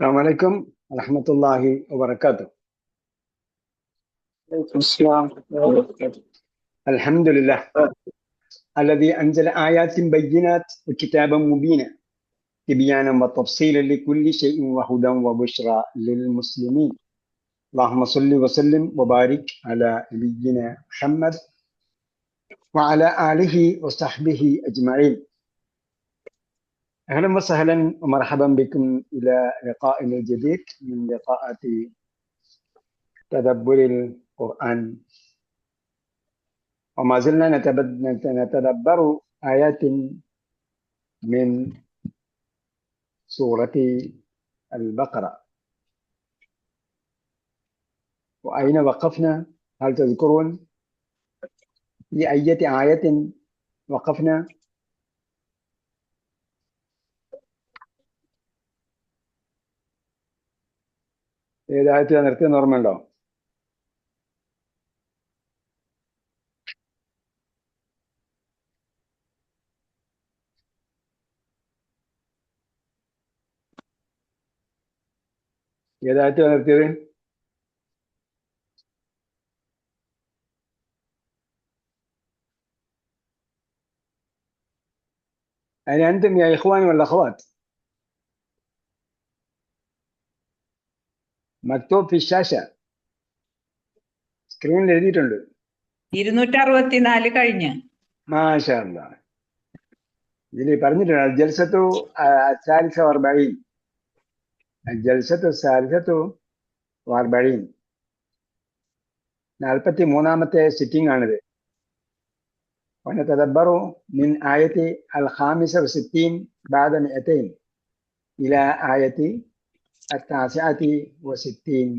السلام عليكم ورحمة الله وبركاته. عليكم السلام ورحمة الله وبركاته. الحمد لله الذي أنزل آيات بينات وكتابا مبينا تبيانا وتفصيلا لكل شيء وهدى وبشرى للمسلمين. اللهم صل وسلم وبارك على نبينا محمد وعلى آله وصحبه أجمعين. أهلا وسهلا ومرحبا بكم إلى لقاء جديد من لقاءات تدبر القرآن، وما زلنا نتدبر آيات من سورة البقرة. وأين وقفنا؟ هل تذكرون في أي آية وقفنا؟ ഏതായിട്ട് നിർത്തിയെന്ന് ഓർമ്മയുണ്ടോ? ഏതായിട്ട് നിർത്തിയത്? أين أنتم يا إخواني والأخوات؟ مكتوب في الشاشة، സ്ക്രീനിൽ എഴുതിയിട്ടുണ്ട്. 264 കഴിഞ്ഞ്. മാഷാ അല്ലാഹ്. ഇതിൽ പറഞ്ഞിട്ടുണ്ട് അൽജൽസത്തു الثالثة والأربعين. الجلسة الثالثة والأربعين 43ാമത്തെ സിറ്റിംഗ് ആണിത്. ونتدبر من آية 65 بعد 200 إلى آية 69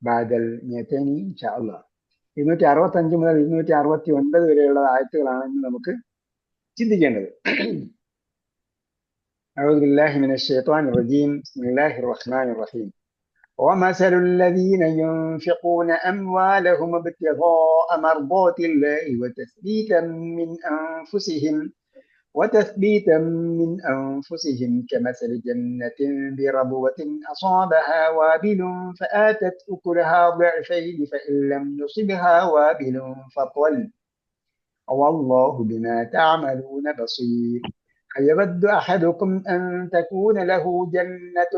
بعد 200 إن شاء الله. 265 മുതൽ 269 വരെയുള്ള ആയത്തുകളാണ് ഇന്ന് നമുക്ക് ചിന്തിക്കേണ്ടത്. أعوذ بالله من الشيطان الرجيم. بسم الله الرحمن الرحيم. ومثل الذين ينفقون أموالهم ابتغاء مرضات الله وتثبيتا من أنفسهم كمثل جنة بربوة أصابها وابل فآتت أكلها ضعفين فإن لم يصبها وابل فطل والله بما تعملون بصير. أيود أحدكم أن تكون له جنة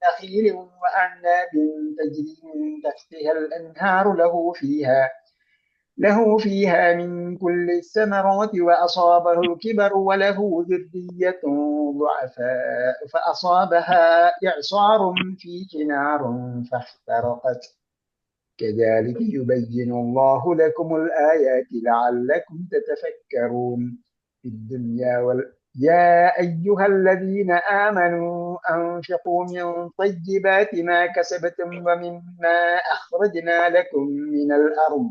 نخيل وأعناب تجري من تحتها الأنهار له فيها من كل الثمرات وأصابه الكبر وله ذرية ضعفاء فأصابها إعصار فيه نار فاحترقت كذلك يبين الله لكم الآيات لعلكم تتفكرون في الدنيا يا أيها الذين آمنوا أنفقوا من طيبات ما كسبتم ومما أخرجنا لكم من الأرض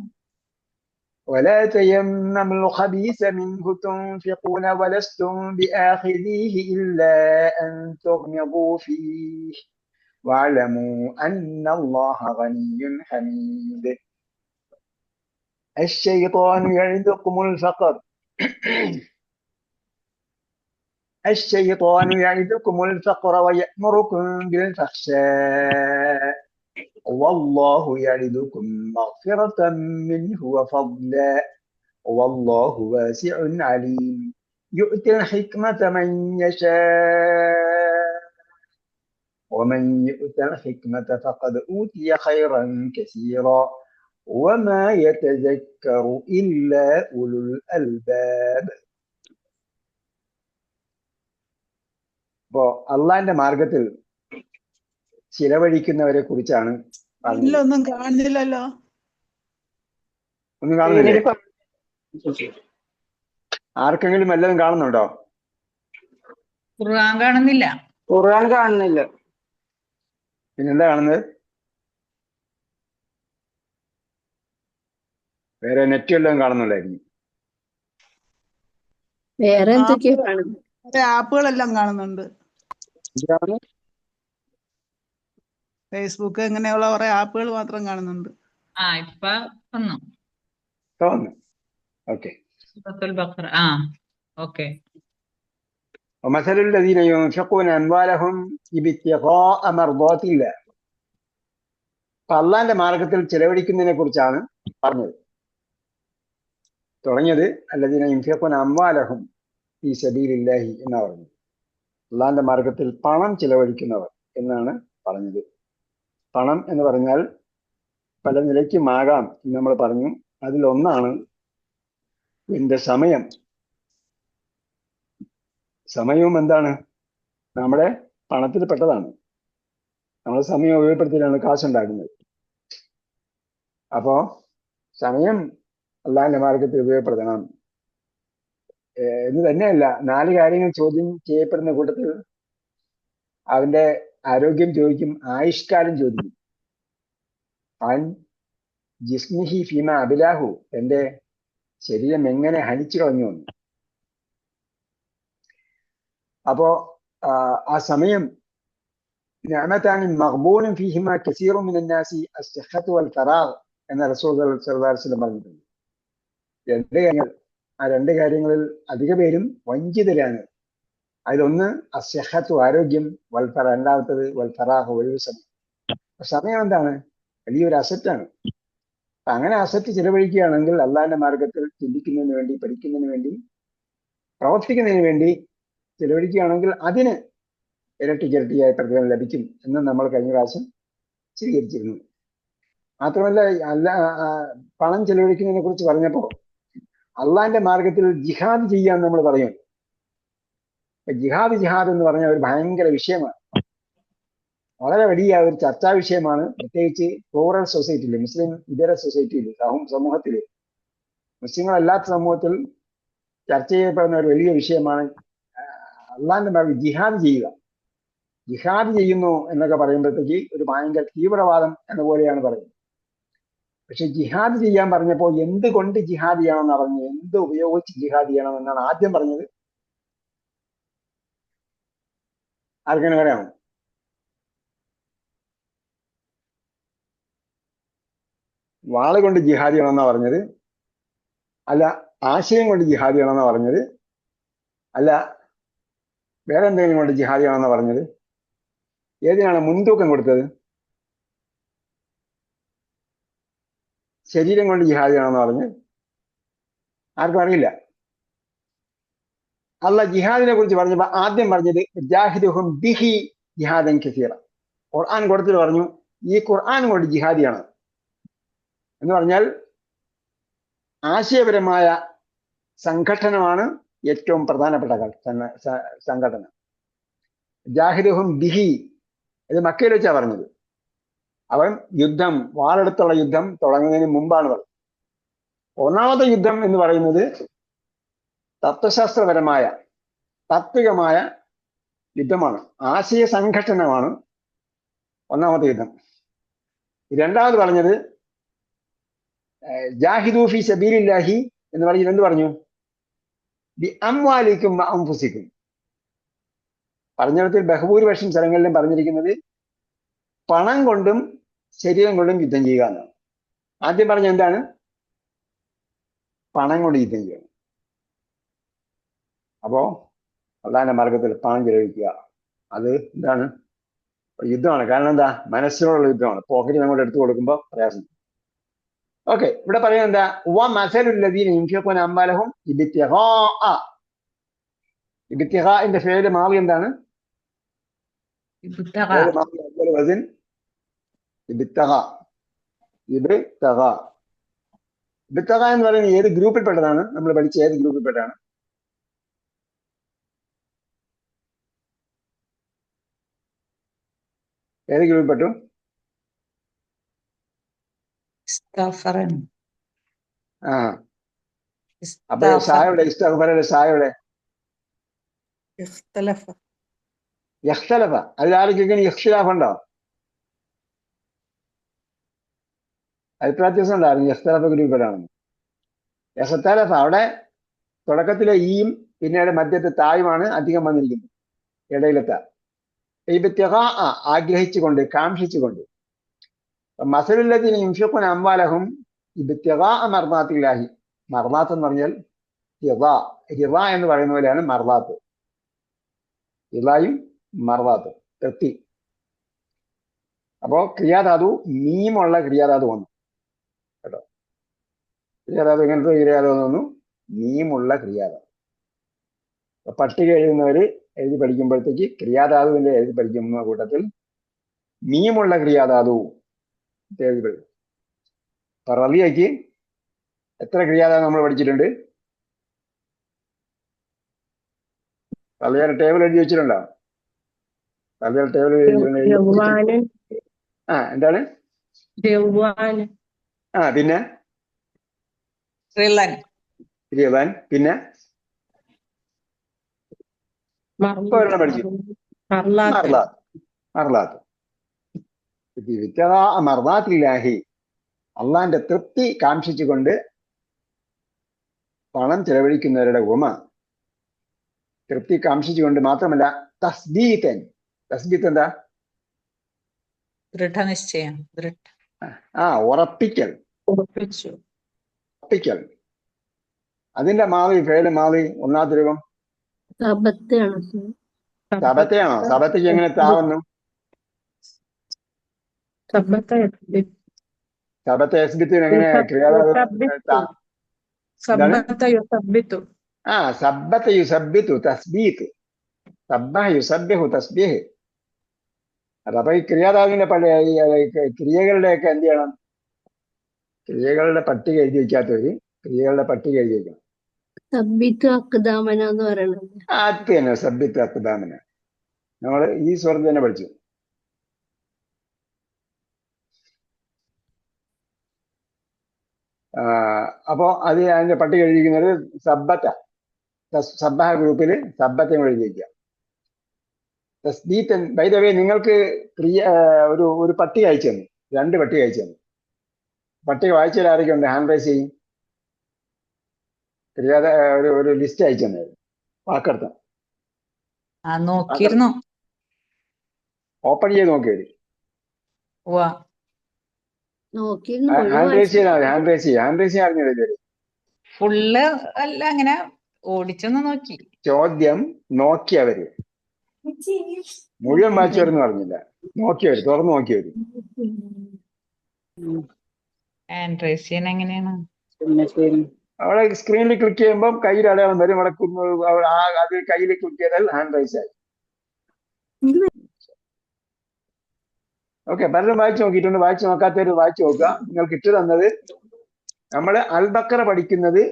ولا تيمموا الخبيث منه تنفقون ولستم بآخذيه إلا أن تغمضوا فيه واعلموا أن الله غني حميد. الشيطان يعدكم الفقر ويأمركم بالفحشاء والله يعدكم مغفرة منه وفضلا والله واسع عليم. يؤتي الحكمة من يشاء ومن يؤت الحكمة فقد أوتي خيرا كثيرا وما يتذكر إلا أولو الألباب. അള്ളാന്റെ മാർഗത്തിൽ ചിലവഴിക്കുന്നവരെ കുറിച്ചാണ് പറഞ്ഞത്. ഒന്നും കാണുന്നില്ലല്ലോ. ഒന്നും കാണുന്നില്ലേ? ആർക്കെങ്കിലും വല്ലതും കാണുന്നുണ്ടോ? ഖുർആൻ കാണുന്നില്ല. ഖുർആൻ കാണുന്നില്ല. പിന്നെന്താ കാണുന്നത്? വേറെ നെറ്റ് വല്ലതും കാണുന്നുണ്ടായിരുന്നു. വേറെ എന്തൊക്കെയോ കാണുന്നു. ആപ്പുകളെല്ലാം കാണുന്നുണ്ട്. ഫേസ്ബുക്ക് ഇങ്ങനെയുള്ള കുറെ ആപ്പുകൾ മാത്രം കാണുന്നുണ്ട്. ഇപ്പൊ വന്നു. ഓക്കെ. സൂറത്തുൽ ബഖറ. ഓക്കെ. ومثل الذين ينفقون أموالهم ابتغاء مرضات الله. അപ്പൊ അള്ളാന്റെ മാർഗത്തിൽ ചെലവഴിക്കുന്നതിനെ കുറിച്ചാണ് പറഞ്ഞത്. തുടങ്ങിയത് അല്ലദീന യുൻഫിഖൂന അംവാലഹും ഫീ സബീലില്ലാഹി എന്നാ പറഞ്ഞത്. അള്ളാന്റെ മാർഗത്തിൽ പണം ചെലവഴിക്കുന്നവർ എന്നാണ് പറഞ്ഞത്. പണം എന്ന് പറഞ്ഞാൽ പല നിലയ്ക്കുമാകാം എന്ന് നമ്മൾ പറഞ്ഞു. അതിലൊന്നാണ് എന്റെ സമയം. സമയവും എന്താണ്? നമ്മുടെ പണത്തിൽ പെട്ടതാണ്. നമ്മൾ സമയം ഉപയോഗപ്പെടുത്തിയാണ് കാശുണ്ടാക്കുന്നത്. അപ്പോ സമയം അള്ളാഹിന്റെ മാർഗത്തിൽ ഉപയോഗപ്പെടുത്തണം എന്ന് തന്നെയല്ല, 4 കാര്യങ്ങൾ ചോദ്യം ചെയ്യപ്പെടുന്ന കൂട്ടത്തിൽ അവന്റെ ആരോഗ്യം ചോദിക്കും, ആയുഷ്കാലം ചോദിക്കും. അവൻ ജിസ്മിഹി ഫീമ അബിലാഹു, എന്റെ ശരീരം എങ്ങനെ ഹനിച്ചു കളഞ്ഞു എന്ന്. അപ്പോ ആ സമയം നിഅമതാനി മഖ്ബൂനൻ ഫീഹിമാ കസീറുൻ മിനൻ നാസി അസ്സഹ്ഹത്തു വൽ ഫറാഗ് എന്ന റസൂൽ സല്ലല്ലാഹു അലൈഹി വസല്ലം പറഞ്ഞിട്ടുണ്ട്. 2 കാര്യങ്ങൾ, ആ 2 കാര്യങ്ങളിൽ അധിക പേരും വഞ്ചിതരാണ്. അതിലൊന്ന് അസ്സഹ്ഹത്തു, ആരോഗ്യം, വൽ ഫറാ, രണ്ടാമത്തത് വൽ ഫറാഗ്, ഒഴിവ് സമയം. സമയം എന്താണ്? വലിയൊരു അസറ്റാണ്. അങ്ങനെ അസറ്റ് ചിലവഴിക്കുകയാണെങ്കിൽ അള്ളാഹിന്റെ മാർഗത്തിൽ ചിന്തിക്കുന്നതിന് വേണ്ടി, പഠിക്കുന്നതിന് വേണ്ടി, പ്രവർത്തിക്കുന്നതിന് വേണ്ടി ചിലവഴിക്കുകയാണെങ്കിൽ അതിന് ഇരട്ടിയായ പ്രതിഫലം ലഭിക്കും എന്ന് നമ്മൾ കഴിഞ്ഞ പ്രാവശ്യം സ്വീകരിച്ചിരുന്നു. മാത്രമല്ല, പണം ചെലവഴിക്കുന്നതിനെ കുറിച്ച് പറഞ്ഞപ്പോൾ അള്ളാഹിന്റെ മാർഗത്തിൽ ജിഹാദ് ചെയ്യാൻ നമ്മൾ പറയും. ജിഹാദ് എന്ന് പറഞ്ഞ ഒരു ഭയങ്കര വിഷയമാണ്, വളരെ വലിയ ഒരു ചർച്ചാ വിഷയമാണ്. പ്രത്യേകിച്ച് റൂറൽ സൊസൈറ്റിയിൽ, മുസ്ലിം ഇതര സൊസൈറ്റിയിൽ, സമൂഹത്തിൽ, മുസ്ലിങ്ങളല്ലാത്ത സമൂഹത്തിൽ ചർച്ച ചെയ്യപ്പെടുന്ന ഒരു വലിയ വിഷയമാണ് അള്ളാഹിന്റെ മാർഗം ജിഹാദ് ചെയ്യുക. ജിഹാദ് ചെയ്യുന്നു എന്നൊക്കെ പറയുമ്പോഴത്തേക്ക് ഒരു ഭയങ്കര തീവ്രവാദം എന്ന പോലെയാണ് പറയുന്നത്. പക്ഷെ ജിഹാദ് ചെയ്യാൻ പറഞ്ഞപ്പോൾ എന്തുകൊണ്ട് ജിഹാദ് ചെയ്യണമെന്നാണ് പറഞ്ഞത്, എന്ത് ഉപയോഗിച്ച് ജിഹാദ് ചെയ്യണം എന്നാണ് ആദ്യം പറഞ്ഞത്. ആർക്കെങ്കിലും പറയാമോ? വാള് കൊണ്ട് ജിഹാദ് ചെയ്യണമെന്നാ പറഞ്ഞത്? അല്ല ആശയം കൊണ്ട് ജിഹാദ് ചെയ്യണമെന്നാ പറഞ്ഞത്? അല്ല വേറെ എന്തെങ്കിലും കൊണ്ട് ജിഹാദ് ചെയ്യണമെന്നാ പറഞ്ഞത്? ഏതിനാണ് മുൻതൂക്കം കൊടുത്തത്? ശരീരം കൊണ്ട് ജിഹാദ് ചെയ്യണമെന്ന് പറഞ്ഞ് ആർക്കും അറിയില്ല. അള്ളാഹ് ജിഹാദിനെ കുറിച്ച് പറഞ്ഞപ്പോ ആദ്യം പറഞ്ഞത് ജാഹിദുഹും ബിഹി ജിഹാദൻ കസീറ. ഖുർആൻ കൊടുത്തിട്ട് പറഞ്ഞു ഈ ഖുർആൻ കൊണ്ട് ജിഹാദ് ചെയ്യണം എന്ന് പറഞ്ഞാൽ ആശയപരമായ സംഘടനമാണ് ഏറ്റവും പ്രധാനപ്പെട്ട സംഘടന. ജാഹിദുഹും ബിഹി, ഇത് മക്കയിൽ വെച്ചാ പറഞ്ഞത്. അവൻ യുദ്ധം, വാളെടുത്തുള്ള യുദ്ധം തുടങ്ങുന്നതിന് മുമ്പാണ് പറഞ്ഞത്. ഒന്നാമത്തെ യുദ്ധം എന്ന് പറയുന്നത് തത്വശാസ്ത്രപരമായ, താത്വികമായ യുദ്ധമാണ്, ആശയ സംഘടനമാണ് ഒന്നാമത്തെ യുദ്ധം. രണ്ടാമത് പറഞ്ഞത് ജാഹിദു ഫീ സബീലില്ലാഹി എന്ന് പറഞ്ഞത് എന്ത് പറഞ്ഞു? ബി അംവാലിക്കും അൻഫുസിക്കും. പറഞ്ഞിടത്തിൽ ബഹുഭൂരിപക്ഷം സ്ഥലങ്ങളിലും പറഞ്ഞിരിക്കുന്നത് പണം കൊണ്ടും ശരീരം കൊണ്ടും യുദ്ധം ചെയ്യുക എന്നാണ്. ആദ്യം പറഞ്ഞ എന്താണ്? പണം കൊണ്ട് യുദ്ധം ചെയ്യണം. അപ്പോ അള്ളാഹിന്റെ മാർഗത്തിൽ പണം ചെലവഴിക്കുക, അത് എന്താണ്? യുദ്ധമാണ്. കാരണം എന്താ? മനസ്സിലുള്ള യുദ്ധമാണ്. പോക്കറ്റ് അങ്ങോട്ട് എടുത്തു കൊടുക്കുമ്പോൾ പ്രയാസം. ഓക്കെ, ഇവിടെ പറയുന്നത് എന്താ? വമസലുല്ലദീന യുൻഫിഖൂന അംവാലഹും ഇബ്തിഗാഅ. ഇബ്തിഗാഇന്റെ ഫിഅൽ മാദി എന്താണ്? ഇബ്തിഗാ. വസൻ ഇബ്തിഗാ. ഇബ്തിഗാ. ഇബ്തിഗാ എന്ന് പറയുന്നത് ഏത് ഗ്രൂപ്പിൽപ്പെട്ടതാണ്? നമ്മൾ പഠിച്ച ഏത് ഗ്രൂപ്പിൽപ്പെട്ടാണ്? ഏത് ഗ്രൂപ്പിൽപ്പെട്ടു? ആ, അപ്പൊ ഷായുടെ ഇസ്തഗ്ഫാറിന്റെ ഷായുടെ യഖ്തലഫ. അതിലാർക്കെങ്കിലും ഇഖ്തിലാഫ് ഉണ്ടോ? അഭിപ്രായ വ്യത്യാസം ഉണ്ടായിരുന്നു. യഖ്തലഫ ഗ്രൂപ്പിലാണെന്ന്. യഖ്തലഫ അവിടെ തുടക്കത്തിലെ ഈയും പിന്നീട് മധ്യത്തെ തായുമാണ് അധികം വന്നിരിക്കുന്നത്, ഇടയിലെത്ത. ഇബ്തിഗാ ആഗ്രഹിച്ചുകൊണ്ട്, കാംക്ഷിച്ചുകൊണ്ട്. മസലുല്ലദീന യുൻഫിഖൂന അംവാലഹും ഇബ്തിഗാഅ മർദാത്തില്ലാഹി. മർദാത്ത് എന്ന് പറഞ്ഞാൽ റിള എന്ന് പറയുന്ന പോലെയാണ് മർദാത്ത്. ഇളായും മർവാത്തും തൃപ്തി. അപ്പോ ക്രിയാധാതു മീമുള്ള ക്രിയാധാതു വന്നു കേട്ടോ. ക്രിയാധാതു എങ്ങനത്തെ ക്രിയാധാതു വന്നു? മീമുള്ള ക്രിയാധാതു. പട്ടിക എഴുതുന്നവര് എഴുതി പഠിക്കുമ്പോഴത്തേക്ക് ക്രിയാധാതുവിന്റെ എഴുതി പഠിക്കുന്ന കൂട്ടത്തിൽ മീമുള്ള ക്രിയാധാതു എഴുതി പഠിക്കും. അപ്പൊ റളിയയ്ക്ക് എത്ര ക്രിയാധാതു നമ്മൾ പഠിച്ചിട്ടുണ്ട്? റളിയയുടെ ടേബിൾ എഴുതി വെച്ചിട്ടുണ്ടോ? റളിയയുടെ ടേബിൾ യൗവാന് എന്താണ്? യൗവാന് പിന്നെ റിളൻ ക്രിയവാൻ, പിന്നെ ഒരെണ്ണം പഠിച്ചു, മർലാത്ത്. മർലാത്തില്ലാഹി, അള്ളാന്റെ തൃപ്തി കാംക്ഷിച്ചുകൊണ്ട് പണം ചെലവഴിക്കുന്നവരുടെ ഉപമ. തൃപ്തി കാംക്ഷിച്ചുകൊണ്ട് മാത്രമല്ല, തസ്ബീതൻ. തസ്ബീത്ത് എന്താ? ദൃഢനിശ്ചയം. ഉറപ്പിക്കൽ. ഉറപ്പിക്കൽ. അതിന്റെ മാവി ഫേല് മാവി ഒന്നാമത്തെ രൂപം സബത്തയാണോ? സബത്തയ്ക്ക് എങ്ങനെ താവുന്നു? സബത്ത എസ്ബിത്തിന് എങ്ങനെ സബ്ബത്ത യുസബ്ബിതു തസ്ബീത്ത്. സബ്ബഹ യുസബ്ബിഹു തസ്ബീഹ്. അപ്പൊ ഈ ക്രിയാധാതുവിന്റെ ക്രിയകളുടെയൊക്കെ എന്ത് ചെയ്യണം? ക്രിയകളുടെ പട്ടിക എഴുതി വെക്കാത്തവര് ക്രിയകളുടെ പട്ടിക എഴുതി വെക്കണം. സബ്ബിത്ത് അക്ദാമന എന്ന് പറയുന്നത് അത് തന്നെ, സബ്ബിത്ത് അക്ദാമന. നമ്മള് ഈ സ്വരത്തിൽ തന്നെ പഠിച്ചു. അപ്പോ അതിന്റെ പട്ടിക എഴുതിയിരിക്കുന്നത് സബ്ബത്ത. സബ്ബഹ ഗ്രൂപ്പിൽ സബ്ബത്തെ എഴുതി വയ്ക്കുക. തസ്ബീത്തൻ. ബൈ ദ വേ, നിങ്ങൾക്ക് ഒരു പട്ടിക അയച്ചു തന്നു, 2 പട്ടിക അയച്ചു തന്നു. പട്ടിക വായിച്ചാൽ ആരൊക്കെ ഉണ്ട്? ഹാൻഡ് റൈസ് ചെയ്യും. ഒരു ലിസ്റ്റ് അയച്ചു തന്നായിരുന്നു, വാക്കർത്ഥം. നോക്കിയിരുന്നു. ഓപ്പൺ ചെയ്ത് നോക്കിയത്. ഹാൻഡ് റൈസ് ചെയ്താൽ ഹാൻഡ് റൈസ് ചെയ്യാൻ അറിഞ്ഞത്. ഫുള്ള് അല്ല, അങ്ങനെ ഓടിച്ചൊന്ന് നോക്കി. ചോദ്യം നോക്കിയവര്, മുഴുവൻ വായിച്ചവരെന്ന് പറഞ്ഞില്ല, നോക്കിയവര്, തുറന്നു നോക്കിയവര്. ഹാൻഡ് റൈസ് ചെയ്യാൻ എങ്ങനെയാണ്? അവിടെ സ്ക്രീനിൽ ക്ലിക്ക് ചെയ്യുമ്പോൾ കയ്യിൽ അടയാളം വരും. അവിടെ അത് കയ്യിൽ ക്ലിക്ക് ചെയ്താൽ ഹാൻഡ് റൈസ് ആയി. ഓക്കെ, പലരും വായിച്ചു നോക്കിയിട്ടുണ്ട്. വായിച്ചു നോക്കാത്തവര് വായിച്ചു നോക്കുക. നിങ്ങൾക്ക് ഇട്ട് തന്നത്, നമ്മള് അൽ ബക്കറ പഠിക്കുന്നത്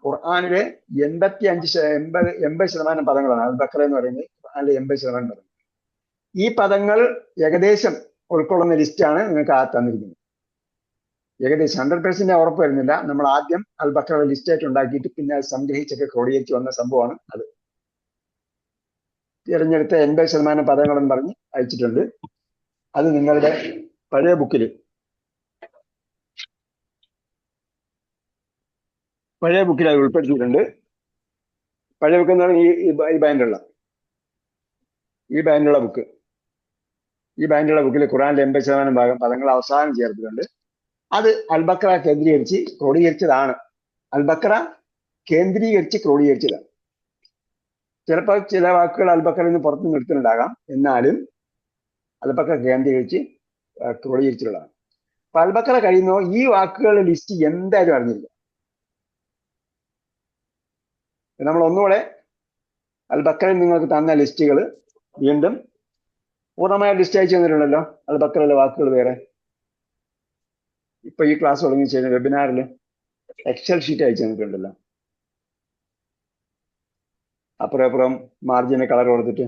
ഖുർആനിലെ 80% പദങ്ങളാണ്. അൽ ബക്കറ എന്ന് പറയുന്നത് ഖുർആനിലെ 80% പദങ്ങൾ. ഈ പദങ്ങൾ ഏകദേശം ഉൾക്കൊള്ളുന്ന ലിസ്റ്റാണ് നിങ്ങൾക്ക് തന്നിരിക്കുന്നത്. ഏകദേശം 100% ഉറപ്പ് വരുന്നില്ല. നമ്മൾ ആദ്യം അൽ ബക്കറ ലിസ്റ്റായിട്ട് ഉണ്ടാക്കിയിട്ട് പിന്നെ അത് സംഗ്രഹിച്ചൊക്കെ ക്രോഡീകരിച്ച് വന്ന സംഭവമാണ് അത്. തിരഞ്ഞെടുത്ത 80% പദങ്ങളെന്ന് പറഞ്ഞ് അയച്ചിട്ടുണ്ട്. അത് നിങ്ങളുടെ പഴയ ബുക്കിൽ അത് ഉൾപ്പെടുത്തിയിട്ടുണ്ട്. പഴയ ബുക്ക് എന്ന് പറഞ്ഞാൽ ഈ ബാൻഡിലുള്ള ബുക്ക്. ഈ ബാൻഡിലുള്ള ബുക്കിൽ ഖുർആനിലെ 80% പദങ്ങൾ അവസാനം ചേർത്തിട്ടുണ്ട്. അത് അൽബക്കറ കേന്ദ്രീകരിച്ച് ക്രോഡീകരിച്ചതാണ്. അൽബക്കറ കേന്ദ്രീകരിച്ച് ക്രോഡീകരിച്ചതാണ്. ചിലപ്പോൾ ചില വാക്കുകൾ അൽബക്കറയിൽ നിന്ന് പുറത്ത് നിർത്തുന്നുണ്ടാകാം, എന്നാലും അൽബക്കറ കേന്ദ്രീകരിച്ച് ക്രോഡീകരിച്ചിട്ടുള്ളതാണ്. അപ്പൊ അൽബക്കറ കഴിയുന്നോ ഈ വാക്കുകളുടെ ലിസ്റ്റ് എന്തായാലും അറിഞ്ഞില്ല. നമ്മൾ ഒന്നുകൂടെ അൽബക്കറയിൽ നിങ്ങൾക്ക് തന്ന ലിസ്റ്റുകൾ വീണ്ടും പൂർണ്ണമായ ലിസ്റ്റ് അയച്ചു തന്നിട്ടുണ്ടല്ലോ. അൽബക്കറയിലെ വാക്കുകൾ വേറെ. ഇപ്പൊ ഈ ക്ലാസ് തുടങ്ങി ചെയ്യുന്ന വെബിനാറിൽ എക്സൽ ഷീറ്റ് അയച്ചു തന്നിട്ടുണ്ടല്ലോ. അപ്പുറം മാർജിന് കളർ കൊടുത്തിട്ട്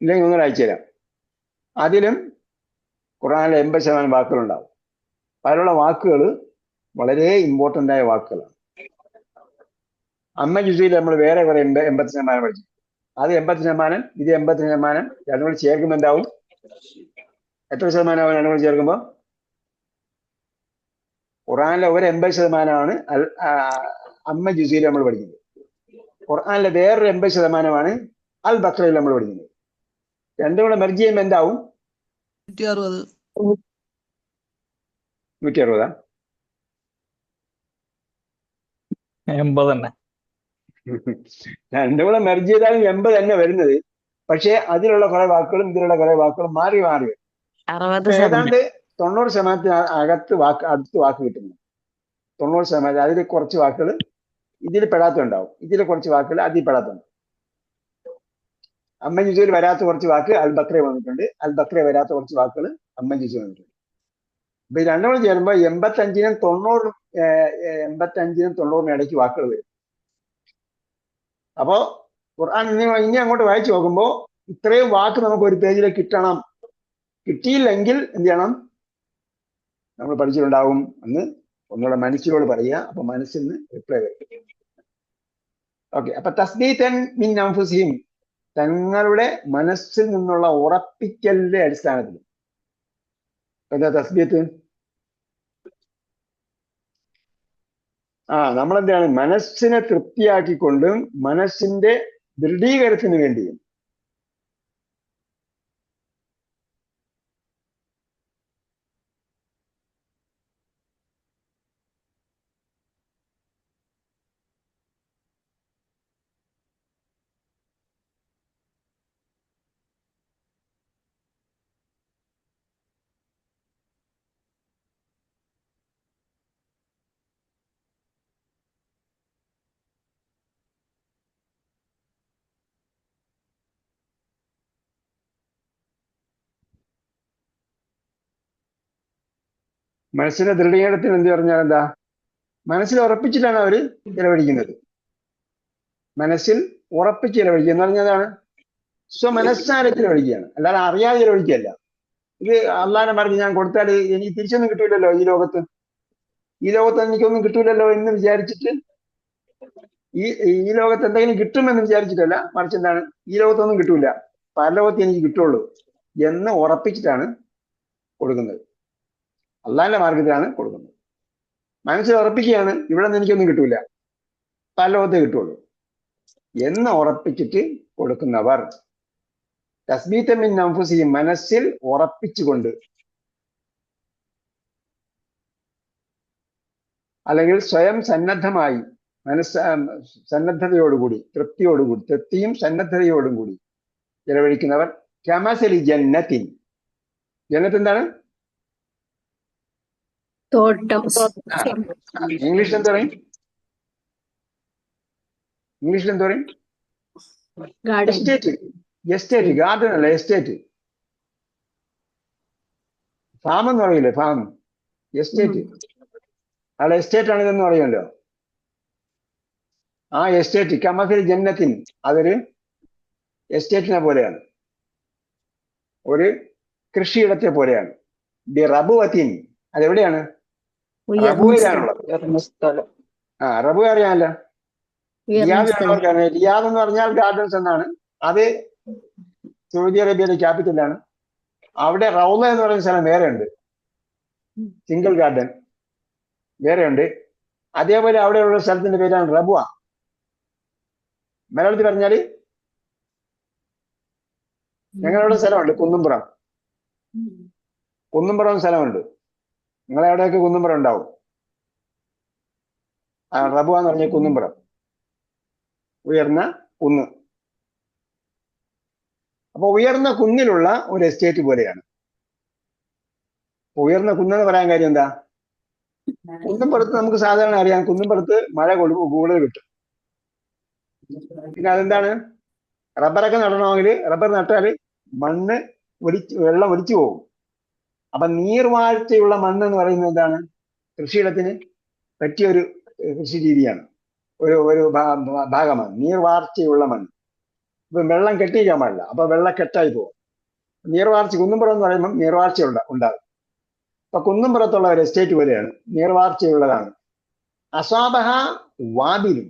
ഇല്ലെങ്കിൽ ഒന്നും അയച്ചു തരാം. അതിലും ഖുർആനിലെ 80% വാക്കുകളുണ്ടാവും. അതിലുള്ള വാക്കുകൾ വളരെ ഇമ്പോർട്ടൻ്റ് ആയ വാക്കുകളാണ്. അമ്മ ജുസയിൽ നമ്മൾ വേറെ കുറെ 80% പഠിച്ചു. അത് 80%, ഇത് 80%, രണ്ടും കൂടി ചേർക്കുമ്പോൾ എന്താവും? എത്ര ശതമാനമാവും രണ്ടും കൂടി ചേർക്കുമ്പോൾ? ഖുർആനിലെ ഒരു 80% അമ്മ ജുസയിൽ നമ്മൾ പഠിക്കുന്നത്. ഖുർആനിലെ വേറൊരു 80% അൽ ബഖറയിൽ നമ്മൾ പഠിക്കുന്നത്. രണ്ടും കൂടെ മെർജ് ചെയ്യുമ്പോൾ എന്താവും? 160. 160. 80 തന്നെ. രണ്ടും കൂടെ മെർജ് ചെയ്താലും 80 തന്നെ വരുന്നത്. പക്ഷേ അതിലുള്ള കുറെ വാക്കുകളും ഇതിലുള്ള കുറെ വാക്കുകളും മാറി മാറി വരും. 60 ഏതാണ്ട് 90% അടുത്ത് വാക്ക് കിട്ടുന്നു. 90% അതിൽ കുറച്ച് വാക്കുകൾ ഇതിൽ പെടാത്തുണ്ടാവും, ഇതിൽ കുറച്ച് വാക്കുകൾ അതിൽ പെടാത്തുണ്ടാവും. അമ്മ ജിസുവിൽ വരാത്ത കുറച്ച് വാക്ക് അൽ ബക്ര വന്നിട്ടുണ്ട്, അൽ ബക്ര വരാത്ത കുറച്ച് വാക്കുകൾ അമ്മ ജിസു വന്നിട്ടുണ്ട്. അപ്പൊ ഈ രണ്ടും കൂടെ ചേരുമ്പോൾ 85-നും 90-നും ഇടയ്ക്ക് വാക്കുകൾ വരും. അപ്പോ ഖുർആൻ ഇനി അങ്ങോട്ട് വായിച്ചു നോക്കുമ്പോൾ ഇത്രയും വാക്ക് നമുക്ക് ഒരു പേജിലേക്ക് കിട്ടണം. കിട്ടിയില്ലെങ്കിൽ എന്ത് ചെയ്യണം? നമ്മൾ പഠിച്ചിട്ടുണ്ടാവും എന്ന് ഒന്നുകൂടെ മനസ്സിനോട് പറയുക. അപ്പൊ മനസ്സിൽ നിന്ന് റിപ്ലൈ വരും. ഓക്കെ, അപ്പൊ തസ്ബീതൻ മിൻ അൻഫുസിഹിം, തങ്ങളുടെ മനസ്സിൽ നിന്നുള്ള ഉറപ്പിക്കലിന്റെ അടിസ്ഥാനത്തിൽ. എന്താ തസ്ബീത്ത്? നമ്മളെന്താണ്? മനസ്സിനെ തൃപ്തിയാക്കിക്കൊണ്ടും മനസ്സിന്റെ ദൃഢീകരണത്തിന് വേണ്ടിയും മനസ്സിന്റെ ദൃഢീകരണത്തിന് എന്ത് പറഞ്ഞാൽ എന്താ? മനസ്സിൽ ഉറപ്പിച്ചിട്ടാണ് അവര് ചെലവഴിക്കുന്നത്. മനസ്സിൽ ഉറപ്പിച്ച് ചെലവഴിക്കുക എന്ന് പറഞ്ഞതാണ് സ്വമനസ്സാരെ ചെലവഴിക്കുകയാണ്, അല്ലാതെ അറിയാതെ ചെലവഴിക്കുകയല്ല. ഇത് അള്ളാനെ പറഞ്ഞ് ഞാൻ കൊടുത്താൽ എനിക്ക് തിരിച്ചൊന്നും കിട്ടൂലല്ലോ, ഈ ലോകത്ത് എനിക്കൊന്നും കിട്ടൂലല്ലോ എന്ന് വിചാരിച്ചിട്ട്, ഈ ലോകത്ത് എന്തെങ്കിലും കിട്ടുമെന്ന് വിചാരിച്ചിട്ടല്ല, മറിച്ച് എന്താണ്, ഈ ലോകത്തൊന്നും കിട്ടൂല, പരലോകത്ത് എനിക്ക് കിട്ടുള്ളൂ എന്ന് ഉറപ്പിച്ചിട്ടാണ് കൊടുക്കുന്നത്. അള്ളാന്റെ മാർഗത്തിലാണ് കൊടുക്കുന്നത്. മനസ്സിൽ ഉറപ്പിക്കുകയാണ്, ഇവിടെ നിന്ന് എനിക്കൊന്നും കിട്ടൂല, പരലോകത്തേ കിട്ടുള്ളൂ എന്ന് ഉറപ്പിച്ചിട്ട് കൊടുക്കുന്നവർ. തസ്ബീത മിൻ അൻഫുസിഹിം, മനസ്സിൽ ഉറപ്പിച്ചുകൊണ്ട്, അല്ലെങ്കിൽ സ്വയം സന്നദ്ധമായി, സന്നദ്ധതയോടുകൂടി, തൃപ്തിയും സന്നദ്ധതയോടും കൂടി ചെലവഴിക്കുന്നവർ. കമസലി ജന്നത്തിൻ, ജന്നത്ത് എന്താണ്? തോട്ടം. ഇംഗ്ലീഷിൽ എന്താ പറയും? എസ്റ്റേറ്റ്, ഗാർഡൻ അല്ല, എസ്റ്റേറ്റ്. ഫാം എന്ന് പറയില്ലേ, ഫാം, എസ്റ്റേറ്റ്. അവിടെ എസ്റ്റേറ്റ് ആണ് ഇതെന്ന് പറയുമല്ലോ. ആ എസ്റ്റേറ്റ് കമസലി ജന്നത്തിൻ, അതൊരു എസ്റ്റേറ്റിനെ പോലെയാണ്, ഒരു കൃഷിയിടത്തെ പോലെയാണ്. ബി റബുവത്തിൻ, അതെവിടെയാണ്? റബുവയിലാണുള്ളത്. റബു അറിയാമല്ലോ, റിയാദ് ഉള്ളവർക്കാണ്. റിയാദ് എന്ന് പറഞ്ഞാൽ ഗാർഡൻസ് എന്നാണ്. അത് സൗദി അറേബ്യയിലെ ക്യാപിറ്റലാണ്. അവിടെ റൗള എന്ന് പറയുന്ന സ്ഥലം വേറെ ഉണ്ട്, സിംഗിൾ ഗാർഡൻ വേറെ ഉണ്ട്. അതേപോലെ അവിടെയുള്ള സ്ഥലത്തിന്റെ പേരാണ് റബുവ. മലയാളത്തിൽ പറഞ്ഞാല് ഞങ്ങളുടെ സ്ഥലമുണ്ട് കുന്നുംപുറം സ്ഥലമുണ്ട്. നിങ്ങളെ അവിടെയൊക്കെ കുന്നുംപുറം ഉണ്ടാവും. റബുവ എന്ന് പറഞ്ഞ കുന്നുംപുറം, ഉയർന്ന കുന്ന്. അപ്പൊ ഉയർന്ന കുന്നിലുള്ള ഒരു എസ്റ്റേറ്റ് പോലെയാണ്. ഉയർന്ന കുന്നെന്ന് പറയാൻ കാര്യം എന്താ? കുന്നുംപുറത്ത് നമുക്ക് സാധാരണ അറിയാം, കുന്നുംപുറത്ത് മഴ കൂടുതൽ കിട്ടും. പിന്നെ അതെന്താണ്? റബ്ബറൊക്കെ നടണമെങ്കിൽ റബ്ബർ നട്ടാല് മണ്ണ് വെള്ളം ഒലിച്ചു പോകും. അപ്പൊ നീർവാഴ്ചയുള്ള മണ്ണ് എന്ന് പറയുന്നത് എന്താണ്? കൃഷിയിടത്തിന് പറ്റിയൊരു കൃഷി രീതിയാണ്, ഒരു ഭാഗമാണ് നീർവാർച്ചയുള്ള മണ്ണ്. ഇപ്പൊ വെള്ളം കെട്ടിയിരിക്കാൻ പാടില്ല, അപ്പൊ വെള്ളക്കെട്ടായി പോകും. നീർവാർച്ച, കുന്നുംപുറം എന്ന് പറയുമ്പോൾ നീർവാർച്ച ഉണ്ടാകും. അപ്പൊ കുന്നുംപുറത്തുള്ള ഒരു എസ്റ്റേറ്റ് പോലെയാണ്, നീർവാർച്ചയുള്ളതാണ്. അസ്വാബഹ വാബില്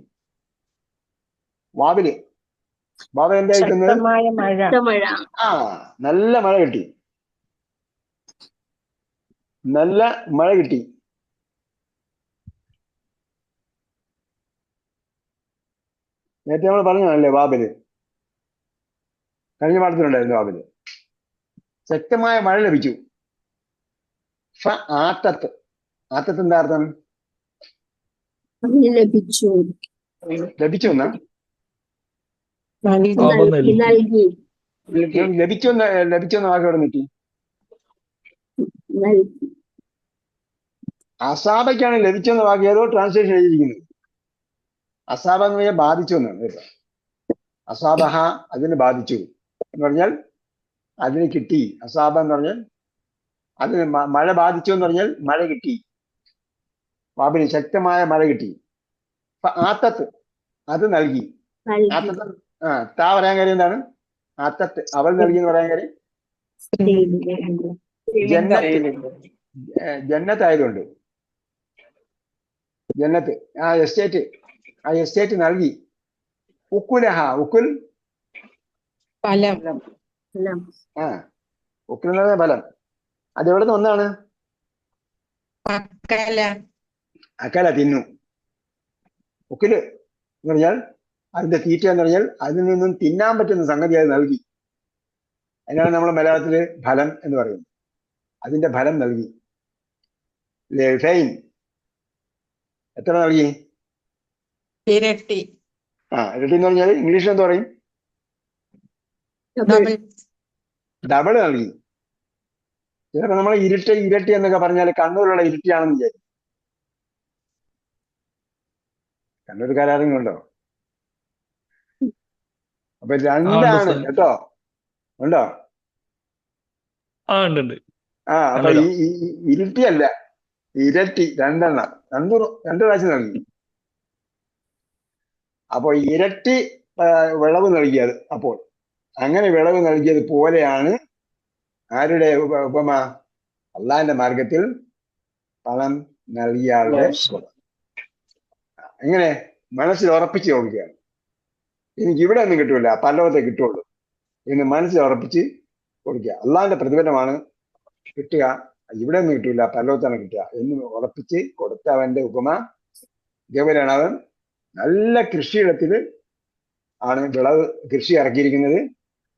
എന്തായിരിക്കുന്നത്? നല്ല മഴ കിട്ടി, നേരത്തെ നമ്മൾ പറഞ്ഞല്ലേ വാബില്, കഴിഞ്ഞ പാഠത്തിലുണ്ടായിരുന്നു വാബില്. ശക്തമായ മഴ ലഭിച്ചു. ആത്തത്ത് എന്താ അർത്ഥം? ലഭിച്ചു എന്നാ? അസാബ നൽകി. നൽകി ലഭിച്ചെന്ന വാക്ക് എവിടെ നിൽക്കി? നൽകി അസാബയ്ക്കാണ് ലഭിച്ചെന്ന വാക്ക് ഏതോ ട്രാൻസ്ലേഷൻ എഴുതിയിരിക്കുന്നത്. അസാബ എന്ന് പറഞ്ഞാൽ ബാധിച്ചു എന്നാണ് കേട്ടോ. അസാബഹ അതിന് ബാധിച്ചു എന്ന് പറഞ്ഞാൽ അതിന് കിട്ടി. അസാബ എന്ന് പറഞ്ഞാൽ അതിന് മഴ ബാധിച്ചു എന്ന് പറഞ്ഞാൽ മഴ കിട്ടി. വാബിന് ശക്തമായ മഴ കിട്ടി. ആത്തത്ത് അത് നൽകി. ആത്തത്ത് താ പറയാൻ കാര്യം എന്താണ്? ആത്തത്ത് അവൾ നൽകി എന്ന് പറയാൻ കാര്യം ജന്നത്ത് ആയതുകൊണ്ട്. ജന്നത്ത് ആ എസ്റ്റേറ്റ് നൽകി. ഉക്കുലഹ ഉക്കുൽ ഫലം. ഉക്കുൽ എന്ന് പറഞ്ഞ ഫലം. അതെവിടെ നിന്ന് ഒന്നാണ്? അക്കല തിന്നു. ഉക്കില് എന്ന് പറഞ്ഞാൽ അതിന്റെ തീറ്റ എന്ന് പറഞ്ഞാൽ അതിൽ നിന്നും തിന്നാൻ പറ്റുന്ന സംഗതി അത് നൽകി. അതിനാണ് നമ്മൾ മലയാളത്തില് ഫലം എന്ന് പറയുന്നത്. അതിന്റെ ഫലം നൽകി. എത്ര നൽകി? ഇരട്ടി. ഇരട്ടി എന്ന് പറഞ്ഞാൽ ഇംഗ്ലീഷിൽ എന്താ പറയും? ഡബിൾ നൽകി. ചിലപ്പോൾ നമ്മൾ ഇരട്ടി എന്നൊക്കെ പറഞ്ഞാൽ കണ്ണൂരുള്ള ഇരട്ടിയാണെന്ന് വിചാരിക്കും. കണ്ണൂർക്കാരെങ്കിലും ഉണ്ടോ? അപ്പൊ രണ്ടാണ് കേട്ടോ. ഉണ്ടോ? ഉണ്ട്. അപ്പൊ ഈ ഇരട്ടിയല്ല, ഇരട്ടി. രണ്ടെണ്ണം രണ്ട് പ്രാവശ്യം നൽകി. അപ്പൊ ഇരട്ടി വിളവ് നൽകിയത്. അപ്പോൾ അങ്ങനെ വിളവ് നൽകിയത് പോലെയാണ് ആരുടെ ഉപമ? അള്ളാഹിന്റെ മാർഗത്തിൽ പണം നൽകിയാളുടെ ഉപമ. എങ്ങനെ? മനസ്സിൽ ഉറപ്പിച്ച് കൊടുക്കുകയാണ്. എനിക്ക് ഇവിടെ ഒന്നും കിട്ടൂല, പരലോകത്തെ കിട്ടുള്ളൂ എന്ന് മനസ്സിൽ ഉറപ്പിച്ച് കൊടുക്കുക. അള്ളാഹിന്റെ പ്രതിഫലമാണ് കിട്ടുക, ഇവിടെ ഒന്നും കിട്ടൂല, പരലോകത്താണ് കിട്ടുക എന്ന് ഉറപ്പിച്ച് കൊടുത്തവന്റെ ഉപമ ഇതേപോലെയാണ്. അവൻ നല്ല കൃഷിയിടത്തിൽ ആണ് വിളവ് കൃഷി ഇറക്കിയിരിക്കുന്നത്.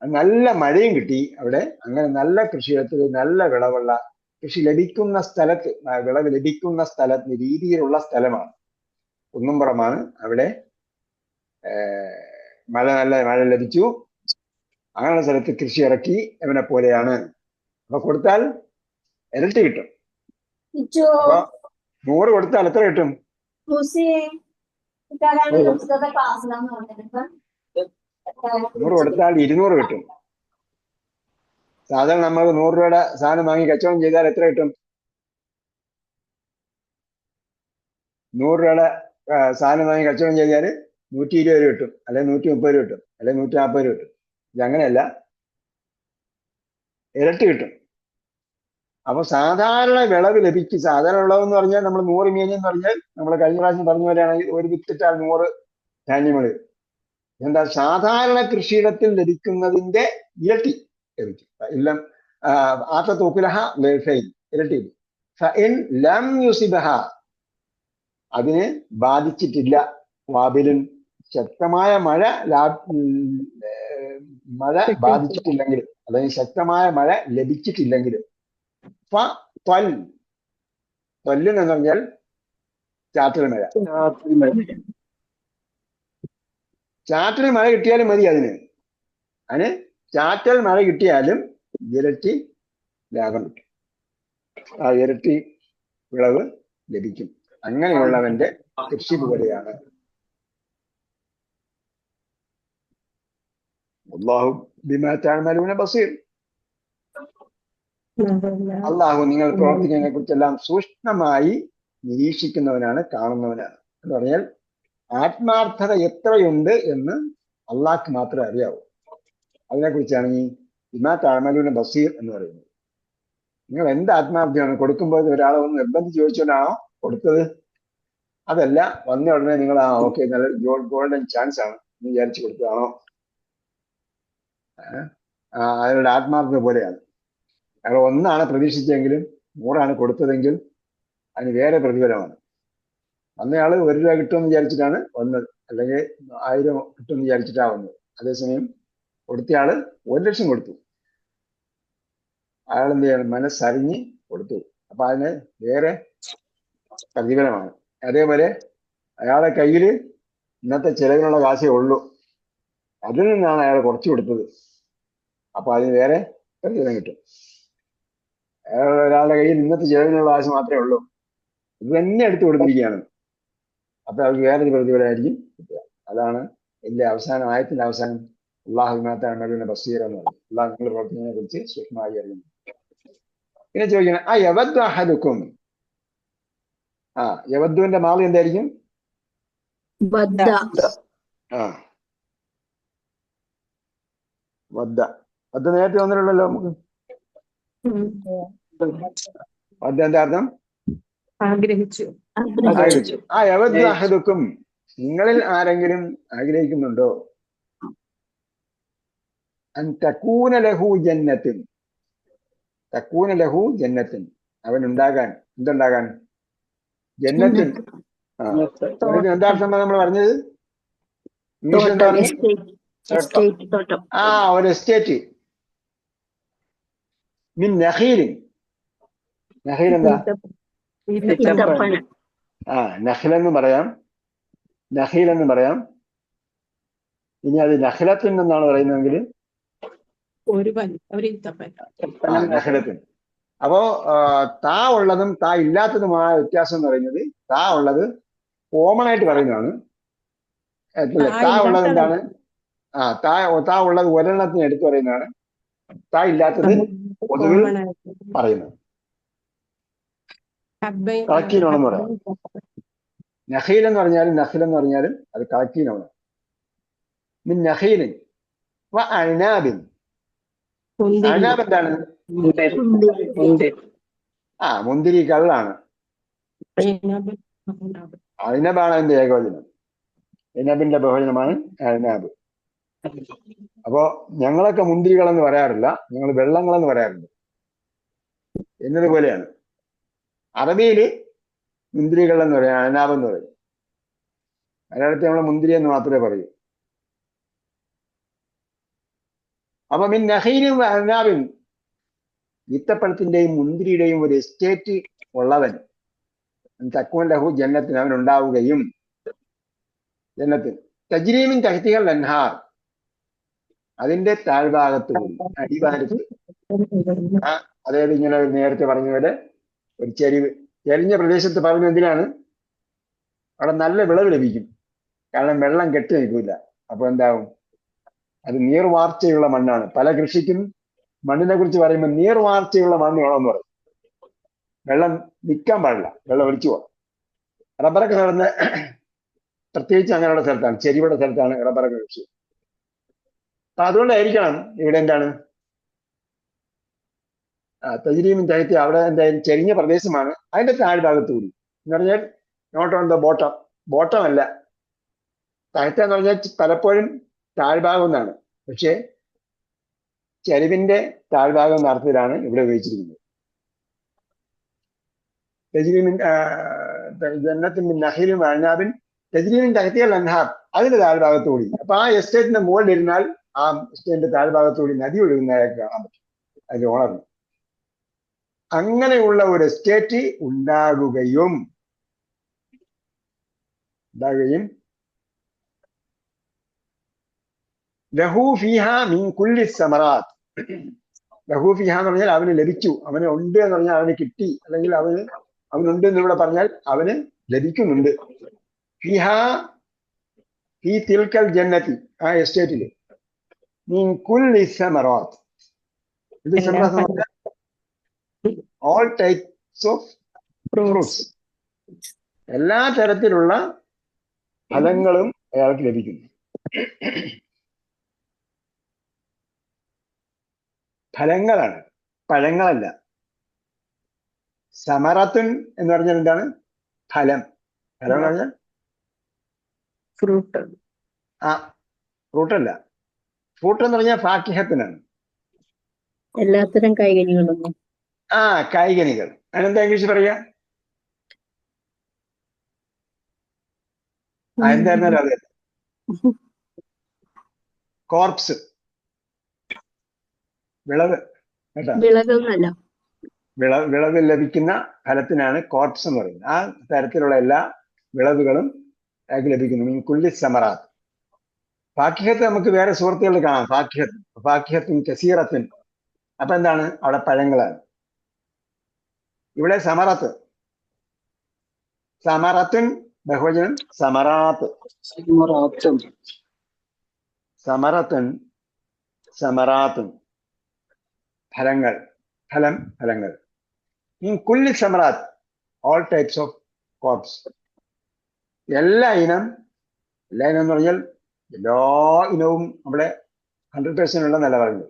നല്ല മഴയും കിട്ടി അവിടെ. അങ്ങനെ നല്ല കൃഷിയിടത്തിൽ നല്ല വിളവുള്ള കൃഷി ലഭിക്കുന്ന സ്ഥലത്ത്, വിളവ് ലഭിക്കുന്ന സ്ഥലത്ത് രീതിയിലുള്ള സ്ഥലമാണ്, കുന്നുംപുറമാണ്. അവിടെ നല്ല മഴ ലഭിച്ചു. അങ്ങനെയുള്ള സ്ഥലത്ത് കൃഷി ഇറക്കി അവനെ പോലെയാണ്. അപ്പൊ കൊടുത്താൽ ഇരട്ടി കിട്ടും. അപ്പൊ 100 കൊടുത്താൽ എത്ര കിട്ടും? 100 കൊടുത്താൽ 200 കിട്ടും. സാധാരണ നമ്മൾ 100 രൂപയുടെ സാധനം വാങ്ങി കച്ചവടം ചെയ്താൽ എത്ര കിട്ടും? 100 രൂപയുടെ സാധനം വാങ്ങി കച്ചവടം ചെയ്താൽ 120 രൂപ കിട്ടും, അല്ലെങ്കിൽ 130 രൂപ കിട്ടും, അല്ലെങ്കിൽ 140 രൂപ കിട്ടും. ഇതങ്ങനെയല്ല, ഇരട്ടി കിട്ടും. അപ്പൊ സാധാരണ വിളവ് ലഭിക്കും. സാധാരണ വിളവ് എന്ന് പറഞ്ഞാൽ നമ്മൾ 100 മീനെന്ന് പറഞ്ഞാൽ നമ്മൾ കഴിഞ്ഞ പ്രാവശ്യം പറഞ്ഞ പോലെയാണെങ്കിൽ ഒരു വിത്തിട്ടാൽ 100 ധാന്യങ്ങൾ. എന്താ? സാധാരണ കൃഷിയിടത്തിൽ ലഭിക്കുന്നതിന്റെ ഇരട്ടി ലഭിക്കും. എല്ലാം ആത്തൂക്കുലഹ ഇരട്ടി. ലം യുസിബഹ അതിന് ബാധിച്ചിട്ടില്ല. വാബിലും ശക്തമായ മഴ ബാധിച്ചിട്ടില്ലെങ്കിലും, അല്ലെങ്കിൽ ശക്തമായ മഴ ലഭിച്ചിട്ടില്ലെങ്കിലും, എന്ന് പറഞ്ഞാൽ ചാറ്റൽ മഴ. ചാറ്റൽ മഴ കിട്ടിയാലും മതി. അതിന് ചാറ്റൽ മഴ കിട്ടിയാലും ഇരട്ടി ലാഭം കിട്ടും. ആ ഇരട്ടി വിളവ് ലഭിക്കും. അങ്ങനെയുള്ളവന്റെ കൃഷി പോലെയാണ്. അല്ലാഹു ബിമാ തഅമലൂന ബസീർ. അള്ളാഹു നിങ്ങൾ പ്രവർത്തിക്കുന്നതിനെ കുറിച്ചെല്ലാം സൂക്ഷ്മമായി നിരീക്ഷിക്കുന്നവനാണ്, കാണുന്നവനാണ്. എന്ന് പറഞ്ഞാൽ ആത്മാർത്ഥത എത്രയുണ്ട് എന്ന് അള്ളാഹ്ക്ക് മാത്രമേ അറിയാവൂ. അതിനെക്കുറിച്ചാണ് ഈ ബിമാ തഅമലൂന ബസീർ എന്ന് പറയുന്നത്. നിങ്ങൾ എന്ത് ആത്മാർത്ഥതയാണ് കൊടുക്കുമ്പോൾ ഒരാളെ ഒന്ന് നിർബന്ധിച്ച് ചോദിച്ചുകൊണ്ടാണോ കൊടുത്തത്? അതല്ല, വന്ന ഉടനെ നിങ്ങൾ ഓക്കെ നല്ല ഗോൾഡൻ ചാൻസ് ആണ് എന്ന് വിചാരിച്ചു കൊടുത്തതാണോ? അയാളുടെ ആത്മാർത്ഥത പോലെയാണ്. അയാൾ 1 പ്രതീക്ഷിച്ചെങ്കിലും 100 കൊടുത്തതെങ്കിൽ അതിന് വേറെ പ്രതിഫലമാണ്. വന്നയാള് 1 രൂപ കിട്ടുമെന്ന് വിചാരിച്ചിട്ടാണ് വന്നത്, അല്ലെങ്കിൽ 1000 കിട്ടുമെന്ന് വിചാരിച്ചിട്ടാണ് വന്നത്. അതേസമയം കൊടുത്തയാള് 1 ലക്ഷം കൊടുത്തു. അയാൾ എന്ത് ചെയ്യണം? മനസ്സറിഞ്ഞ് കൊടുത്തു. അപ്പൊ അതിന് വേറെ പ്രതിഫലമാണ്. അതേപോലെ അയാളെ കയ്യിൽ ഇന്നത്തെ ചെലവിനുള്ള കാശേ ഉള്ളൂ. അതിൽ നിന്നാണ് അയാൾ കുറച്ചു കൊടുത്തത്. അപ്പൊ അതിന് വേറെ പ്രതിഫലം കിട്ടും. ഒരാളുടെ കയ്യിൽ ഇന്നത്തെ ചെലവിനുള്ള കാശ് മാത്രമേ ഉള്ളൂ, ഇത് തന്നെ എടുത്തു കൊടുത്തിരിക്കുകയാണ്. അപ്പൊ അത് വേറൊരു പ്രതിഫലമായിരിക്കും കിട്ടുക. അതാണ് ഇതിന്റെ അവസാനം, ആയത്തിന്റെ അവസാനം അള്ളാഹുവിനകത്താണ് ബസീർ എന്ന് പറയുന്നത്. അള്ളാഹ് നിങ്ങളുടെ പ്രവർത്തനങ്ങളെ കുറിച്ച് സൂക്ഷ്മമായി അറിയുന്നു. പിന്നെ ചോദിക്കണം, ആ യവദ്ദു അഹദുക്കും, ആ യവദ്ദുവിന്റെ മാളി എന്തായിരിക്കും? ബദ്ദ. ആ വദ്ദ. വദ്ദ നേരത്തെ വന്നിട്ടുണ്ടല്ലോ നമുക്ക്. വദ്ദ എന്താ അർത്ഥം? ആഗ്രഹിച്ചു. ആഗ്രഹിച്ചു. ആ യവദ്ദു അഹദുക്കും, നിങ്ങളിൽ ആരെങ്കിലും ആഗ്രഹിക്കുന്നുണ്ടോ? അൻ തകൂന ലഹു ജന്നത്തിൻ, തകൂന ലഹു ജന്നത്തിൻ, അവൻ ഉണ്ടാകാൻ, എന്തുണ്ടാകാൻ? ജന്നത്തിൻ. എന്താ അർത്ഥം നമ്മൾ പറഞ്ഞത്? ഇംഗ്ലീഷ് എന്താ പറഞ്ഞു? എസ്റ്റേറ്റ്, തോട്ടം. ആ ഒരു എസ്റ്റേറ്റ്. മിൻ നഖീലിൻ, നഖീൽ എന്താ? ഈത്തപ്പന. ആ നഖിലെന്ന് പറയാം, നഖീൽ എന്ന് പറയാം. ഇനി അത് നഖലത്തിൽ നിന്നാണ് പറയുന്നതെങ്കിൽ ഒരു ഈത്തപ്പന. നഖലത്തിൽ. അപ്പോ താ ഉള്ളതും താ ഇല്ലാത്തതുമായ വ്യത്യാസം എന്ന് പറയുന്നത്, താ ഉള്ളത് കോമൺ ആയിട്ട് പറയുന്നതാണ്. താ ഉള്ളത് എന്താണ്? ആ താ ഉള്ളത് ഒരെണ്ണത്തിന് എടുത്തു പറയുന്നതാണ്. താ ഇല്ലാത്തത് പൊതുവിൽ പറയുന്നത്. കളക്റ്റീവാണെന്ന് പറയാം. നഖീൽ എന്ന് പറഞ്ഞാലും നഖിൽ എന്ന് പറഞ്ഞാലും അത് കളക്റ്റീവാണ്. മിൻ നഖീലിൻ വ അനാബിൻ. അനാബ് എന്താണ്? ആ മുന്തിരി കള്ളാണ്. അനാബാണ് അതിന്റെ ഏകവചനം. അനാബിന്റെ ബഹുവചനമാണ് അനാബ്. അപ്പോ ഞങ്ങളൊക്കെ മുന്തിരികളെന്ന് പറയാറില്ല, ഞങ്ങൾ വെള്ളങ്ങളെന്ന് പറയാറുണ്ട് എന്നതുപോലെയാണ്. അറബിയില് മുന്തിരികൾ എന്ന് പറയാം, അനാബ് എന്ന് പറയും. മലയാളത്തിൽ നമ്മൾ മുന്തിരി എന്ന് മാത്രമേ പറയൂ. അപ്പൊ മിൻ നഖീലും അനാബിൻ, ഈത്തപ്പഴത്തിന്റെയും മുന്തിരിയുടെയും ഒരു എസ്റ്റേറ്റ് ഉള്ളവൻ, തക്കൂൻ ലഹു ജന്നത്തിന്, അവൻ ഉണ്ടാവുകയും, ജന്നത്തിൽ തജ്രീമിൻ തഹ്തിഹൽ അൻഹാർ, അതിന്റെ താഴ്ഭാഗത്ത് കൂടി, അടിവാരത്ത്, അതായത് ഇങ്ങനെ നേരത്തെ പറഞ്ഞ പോലെ ഒരു ചെരിഞ്ഞ പ്രദേശത്ത് പറഞ്ഞു. എന്തിനാണ്? അവിടെ നല്ല വിളവ് ലഭിക്കും. കാരണം വെള്ളം കെട്ടി നിൽക്കില്ല. അപ്പൊ എന്താവും? അത് നീർവാർച്ചയുള്ള മണ്ണാണ്. പല കൃഷിക്കും മണ്ണിനെ കുറിച്ച് പറയുമ്പോൾ നീർവാർച്ചയുള്ള മണ്ണ് വേണമെന്ന് പറയും. വെള്ളം നിൽക്കാൻ പാടില്ല, വെള്ളം ഒലിച്ചു പോകാം. റബ്ബറൊക്കെ നടന്ന് പ്രത്യേകിച്ച് അങ്ങനെയുള്ള സ്ഥലത്താണ്, ചെരിവുള്ള സ്ഥലത്താണ് റബ്ബറൊക്കെ കൃഷി. അപ്പൊ അതുകൊണ്ടായിരിക്കണം ഇവിടെ എന്താണ് തജ്രീമിൻ തഹ്തി, അവിടെ എന്തായാലും ചെരിഞ്ഞ പ്രദേശമാണ്. അതിന്റെ താഴ്ഭാഗത്ത് കൂടി എന്ന് പറഞ്ഞാൽ note on the bottom, bottom അല്ല. തഹ്ത എന്ന് പറഞ്ഞാൽ പലപ്പോഴും താഴ്ഭാഗം എന്നാണ്, പക്ഷെ ചരിവിന്റെ താഴ്ഭാഗം എന്ന അർത്ഥത്തിലാണ് ഇവിടെ ഉപയോഗിച്ചിരിക്കുന്നത്. തജ്രീമിൻ ജന്നത്തിൻ മിൻ നഖീലിൻ വ അനാബിൻ തജ്രീമിൻ തഹ്തിഹൽ അൻഹാർ, അതിന്റെ താഴ്ഭാഗത്ത് കൂടി. അപ്പൊ ആ എസ്റ്റേറ്റിന്റെ മുകളിൽ ഇരുന്നാൽ ആ എസ്റ്റേറ്റിന്റെ താഴ്ഭാഗത്ത് കൂടി നദി ഒഴുകുന്നതായിട്ട് കാണാൻ പറ്റും അതിന്റെ ഓണറിന്. അങ്ങനെയുള്ള ഒരു എസ്റ്റേറ്റ് ഉണ്ടാകുകയും ലഹു ഫീഹ മിൻ കുല്ലി സമറാത്ത്, ലഹു ഫീഹ എന്ന് പറഞ്ഞാൽ അവന് ലഭിച്ചു, അവന് ഉണ്ട് എന്ന് പറഞ്ഞാൽ അവന് കിട്ടി, അല്ലെങ്കിൽ അവനുണ്ട് എന്ന് ഇവിടെ പറഞ്ഞാൽ അവന് ലഭിക്കുന്നുണ്ട്. ഫീഹ ഫീ തിൽക്കൽ ജന്നത്തി, ആ എസ്റ്റേറ്റില്, മിൻ കുല്ലി സമറാത്ത്, ഇത് സമറാത്ത് all types of fruits, എല്ലാ തരത്തിലുള്ള ഫലങ്ങളും അയാൾക്ക് ലഭിക്കുന്നു. ഫലങ്ങളാണ്, പഴങ്ങളല്ല. സമറത്തുൻ എന്ന് പറഞ്ഞാൽ എന്താണ്? ഫലം. ഫലം എന്ന് പറഞ്ഞാൽ ഫ്രൂട്ട്. ഫ്രൂട്ടല്ല. ഫ്രൂട്ട് എന്ന് പറഞ്ഞാൽ ഫാക്കിഹത്തിനാണ്, എല്ലാത്തരം കായ്കനികളും. കായ്കനികൾ. അതിനെന്താ ഇംഗ്ലീഷ് പറയാ? എന്തായിരുന്നാലും അതെ, കോർപ്സ്, വിളവ് കേട്ടോ. വിളകളല്ല, വിളവ് ലഭിക്കുന്ന ഫലത്തിനാണ് കോർപ്സ് എന്ന് പറയുന്നത്. ആ തരത്തിലുള്ള എല്ലാ വിളവുകളും അയാൾക്ക് ലഭിക്കുന്നു. കുല്ലി സമറാത്ത്. ഫാക്കിഹത്ത് നമുക്ക് വേറെ സുഹൃത്തുക്കൾ കാണാം. ഫാക്കിഹത്തും കസീറത്തും. അപ്പൊ എന്താണ് അവിടെ പഴങ്ങളാണ്. ഇവിടെ സമറത്തുൻ ബഹുവചനം സമറാത്ത്. സമറാത്തുൻ ഫലങ്ങൾ. ഇൻ കുല്ലി സമറാത്ത്, ഓൾ ടൈപ്സ് ഓഫ് crops. എല്ലാ ഇനം എന്ന് പറഞ്ഞാൽ എല്ലാ ഇനവും നമ്മുടെ 100% ഉള്ള നിലവാരങ്ങൾ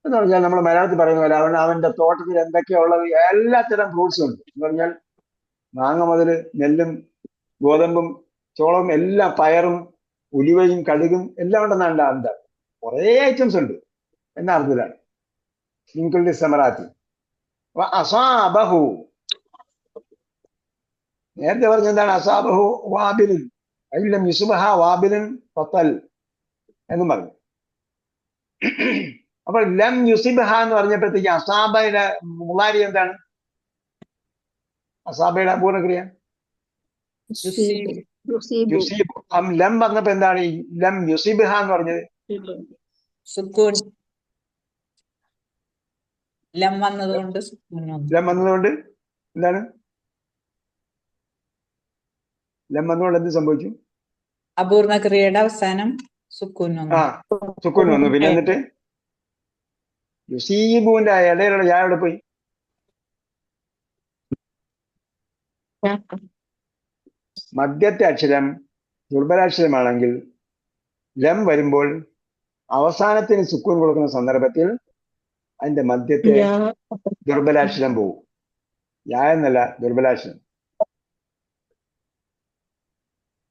എന്ന് പറഞ്ഞാൽ നമ്മൾ മലയാളത്തിൽ പറയുന്ന പോലെ അവന്റെ തോട്ടത്തിൽ എന്തൊക്കെയാ ഉള്ളത്, എല്ലാത്തരം ഫ്രൂട്ട്സും ഉണ്ട് എന്ന് പറഞ്ഞാൽ മാങ്ങ മുതൽ നെല്ലും ഗോതമ്പും ചോളവും എല്ലാം, പയറും ഉലുവയും കടുകും എല്ലാം ഉണ്ടെന്നാണ് അർത്ഥം. കുറേ ഐറ്റംസ് ഉണ്ട് എന്ന അർത്ഥത്തിലാണ് ഇൻകുല്ലി സമറാത്തി. അസാബഹു, നേരത്തെ പറഞ്ഞ എന്താണ്? അസാബഹു വാബിലുൻ അയില്ലം യുസ്ബഹ വാബിലുൻ ഫത്തൽ എന്നും പറഞ്ഞു. അപ്പോൾ ലം യുസിബഹ എന്ന് പറഞ്ഞപ്പോഴത്തേക്ക് അസാബയുടെ മുളാരി എന്താണ്? അസാബയുടെ പൂർണ്ണക്രിയ യുസീബു. ലം പറഞ്ഞപ്പോ എന്താണ് ഈ ലം യുസിബഹ എന്ന് പറഞ്ഞത്? സുക്കൂൻ. ലം വന്നതുകൊണ്ട് എന്താണ്? ലം വന്നതുകൊണ്ട് എന്ത് സംഭവിച്ചു? അപൂർണ ക്രിയയുടെ അവസാനം സുക്കൂൻ വന്നു. സുക്കൂൻ വന്നു. പിന്നെ എന്നിട്ട് യുസീബുവിന്റെ ഇടയിലുള്ള യാ എവിടെ പോയി? മധ്യത്തെ അക്ഷരം ദുർബലാക്ഷരമാണെങ്കിൽ ലം വരുമ്പോൾ അവസാനത്തിന് സുക്കൂൻ കൊടുക്കുന്ന സന്ദർഭത്തിൽ അതിന്റെ മധ്യത്തെ ദുർബലാക്ഷരം പോകും. യാ എന്നല്ല, ദുർബലാക്ഷരം.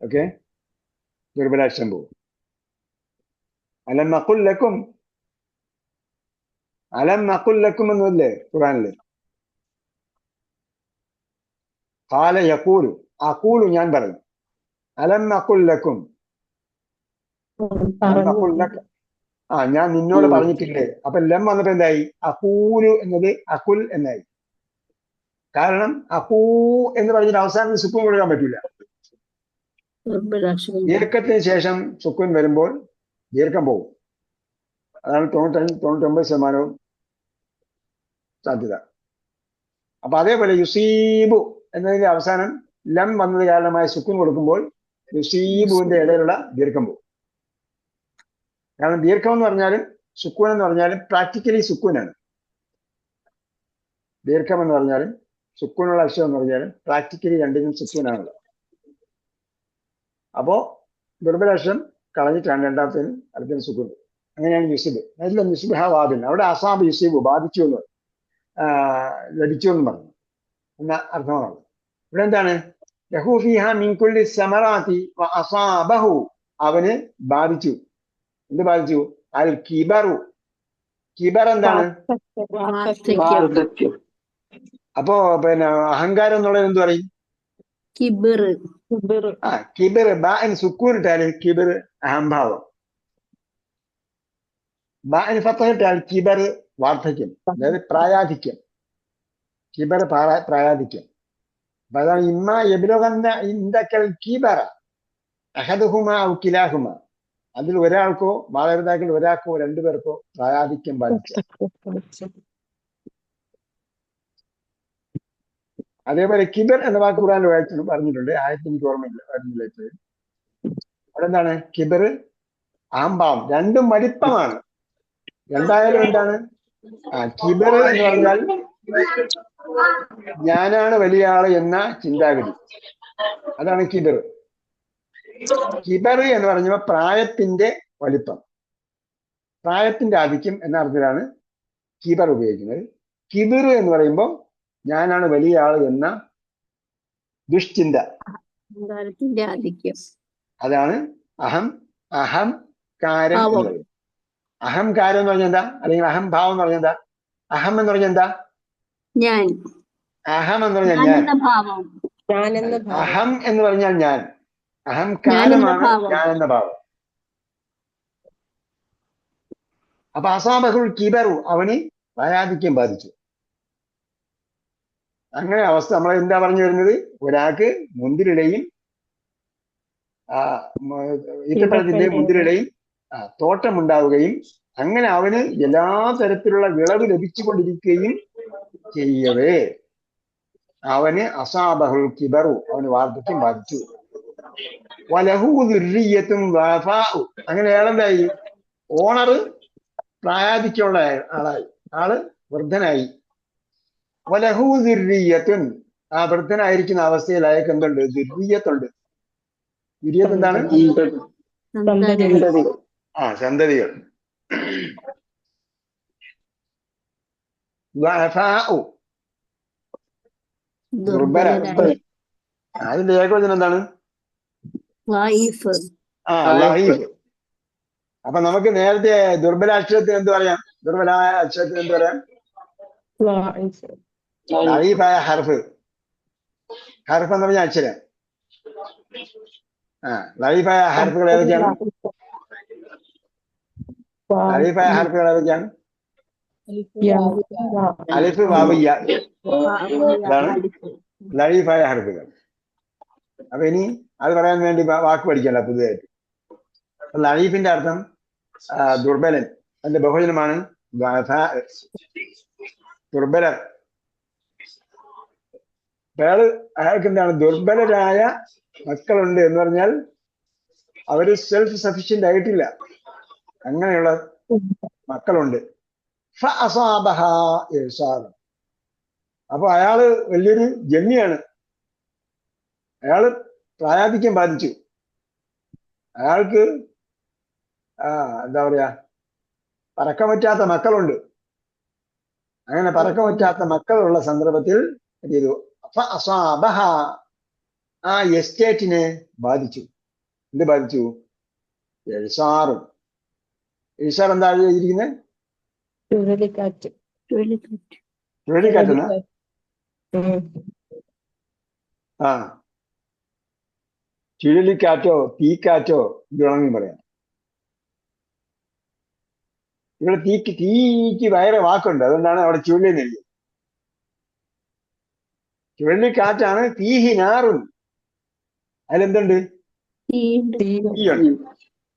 ഓക്കെ, ദുർബലാക്ഷരം പോകും. അലം നഖുൽ ലക്കും എന്നല്ലേ ഖുർആനില്? ഖാല യഖൂലു, അഖൂലു ഞാൻ പറയും. അലം നഖുൽ ലക്കും, ഞാൻ നിന്നോട് പറഞ്ഞിട്ടില്ലേ? അപ്പൊ ലം വന്നപ്പോ എന്തായി? അഖൂലു എന്നത് അഖുൽ എന്നായി. കാരണം അഖൂ എന്ന് പറഞ്ഞിട്ട് അവസാനം സുക്കൂൻ കൊടുക്കാൻ പറ്റില്ല. ദീർഘത്തിന് ശേഷം സുക്കൂൻ വരുമ്പോൾ ദീർഘം പോകും. അതാണ് 99% സാധ്യത. അപ്പൊ അതേപോലെ യുസീബു എന്നതിന്റെ അവസാനം ലം വന്നത് കാരണമായ സുക്കൂൻ കൊടുക്കുമ്പോൾ യുസീബുവിന്റെ ഇടയിലുള്ള ദീർഘം പോകും. കാരണം ദീർഘം എന്ന് പറഞ്ഞാലും സുക്കൂൻ എന്ന് പറഞ്ഞാലും പ്രാക്ടിക്കലി സുക്കൂനാണ്. ദീർഘം എന്ന് പറഞ്ഞാലും സുക്കൂനുള്ള അക്ഷരം എന്ന് പറഞ്ഞാലും പ്രാക്ടിക്കലി രണ്ടിനും സുക്കൂനാണല്ലോ. അപ്പോ ദുർബലാക്ഷരം കളഞ്ഞിട്ടാണ് രണ്ടാമത്തേന് അടുത്തതിന് സുക്കൂൻ. അങ്ങനെയാണ് യുസിബ്. എല്ലാം യുസിബ് ഹാ വാബിൻ. അവിടെ അസാബ് യുസിബു ബാധിച്ചു എന്ന് ലഭിച്ചു എന്ന് പറഞ്ഞു എന്ന അർത്ഥമാണ്. ഇവിടെ എന്താണ്? ലഹു ഫീഹാ മിൻ കുല്ലി സമറാത്തി വഅസാബഹു, അവന് ബാധിച്ചു. എന്ത് ബാധിച്ചു? അൽ കിബറു. കിബർ എന്താണ്? അപ്പോ പിന്നെ അഹങ്കാരം എന്നുള്ളത് എന്ത് പറയും? കിബിർ. ബാന് സുക്കൂൻ ഇട്ടാല് കിബിർ അഹംഭാവം. ബാന് ഫത്തഹ് ഇട്ടാൽ കിബർ വാർദ്ധക്യം, അതായത് പ്രായാധിക്യം. കിബർ പ്രായാധിക്യം. അപ്പൊ അതാണ് ഇമ്മ യബ്ലുഗന്ന ഇൻദക്കൽ കിബറ അഹദുഹുമ ഔ കിലാഹുമ. അതിൽ ഒരാൾക്കോ മാതാപിതാക്കൾ ഒരാൾക്കോ രണ്ടുപേർക്കോ പ്രായാധിക്യം ബാധിച്ച. അതേപോലെ കിബർ എന്ന വാക്ക് ഖുർആനിൽ പറഞ്ഞിട്ടുണ്ട്. ആയത്തിൽ എനിക്ക് ഓർമ്മയില്ല, വരുന്നില്ല ഇപ്പോഴും. അവിടെ എന്താണ്? കിബർ അഹംഭാവം. രണ്ടും വലിപ്പമാണ്. രണ്ടായാലും എന്താണ്? കിബർ എന്ന് പറഞ്ഞാൽ ഞാനാണ് വലിയ ആള് എന്ന ചിന്താഗതി, അതാണ് കിബർ. കിബർ എന്ന് പറഞ്ഞാൽ പ്രായത്തിന്റെ വലിപ്പം, പ്രായത്തിന്റെ ആധിക്യം എന്ന അർത്ഥത്തിലാണ് കിബർ ഉപയോഗിക്കുന്നത്. കിബിർ എന്ന് പറയുമ്പോൾ ഞാനാണ് വലിയ ആള് എന്ന ദുഷ്ചിന്ത, അതാണ് അഹംകാരം എന്ന് പറയുന്നത്. അഹംകാരം എന്ന് പറഞ്ഞാൽ എന്താ? അല്ലെങ്കിൽ അഹംഭാവം എന്ന് പറഞ്ഞാൽ എന്താ? അഹം എന്ന് പറഞ്ഞാൽ എന്താ? ഞാൻ. അഹം എന്ന് പറഞ്ഞാൽ ഞാൻ. അഹം എന്ന് പറഞ്ഞാൽ ഞാൻ. അഹംകാരമാണ് ഞാൻ എന്ന ഭാവം. അപ്പൊ അസാബഹുൽ കിബറു, അവന് പ്രായാധിക്യം ബാധിച്ചു. അങ്ങനെ അവസ്ഥ നമ്മൾ എന്താ പറഞ്ഞു വരുന്നത്? ഒരാൾക്ക് മുന്തിരിടയും ഈത്തപ്പഴത്തിന്റെ മുന്തിരിയുടെയും തോട്ടമുണ്ടാവുകയും അങ്ങനെ അവന് എല്ലാ തരത്തിലുള്ള വിളവ് ലഭിച്ചുകൊണ്ടിരിക്കുകയും ചെയ്യവേ അവന് അസാബഹുൽ കിബറു, അവന് വാർദ്ധക്യം ബാധിച്ചു. വലഹു ദുർരിയത്തും വഫാഉ, അങ്ങനെ അയാളെന്തായി? ഓണർ പ്രായാധിക്യമുള്ള ആളായി, ആള് വൃദ്ധനായി. വലഹു ദുർരിയത്തുൻ, ആ വൃദ്ധനായിരിക്കുന്ന അവസ്ഥയിൽ അയാൾക്ക് എന്തുണ്ട്? ദുർരിയത്തുണ്ട്. ദുർരിയത്ത് എന്താണ്? സന്തതികൾ. വഫാഉ, ദുർബല. അതിന്റെ ഏകവചനം എന്താണ്? ലൈഫ്. ലൈഫ്. അപ്പൊ നമുക്ക് നേരത്തെ ദുർബല അക്ഷരത്തിന് എന്ത് പറയാം? ദുർബലമായ അക്ഷരത്തിന് എന്ത് പറയാം? ലൈഫായ ഹർഫ്. ഹർഫ് എന്ന് പറഞ്ഞ അക്ഷരം. ലൈഫായ ഹർഫുകൾ ഏതൊക്കെയാണ്? ലൈഫായ ഹർഫുകൾ ഏതൊക്കെയാണ്? അലിഫ്, വാവ്, യാ. ഇതാണ് ലൈഫായ ഹർഫുകൾ. അപ്പൊ ഇനി അത് പറയാൻ വേണ്ടി വാക്ക് പഠിക്കണ്ട പുതിയതായിട്ട്. ലൈഫിന്റെ അർത്ഥം ദുർബലൻ. അതിന്റെ ബഹുവചനമാണ് ദുർബലർ. അയാൾക്ക് എന്താണ്? ദുർബലരായ മക്കളുണ്ട് എന്ന് പറഞ്ഞാൽ അവര് സെൽഫ് സഫിഷ്യന്റ് ആയിട്ടില്ല, അങ്ങനെയുള്ള മക്കളുണ്ട്. അപ്പൊ അയാള് വലിയൊരു ജന്മിയാണ്. അയാള് പ്രായാധിക്യം ബാധിച്ചു. അയാൾക്ക് എന്താ പറയാ, പറക്കം പറ്റാത്ത മക്കളുണ്ട്. അങ്ങനെ പറക്കം പറ്റാത്ത മക്കളുള്ള സന്ദർഭത്തിൽ എന്ത് ചെയ്തു? ആ എസ്റ്റേറ്റിനെ ബാധിച്ചു. എന്ത് ബാധിച്ചു? എഴുസാറും. എഴുസാർ എന്താ എഴുതിയിരിക്കുന്നത്? ചുഴലിക്കാറ്റെന്ന്. ചുഴലിക്കാറ്റോ തീക്കാറ്റോ ഇത് വേണമെങ്കിൽ പറയാം. ഇവിടെ തീക്ക് വേറെ വാക്കുണ്ട്, അതുകൊണ്ടാണ് അവിടെ ചുഴലി എഴുതിയത്. ചുഴലിക്കാറ്റാണ്. തീഹി നാറും, അതിലെന്തുണ്ട്? തീയുണ്ട്.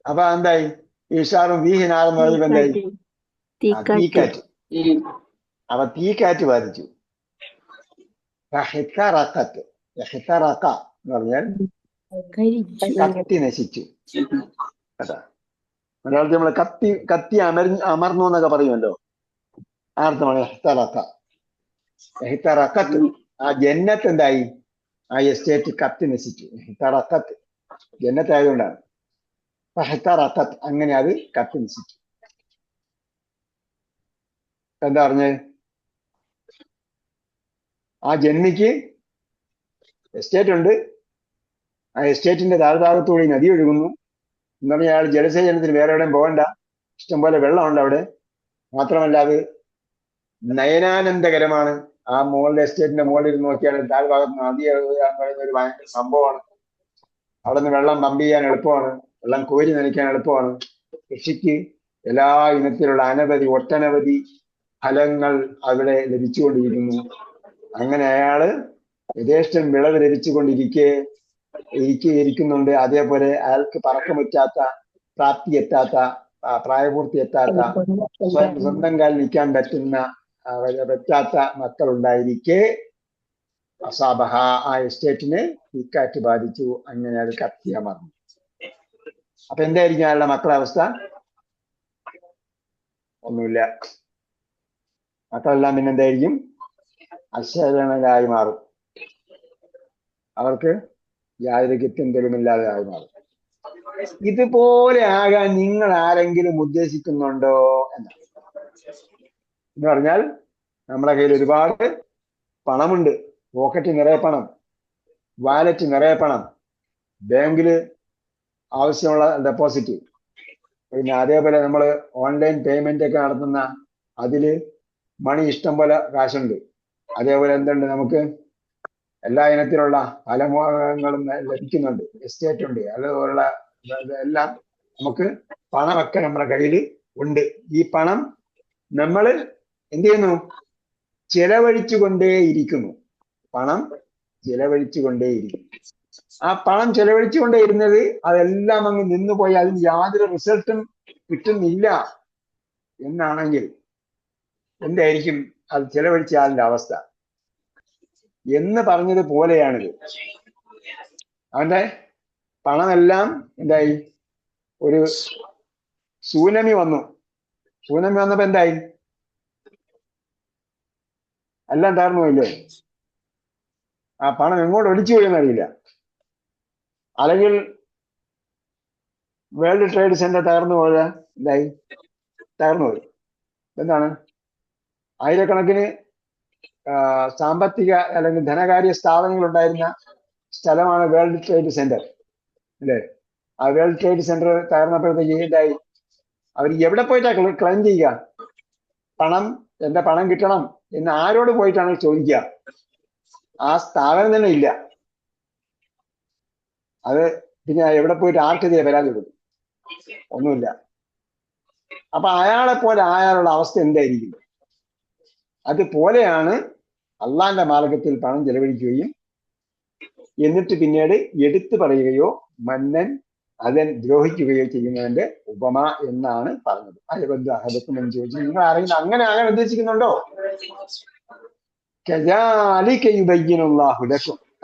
അപ്പൊ എന്തായി? ഈഷാറും തീഹി നാറും എന്ന് പറഞ്ഞപ്പോ എന്തായി? തീക്കാറ്റ്. അപ്പൊ തീക്കാറ്റ് ബാധിച്ചു. എന്ന് പറഞ്ഞാൽ കത്തി നശിച്ചു. കേട്ടാ, മലയാളത്തിൽ നമ്മള് കത്തി അമർന്നു എന്നൊക്കെ പറയുമല്ലോ, ആ അർത്ഥമാണ് എഹ്തറക്കത്ത്. ആ ജന്നത്ത് എന്തായി? ആ എസ്റ്റേറ്റ് കത്തി നശിച്ചു. എഹ്തറക്കത്ത് ജന്നത്ത് ആയതുകൊണ്ടാണ്. എഹ്തറക്കത്ത്, അങ്ങനെ അത് കത്തി നശിച്ചു. എന്താ പറഞ്ഞത്? ആ ജന്മിക്ക് എസ്റ്റേറ്റ് ഉണ്ട്. ആ എസ്റ്റേറ്റിന്റെ താഴ്ഭാഗത്തുകൂടി നദി ഒഴുകുന്നു. എന്ന് പറഞ്ഞാൽ അയാൾ ജലസേചനത്തിന് വേറെ എവിടെയും പോകണ്ട, ഇഷ്ടംപോലെ വെള്ളമുണ്ട് അവിടെ. മാത്രമല്ല അത് നയനാനന്ദകരമാണ്. ആ മുകളിലെ എസ്റ്റേറ്റിന്റെ മുകളിൽ ഇരുന്ന് നോക്കിയാൽ താഴ്ഭാഗത്ത് നദി ഒഴുകുക എന്ന് പറയുന്ന ഒരു ഭയങ്കര സംഭവമാണ്. അവിടെ നിന്ന് വെള്ളം പമ്പ് ചെയ്യാൻ എളുപ്പമാണ്, വെള്ളം കോരി നനയ്ക്കാൻ എളുപ്പമാണ്. കൃഷിക്ക് എല്ലാ ഇനത്തിലുള്ള ഒട്ടനവധി ഫലങ്ങൾ അവിടെ ലഭിച്ചുകൊണ്ടിരിക്കുന്നു. അങ്ങനെ അയാള് യഥേഷ്ടം വിളവ് ലഭിച്ചുകൊണ്ടിരിക്കുന്നുണ്ട്. അതേപോലെ അയാൾക്ക് പറക്കം പറ്റാത്ത, പ്രാപ്തി എത്താത്ത, പ്രായപൂർത്തി എത്താത്ത, സ്വന്തം കാലിൽ നിൽക്കാൻ പറ്റാത്ത മക്കളുണ്ടായിരിക്കെ അസാബഹ, ആ എസ്റ്റേറ്റിനെ തീക്കാറ്റ് ബാധിച്ചു. അങ്ങനെ അത് കത്തി അമർന്നു. അപ്പൊ എന്തായിരിക്കും അയാളുടെ മക്കളുടെ അവസ്ഥ? ഒന്നുമില്ല. മക്കളെല്ലാം പിന്നെ എന്തായിരിക്കും? അശരണരായി മാറും. അവർക്ക് യാതൊരു ഗത്യം തെളിമില്ലാതെ ആയി മാറും. ഇതുപോലെ ആകാൻ നിങ്ങൾ ആരെങ്കിലും ഉദ്ദേശിക്കുന്നുണ്ടോ എന്നാണ്. എന്ന് പറഞ്ഞാൽ നമ്മുടെ കയ്യിൽ ഒരുപാട് പണമുണ്ട്, പോക്കറ്റ് നിറയെ പണം, വാലറ്റ് നിറയെ പണം, ബാങ്കില് ആവശ്യമുള്ള ഡെപ്പോസിറ്റ്, പിന്നെ അതേപോലെ നമ്മൾ ഓൺലൈൻ പേയ്മെന്റ് ഒക്കെ നടത്തുന്ന അതില് മണി ഇഷ്ടം പോലെ കാശുണ്ട്. അതേപോലെ എന്തുണ്ട്? നമുക്ക് എല്ലാ ഇനത്തിലുള്ള ഫലങ്ങളും ലഭിക്കുന്നുണ്ട്, എസ്റ്റേറ്റ് ഉണ്ട്, അതുപോലുള്ള എല്ലാം നമുക്ക് പണമൊക്കെ നമ്മുടെ കയ്യിൽ ഉണ്ട്. ഈ പണം നമ്മൾ എന്ത് ചെയ്യുന്നു? ചെലവഴിച്ചുകൊണ്ടേയിരിക്കുന്നു. പണം ചെലവഴിച്ചുകൊണ്ടേയിരിക്കുന്നു. ആ പണം ചെലവഴിച്ചുകൊണ്ടേ ഇരുന്നത് അതെല്ലാം അങ്ങ് നിന്നുപോയി അതിന് യാതൊരു റിസൾട്ടും കിട്ടുന്നില്ല എന്നാണെങ്കിൽ എന്തായിരിക്കും അത് ചെലവഴിച്ച ആളിന്റെ അവസ്ഥ എന്ന് പറഞ്ഞത് പോലെയാണിത്. അവന്റെ പണമെല്ലാം എന്തായി, ഒരു സൂനമി വന്നു. സൂനമി വന്നപ്പോ എന്തായി, എല്ലാം തകർന്നു പോയില്ലേ? ആ പണം എങ്ങോട്ട് ഒലിച്ചു പോയെന്നറിയില്ല. അല്ലെങ്കിൽ വേൾഡ് ട്രേഡ് സെന്റർ തകർന്നു പോയ എന്തായി, തകർന്നു പോയി. എന്താണ്, ആയിരക്കണക്കിന് സാമ്പത്തിക അല്ലെങ്കിൽ ധനകാര്യ സ്ഥാപനങ്ങൾ ഉണ്ടായിരുന്ന സ്ഥലമാണ് വേൾഡ് ട്രേഡ് സെന്റർ അല്ലേ? ആ വേൾഡ് ട്രേഡ് സെന്റർ തകർന്നപ്പോഴത്തേക്ക് എന്തായി, അവർ എവിടെ പോയിട്ടാ ക്ലെയിം ചെയ്യുക? പണം, എന്റെ പണം കിട്ടണം എന്ന് ആരോട് പോയിട്ടാണ് ചോദിക്കുക? ആ സ്ഥാപനം തന്നെ ഇല്ല. അത് പിന്നെ എവിടെ പോയിട്ട് ആർക്കെതിരെ പരാതി കൊടുക്കും? ഒന്നുമില്ല. അപ്പൊ അയാളെ പോലെ അയാളുടെ അവസ്ഥ എന്തായിരിക്കും? അതുപോലെയാണ് അള്ളാന്റെ മാർഗത്തിൽ പണം ചെലവഴിക്കുകയും എന്നിട്ട് പിന്നീട് എടുത്തു പറയുകയോ മന്നൻ അതൻ ദ്രോഹിക്കുകയോ ചെയ്യുന്നതിന്റെ ഉപമ എന്നാണ് പറഞ്ഞത്. അയബദ്ധ അഹദക്കും എന്ന് ചോദിച്ചു, നിങ്ങൾ ആരെങ്കിലും അങ്ങനെ ആകാൻ ഉദ്ദേശിക്കുന്നുണ്ടോ?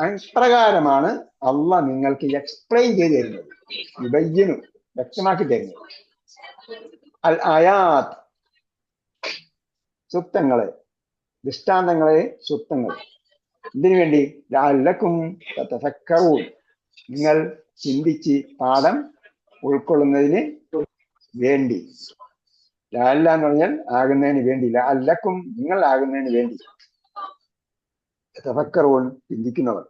അപ്രകാരമാണ് അള്ളാഹ് നിങ്ങൾക്ക് എക്സ്പ്ലെയിൻ ചെയ്ത് തരുന്നത്, യുബയ്യിനു വ്യക്തമാക്കി തരുന്നത്. അൽ ആയാത്ത് സുക്തങ്ങളെ, ദൃഷ്ടാന്തങ്ങളെ, സുക്തങ്ങൾ. ഇതിനു വേണ്ടി ലഅല്ലക്കും തതഫക്കറൂൻ, നിങ്ങൾ ചിന്തിച്ച് പാഠം ഉൾക്കൊള്ളുന്നതിന് വേണ്ടി. ലഅല്ല എന്ന് പറഞ്ഞാൽ ആകുന്നതിന് വേണ്ടി, ലഅല്ലക്കും നിങ്ങൾ ആകുന്നതിന് വേണ്ടി. തതഫക്കറൂൻ ചിന്തിക്കുന്നവർ.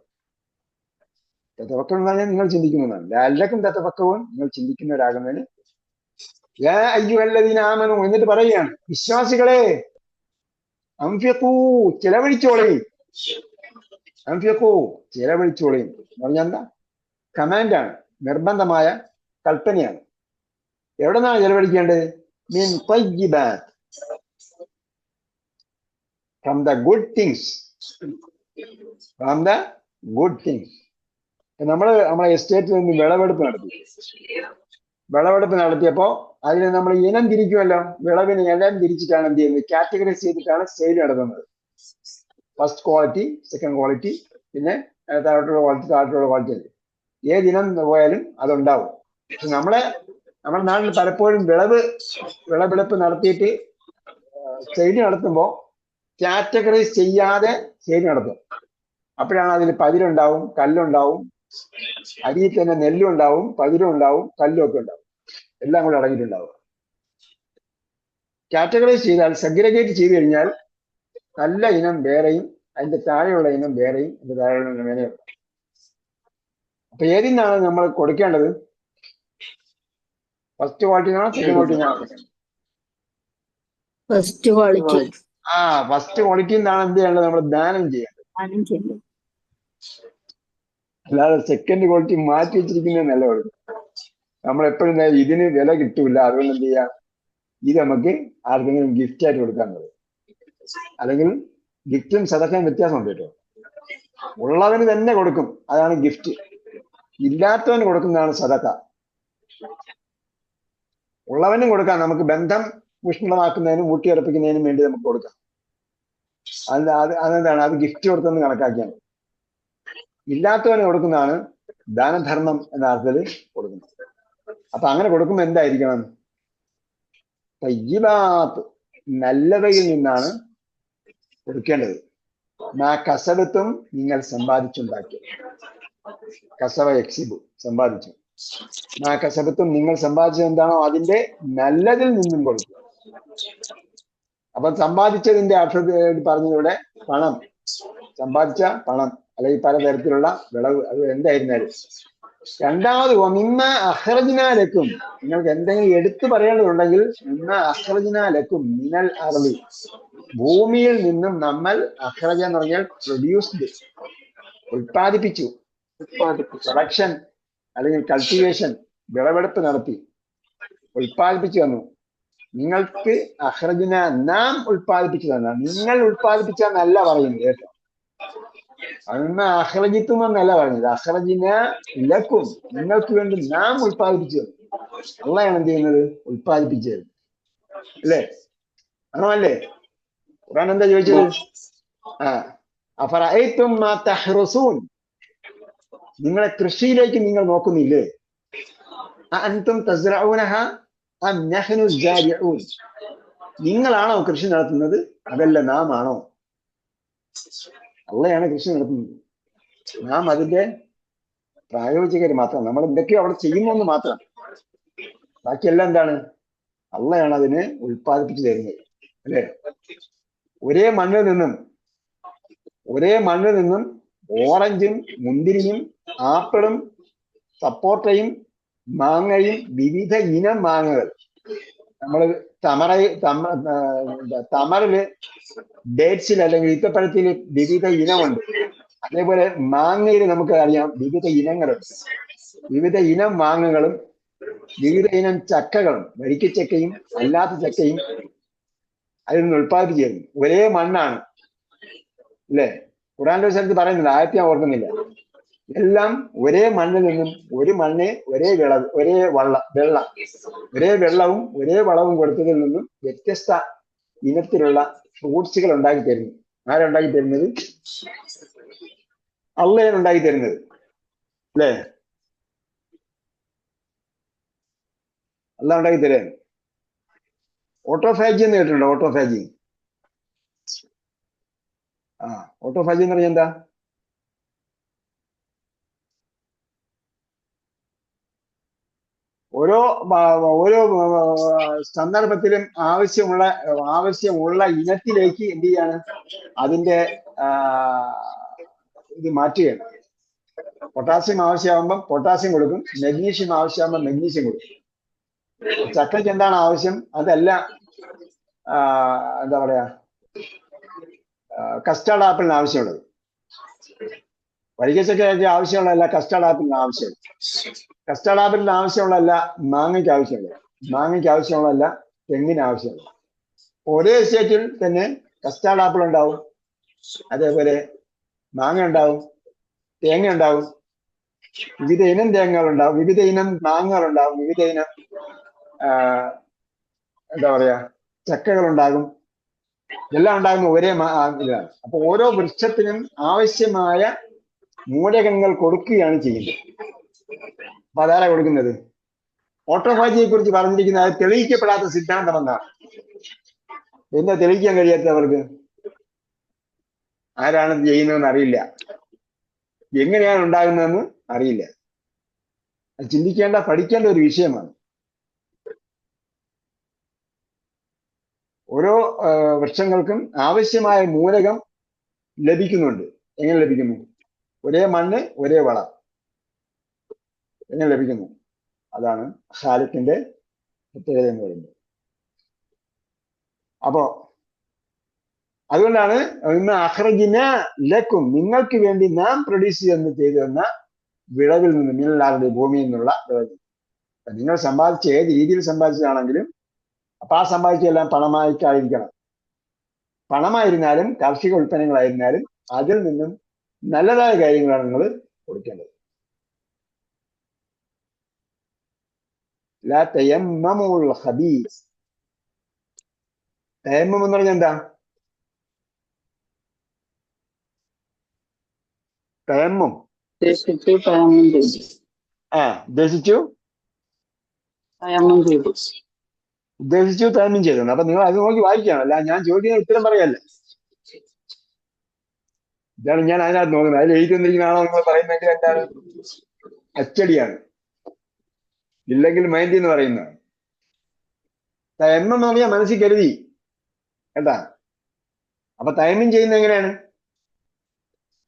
തതഫക്കറൂൻ എന്ന് പറഞ്ഞാൽ നിങ്ങൾ ചിന്തിക്കുന്നതാണ്. ലഅല്ലക്കും തതഫക്കറൂൻ നിങ്ങൾ ചിന്തിക്കുന്നവരാകുന്നതിന്. യാ അയ്യുഹല്ലദീന ആമനൂ എന്നിട്ട് പറയുകയാണ്, വിശ്വാസികളെ, അൻഫിഖൂ ചെലവഴിച്ചോളയും. അൻഫിഖൂ ചെലവഴിച്ചോളയും എന്ന് പറഞ്ഞാൽ എന്താ? കമാൻഡാണ്, നിർബന്ധമായ കൽപ്പനയാണ്. എവിടെ നിന്നാണ് ചെലവഴിക്കേണ്ടത്? മിൻ തയ്യിബാത്ത്, from the good things, from the good things. നമ്മളെ എസ്റ്റേറ്റിൽ നിന്ന് വിളവെടുപ്പ് നടത്തിയപ്പോ അതിന് നമ്മൾ ഇനം തിരിക്കുമല്ലോ. വിളവിന് ഇനം തിരിച്ചിട്ടാണ് എന്ത് ചെയ്യുന്നത്? കാറ്റഗറൈസ് ചെയ്തിട്ടാണ് സെയിൽ നടത്തുന്നത്. ഫസ്റ്റ് ക്വാളിറ്റി, സെക്കൻഡ് ക്വാളിറ്റി, പിന്നെ താഴോട്ടുള്ള ക്വാളിറ്റി, താഴോട്ടുള്ള ക്വാളിറ്റി. ഏതിനം പോയാലും അതുണ്ടാവും. പക്ഷെ നമ്മുടെ നാട്ടിൽ പലപ്പോഴും വിളവെടുപ്പ് നടത്തിയിട്ട് സെയിൽ നടത്തുമ്പോൾ കാറ്റഗറൈസ് ചെയ്യാതെ സെയിൽ നടത്തും. അപ്പോഴാണ് അതിൽ പതിരുണ്ടാവും, കല്ലുണ്ടാവും, അരിയിൽ തന്നെ നെല്ലും ഉണ്ടാവും, പതിരും ഉണ്ടാവും, കല്ലും ഒക്കെ ഉണ്ടാവും, എല്ലാം കൂടെ അടങ്ങിയിട്ടുണ്ടാവും. കാറ്റഗറൈസ് ചെയ്താൽ, സെഗ്രിഗേറ്റ് ചെയ്ത് കഴിഞ്ഞാൽ നല്ല ഇനം വേറെയും അതിന്റെ താഴെയുള്ള ഇനം വേറെയും അതിന്റെ താഴെയുള്ള ഇനം വേറെയും. അപ്പൊ ഏതിനാണ് നമ്മൾ കൊടുക്കേണ്ടത്? ഫസ്റ്റ് ക്വാളിറ്റിനാണോ സെക്കൻഡ് ക്വാളിറ്റിനാണോ? First quality. ഫസ്റ്റ് ക്വാളിറ്റി എന്നാണ് എന്ത് ചെയ്യേണ്ടത്? നമ്മൾ ദാനം ചെയ്യേണ്ടത്. അല്ലാതെ സെക്കൻഡ് ക്വാളിറ്റി മാറ്റി വെച്ചിരിക്കുന്നത് നല്ല കൊടുക്കും. നമ്മൾ എപ്പോഴും ഇതിന് വില കിട്ടൂല, അതുകൊണ്ട് എന്ത് ചെയ്യാം, ഇത് നമുക്ക് ആർക്കെങ്കിലും ഗിഫ്റ്റ് ആയിട്ട് കൊടുക്കാൻ പറ്റും. അല്ലെങ്കിൽ ഗിഫ്റ്റും സദക്കയും വ്യത്യാസമുണ്ട് കേട്ടോ. ഉള്ളവന് തന്നെ കൊടുക്കും, അതാണ് ഗിഫ്റ്റ്. ഇല്ലാത്തവന് കൊടുക്കുന്നതാണ് സദക്ക. ഉള്ളവനും കൊടുക്കാം, നമുക്ക് ബന്ധം ഊഷ്മളമാക്കുന്നതിനും ഊട്ടിയുറപ്പിക്കുന്നതിനും വേണ്ടി നമുക്ക് കൊടുക്കാം. അതെന്താണ്? അത് ഗിഫ്റ്റ് കൊടുത്തെന്ന് കണക്കാക്കിയാണ്. ഇല്ലാത്തവന് കൊടുക്കുന്നതാണ് ദാനധർമ്മം എന്ന അർത്ഥത്തിൽ കൊടുക്കുന്നത്. അപ്പൊ അങ്ങനെ കൊടുക്കുമ്പോൾ എന്തായിരിക്കണം? തയ്യിബാത്ത്, നല്ലവയിൽ നിന്നാണ് കൊടുക്കേണ്ടത്. കസബത്തും നിങ്ങൾ സമ്പാദിച്ചുണ്ടാക്കി. കസവ എക്സിബു, സമ്പാദിച്ചു. കസബത്തും നിങ്ങൾ സമ്പാദിച്ചത് എന്താണോ അതിന്റെ നല്ലതിൽ നിന്നും കൊടുക്കുക. അപ്പൊ സമ്പാദിച്ചതിന്റെ അർത്ഥത്തിൽ പറഞ്ഞതിലൂടെ പണം, സമ്പാദിച്ച പണം അല്ലെങ്കിൽ പലതരത്തിലുള്ള വിളവ്, അത് എന്തായിരുന്നാലും. രണ്ടാമത് മിമ്മ അഖ്റജ്നാലക്കും, നിങ്ങൾക്ക് എന്തെങ്കിലും എടുത്തു പറയേണ്ടതുണ്ടെങ്കിൽ മിമ്മ അഖ്റജ്നാലക്കും മിനൽ അർളി, ഭൂമിയിൽ നിന്നും നമ്മൾ, അഖ്റജ എന്ന് പറഞ്ഞാൽ പ്രൊഡ്യൂസ്ഡ്, ഉൽപ്പാദിപ്പിച്ചു. പ്രൊഡക്ഷൻ അല്ലെങ്കിൽ കൾട്ടിവേഷൻ, വിളവെടുപ്പ് നടത്തി ഉൽപ്പാദിപ്പിച്ചു തന്നു. നിങ്ങൾക്ക് അഖ്റജ്ന, നാം ഉൽപ്പാദിപ്പിച്ചു തന്ന. നിങ്ങൾ ഉൽപ്പാദിപ്പിച്ച എന്നല്ല പറയുന്നത് കേട്ടോ. അന്ന് അഹ്റജിത്തും എന്നല്ല പറഞ്ഞത്, അഹ്റജിന ലക്കും, നിങ്ങൾക്ക് വേണ്ടി നാം ഉൽപ്പാദിപ്പിച്ചു തന്നു. അള്ളയാണ് എന്ത് ചെയ്യുന്നത്? ഉൽപ്പാദിപ്പിച്ചത്. അല്ലേ? ആണോ? അല്ലേ? ഖുർആൻ എന്താ ചോദിച്ചത്? അഫറഅയ്തും മാ തഹ്റുസൂൻ, നിങ്ങളെ കൃഷിയിലേക്ക് നിങ്ങൾ നോക്കുന്നില്ലേ? അഅൻതും തസ്റഊനഹ അം നഹ്നു സാരിഊൻ, നിങ്ങളാണോ കൃഷി നടത്തുന്നത്, അതല്ല നാം ആണോ? അള്ളയാണ് കൃഷി നടത്തുന്നത്, നാം അതിന്റെ പ്രായോജികർ മാത്രം. നമ്മൾ എന്തൊക്കെയോ അവിടെ ചെയ്യുന്നു മാത്രം. ബാക്കിയെല്ലാം എന്താണ്? അള്ളയാണ് അതിനെ ഉൽപ്പാദിപ്പിച്ചു തരുന്നത്. അല്ലേ? ഒരേ മണ്ണിൽ നിന്നും ഓറഞ്ചും മുന്തിരിയും ആപ്പിളും സപ്പോർട്ടയും മാങ്ങയും വിവിധ ഇനം മാങ്ങകൾ, നമ്മൾ തമറില് ഡേറ്റ്സിൽ അല്ലെങ്കിൽ ഈത്തപ്പഴത്തിൽ വിവിധ ഇനമുണ്ട്. അതേപോലെ മാങ്ങയിൽ നമുക്ക് അറിയാം വിവിധ ഇനങ്ങളുണ്ട്. വിവിധ ഇനം മാങ്ങകളും വിവിധ ഇനം ചക്കകളും, വരിക്കച്ചക്കയും അല്ലാത്ത ചക്കയും അതിൽ നിന്ന് ഉൽപ്പാദിപ്പിച്ചു. ഒരേ മണ്ണാണ്. അല്ലേ? ഖുർആന്റെ ഒരു സ്ഥലത്ത് പറയുന്നില്ല, ആയത്തെ ഞാൻ ഓർക്കുന്നില്ല. എല്ലാം ഒരേ മണ്ണിൽ നിന്നും ഒരു മണ്ണ് ഒരേ വെള്ളം ഒരേ വെള്ളവും ഒരേ വളവും കൊടുത്തതിൽ നിന്നും വ്യത്യസ്ത ഇനത്തിലുള്ള ഫ്രൂട്ട്സുകൾ ഉണ്ടാക്കി തരുന്നു. ആരുണ്ടാക്കി തരുന്നത്? അള്ളയാണ് ഉണ്ടാക്കി തരുന്നത്. അല്ലേ? അള്ളാഹ് ഉണ്ടാക്കി തരാൻ. ഓട്ടോഫാജി എന്ന് കേട്ടിട്ടുണ്ടോ? ഓട്ടോഫാജി. ഓട്ടോഫാജി എന്ന് പറഞ്ഞാൽ എന്താ? ഓരോ സന്ദർഭത്തിലും ആവശ്യമുള്ള ഇനത്തിലേക്ക് എന്ത് ചെയ്യാണ്? അതിന്റെ ഇത് മാറ്റുകയാണ്. പൊട്ടാസ്യം ആവശ്യമാകുമ്പം പൊട്ടാസ്യം കൊടുക്കും, മഗ്നീഷ്യം ആവശ്യമാകുമ്പോൾ മഗ്നീഷ്യം കൊടുക്കും. ചക്കയ്ക്ക് എന്താണ് ആവശ്യം? അതല്ല എന്താ പറയാ, കസ്റ്റാർഡ് ആപ്പിളിന് ആവശ്യമുള്ളത്. വരിക്കച്ചക്കയ്ക്ക് ആവശ്യമുള്ളതല്ല കസ്റ്റാർഡ് ആപ്പിളിന് ആവശ്യമുള്ളത്. കസ്റ്റാർഡ് ആപ്പിളിന് ആവശ്യമുള്ളതല്ല മാങ്ങയ്ക്ക് ആവശ്യമുള്ളത്. മാങ്ങയ്ക്ക് ആവശ്യമുള്ളതല്ല തെങ്ങിന് ആവശ്യമുള്ളത്. ഒരേ എസ്റ്റേറ്റിൽ തന്നെ കസ്റ്റാർഡ് ആപ്പിൾ ഉണ്ടാവും, അതേപോലെ മാങ്ങ ഉണ്ടാവും, തേങ്ങ ഉണ്ടാവും, വിവിധ ഇനം തേങ്ങകളുണ്ടാവും, വിവിധ ഇനം മാങ്ങകളുണ്ടാവും, വിവിധ ഇനം എന്താ പറയാ ചക്കകളുണ്ടാകും. ഇതെല്ലാം ഉണ്ടാകുന്ന ഒരേ ഇതാണ്. അപ്പൊ ഓരോ വൃക്ഷത്തിനും ആവശ്യമായ മൂലകങ്ങൾ കൊടുക്കുകയാണ് ചെയ്യുന്നത്. അപ്പൊ അതാരാ കൊടുക്കുന്നത്? ഓട്ടോഫാജിയെ കുറിച്ച് പറഞ്ഞിരിക്കുന്നത് അത് തെളിയിക്കപ്പെടാത്ത സിദ്ധാന്തം എന്നാണ്. എന്താ തെളിയിക്കാൻ കഴിയാത്തവർക്ക്? ആരാണ് ചെയ്യുന്നതെന്ന് അറിയില്ല, എങ്ങനെയാണ് ഉണ്ടാകുന്നതെന്ന് അറിയില്ല. അത് ചിന്തിക്കേണ്ട, പഠിക്കേണ്ട ഒരു വിഷയമാണ്. ഓരോ വൃക്ഷങ്ങൾക്കും ആവശ്യമായ മൂലകം ലഭിക്കുന്നുണ്ട്. എങ്ങനെ ലഭിക്കുന്നു? ഒരേ മണ്ണ് ഒരേ വളം. എങ്ങനെ ലഭിക്കുന്നു? അതാണ് ഖാലിഖിന്റെ പ്രത്യേകത എന്ന് പറയുന്നത്. അപ്പോ അതുകൊണ്ടാണ് ഇന്ന് അഖ്റജിന ലക്കും, നിങ്ങൾക്ക് വേണ്ടി നാം പ്രൊഡ്യൂസ് ചെയ്തു തന്ന വിളവിൽ നിന്ന്, മിനൽ ഭൂമിയിൽ നിന്നുള്ള വിളവ്. നിങ്ങൾ സമ്പാദിച്ച ഏത് രീതിയിൽ സമ്പാദിച്ചതാണെങ്കിലും അപ്പൊ ആ സമ്പാദിച്ചെല്ലാം പണമായിട്ടായിരിക്കണം. പണമായിരുന്നാലും കാർഷിക ഉൽപ്പന്നങ്ങളായിരുന്നാലും അതിൽ നിന്നും നല്ലതായ കാര്യങ്ങളാണ് നിങ്ങൾ കൊടുക്കേണ്ടത്. ലാ തയമ്മമുൽ ഖബീസ്. തയമ്മം എന്ന് പറഞ്ഞാൽ എന്താ? തയമ്മം ഉദ്ദേശിച്ചു തയമ്മം ചെയ്തു. അപ്പൊ നിങ്ങൾ അത് നോക്കി വായിക്കുകയാണ്. അല്ല ഞാൻ ചോദിക്കുന്ന ഉത്തരം പറയല്ല. ഇതാണ് ഞാൻ അതിനകത്ത് നോക്കുന്നത്. അതിൽ എഴുതി വന്നിരിക്കുന്നതാണോ നിങ്ങൾ പറയുന്നെങ്കിൽ എന്താണ്? അച്ചടിയാണ്, ഇല്ലെങ്കിൽ മൈൻഡ് എന്ന് പറയുന്നതാണ്. തയമ്മം എന്ന് പറഞ്ഞാൽ മനസ്സിൽ കരുതി കേട്ടാ. അപ്പൊ തയമ്മം ചെയ്യുന്നത് എങ്ങനെയാണ്?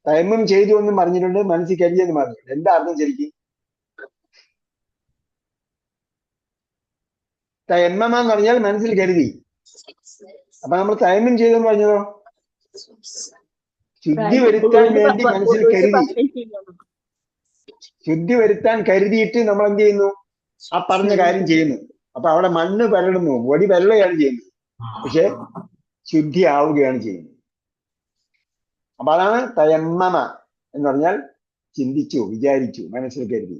തയമ്മം ചെയ്തു എന്നും പറഞ്ഞിട്ടുണ്ട്, മനസ്സിൽ കരുതിയെന്ന് പറഞ്ഞിട്ടുണ്ട്. എന്താ അർത്ഥം ശരിക്കും? തയമ്മം എന്ന് പറഞ്ഞാൽ മനസ്സിൽ കരുതി. അപ്പൊ നമ്മൾ തയമ്മം ചെയ്തെന്ന് പറഞ്ഞതോ ശുദ്ധി വരുത്താൻ വേണ്ടി മനസ്സിൽ കരുതി. ശുദ്ധി വരുത്താൻ കരുതിയിട്ട് നമ്മൾ എന്ത് ചെയ്യുന്നു? ആ പറഞ്ഞ കാര്യം ചെയ്യുന്നു. അപ്പൊ അവിടെ മണ്ണ് പരടുന്നു, പൊടി പരളുകയാണ് ചെയ്യുന്നത്, പക്ഷെ ശുദ്ധി ആവുകയാണ് ചെയ്യുന്നത്. അപ്പൊ അതാണ് തയമ്മമ എന്ന് പറഞ്ഞാൽ ചിന്തിച്ചു, വിചാരിച്ചു, മനസ്സിൽ കരുതി.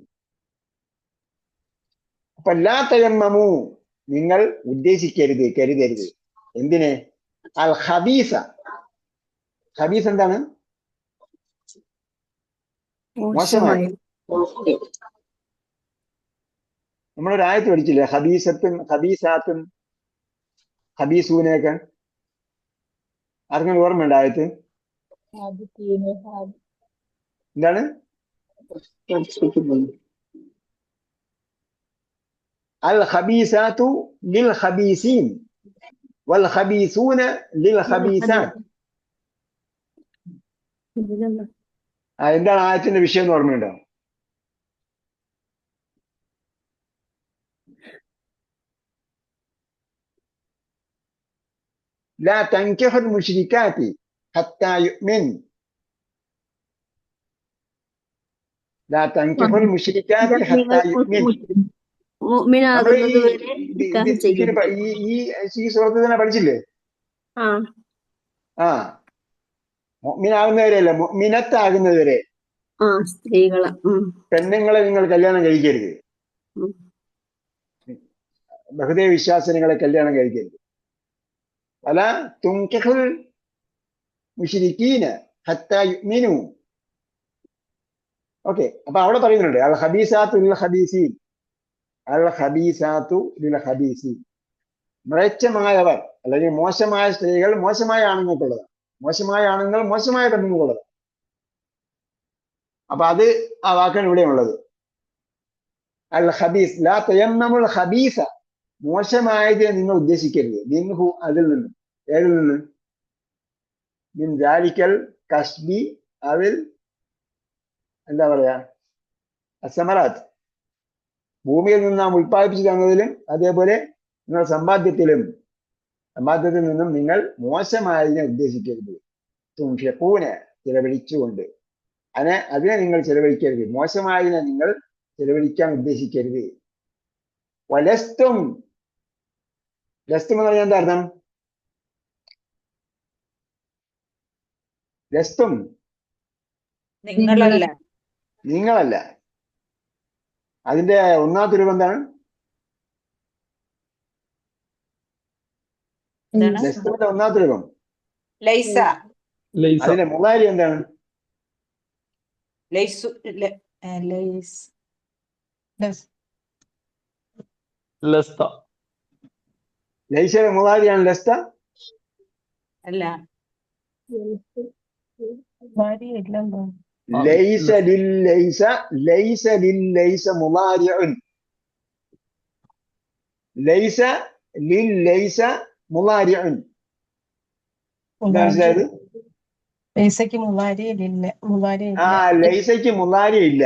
അപ്പൊ ലാ തയമ്മമു, നിങ്ങൾ ഉദ്ദേശിക്കരുത്, കരുതരുത്. എന്തിന്? അൽ ഖബീസ. ഖബീസ് എന്താണ്? മോശമായ. നമ്മളൊരു ആയത്ത് പഠിച്ചില്ലേ, ഖബീസത്തും ഖബീസാത്തും ഖബീസൂനെയൊക്കെ? ആർക്കും ഓർമ്മയുണ്ട് ആയത്ത്? എന്താണ്? അൽ ഖബീസാത്തു ലിൽ ഖബീസീൻ വൽ ഖബീസൂന ലിൽ ഖബീസാത്ത്. എന്താണ് ആയത്തിന്റെ വിഷയം എന്ന് ഓർമ്മയുണ്ടോ? لا تنكحوا المشركات حتى يؤمن. لا تنكحوا المشركات حتى يؤمن. മുഅ്മിനാകുന്നത് വരെ നിക്കാഹ് ചെയ്യരുത്. ഈ സൂറത്ത് തന്നെ പഠിച്ചില്ലേ? ആ, മുഅ്മിനാകുന്നവരെയല്ല, മുഅ്മിനത്താകുന്നവരെ, സ്ത്രീകളെ, പെണ്ണുങ്ങളെ നിങ്ങൾ കല്യാണം കഴിക്കരുത്. ബഹുദൈവ വിശ്വാസിനികളെ കല്യാണം കഴിക്കരുത്. വല തുൻകിഹുൽ മുശ്രിക്കീന ഹത്താ യുഅ്മിനു. ഓക്കെ, അപ്പൊ അവിടെ പറയുന്നുണ്ട് അൽ ഖബീസാത്തു ലിൽ ഖബീസീൻ, അൽ ഖബീസാത്തു ലിൽ ഖബീസീൻ. മ്ലേച്ഛമായവർ അല്ലെങ്കിൽ മോശമായ സ്ത്രീകൾ മോശമായ ആണുങ്ങൾക്കുള്ളതാണ്, മോശമായ ആണുങ്ങൾ മോശമായ പെണ്ണുങ്ങൾക്കുള്ളതാണ്. അപ്പൊ അത് ആ വാക്കാണ് ഇവിടെ ഉള്ളത്. അൽ ഖബീസ്, ലാ തയമ്മമുൽ ഖബീസ, മോശമായതിനെ നിങ്ങൾ ഉദ്ദേശിക്കരുത്. മിൻഹു, അതിൽ നിന്ന്. ഏതിൽ നിന്ന്? മിൻ ദാലിക്കൽ കസ്ബി, അതിൽ എന്താ പറയാ, അസമറാത്ത്, ഭൂമിയിൽ നിന്ന് നാം ഉൽപ്പാദിപ്പിച്ചു തന്നതിലും അതേപോലെ നിങ്ങൾ സമ്പാദ്യത്തിൽ നിന്നും നിങ്ങൾ മോശമായതിനെ ഉദ്ദേശിക്കരുത്. തുൻഫിഖൂന, ചിലവഴിച്ചുകൊണ്ട്. അതിനെ നിങ്ങൾ ചിലവഴിക്കരുത്, മോശമായതിനെ നിങ്ങൾ ചിലവഴിക്കാൻ ഉദ്ദേശിക്കരുത്. വലസ്തും, ലസ്തും എന്ന് പറഞ്ഞാൽ എന്താ അർത്ഥം? ലസ്തും, നിങ്ങളല്ല. നിങ്ങളല്ല. അതിന്റെ ഒന്നാമത്തെ രൂപം എന്താണ്? ലസ്തുവിന്റെ ഒന്നാമത്തെ രൂപം ലൈസ. അതിന്റെ മുളാരി എന്താണ്? ലൈസു, ലൈസ്, ലസ്ത. ലൈസയുടെ മുളാരിയാണ് ലസ്ത. അല്ല, ലൈസ ലില്ലൈസ, ലൈസ ലില്ലൈസ മുളാരിഉൻ. ലൈസ ലില്ലൈസ മുളാരിഉൻ. മനസ്സിലായത്? ലൈസയ്ക്ക് മുളാരി ഇല്ല. ലൈസയ്ക്ക് മുളാരി ഇല്ല.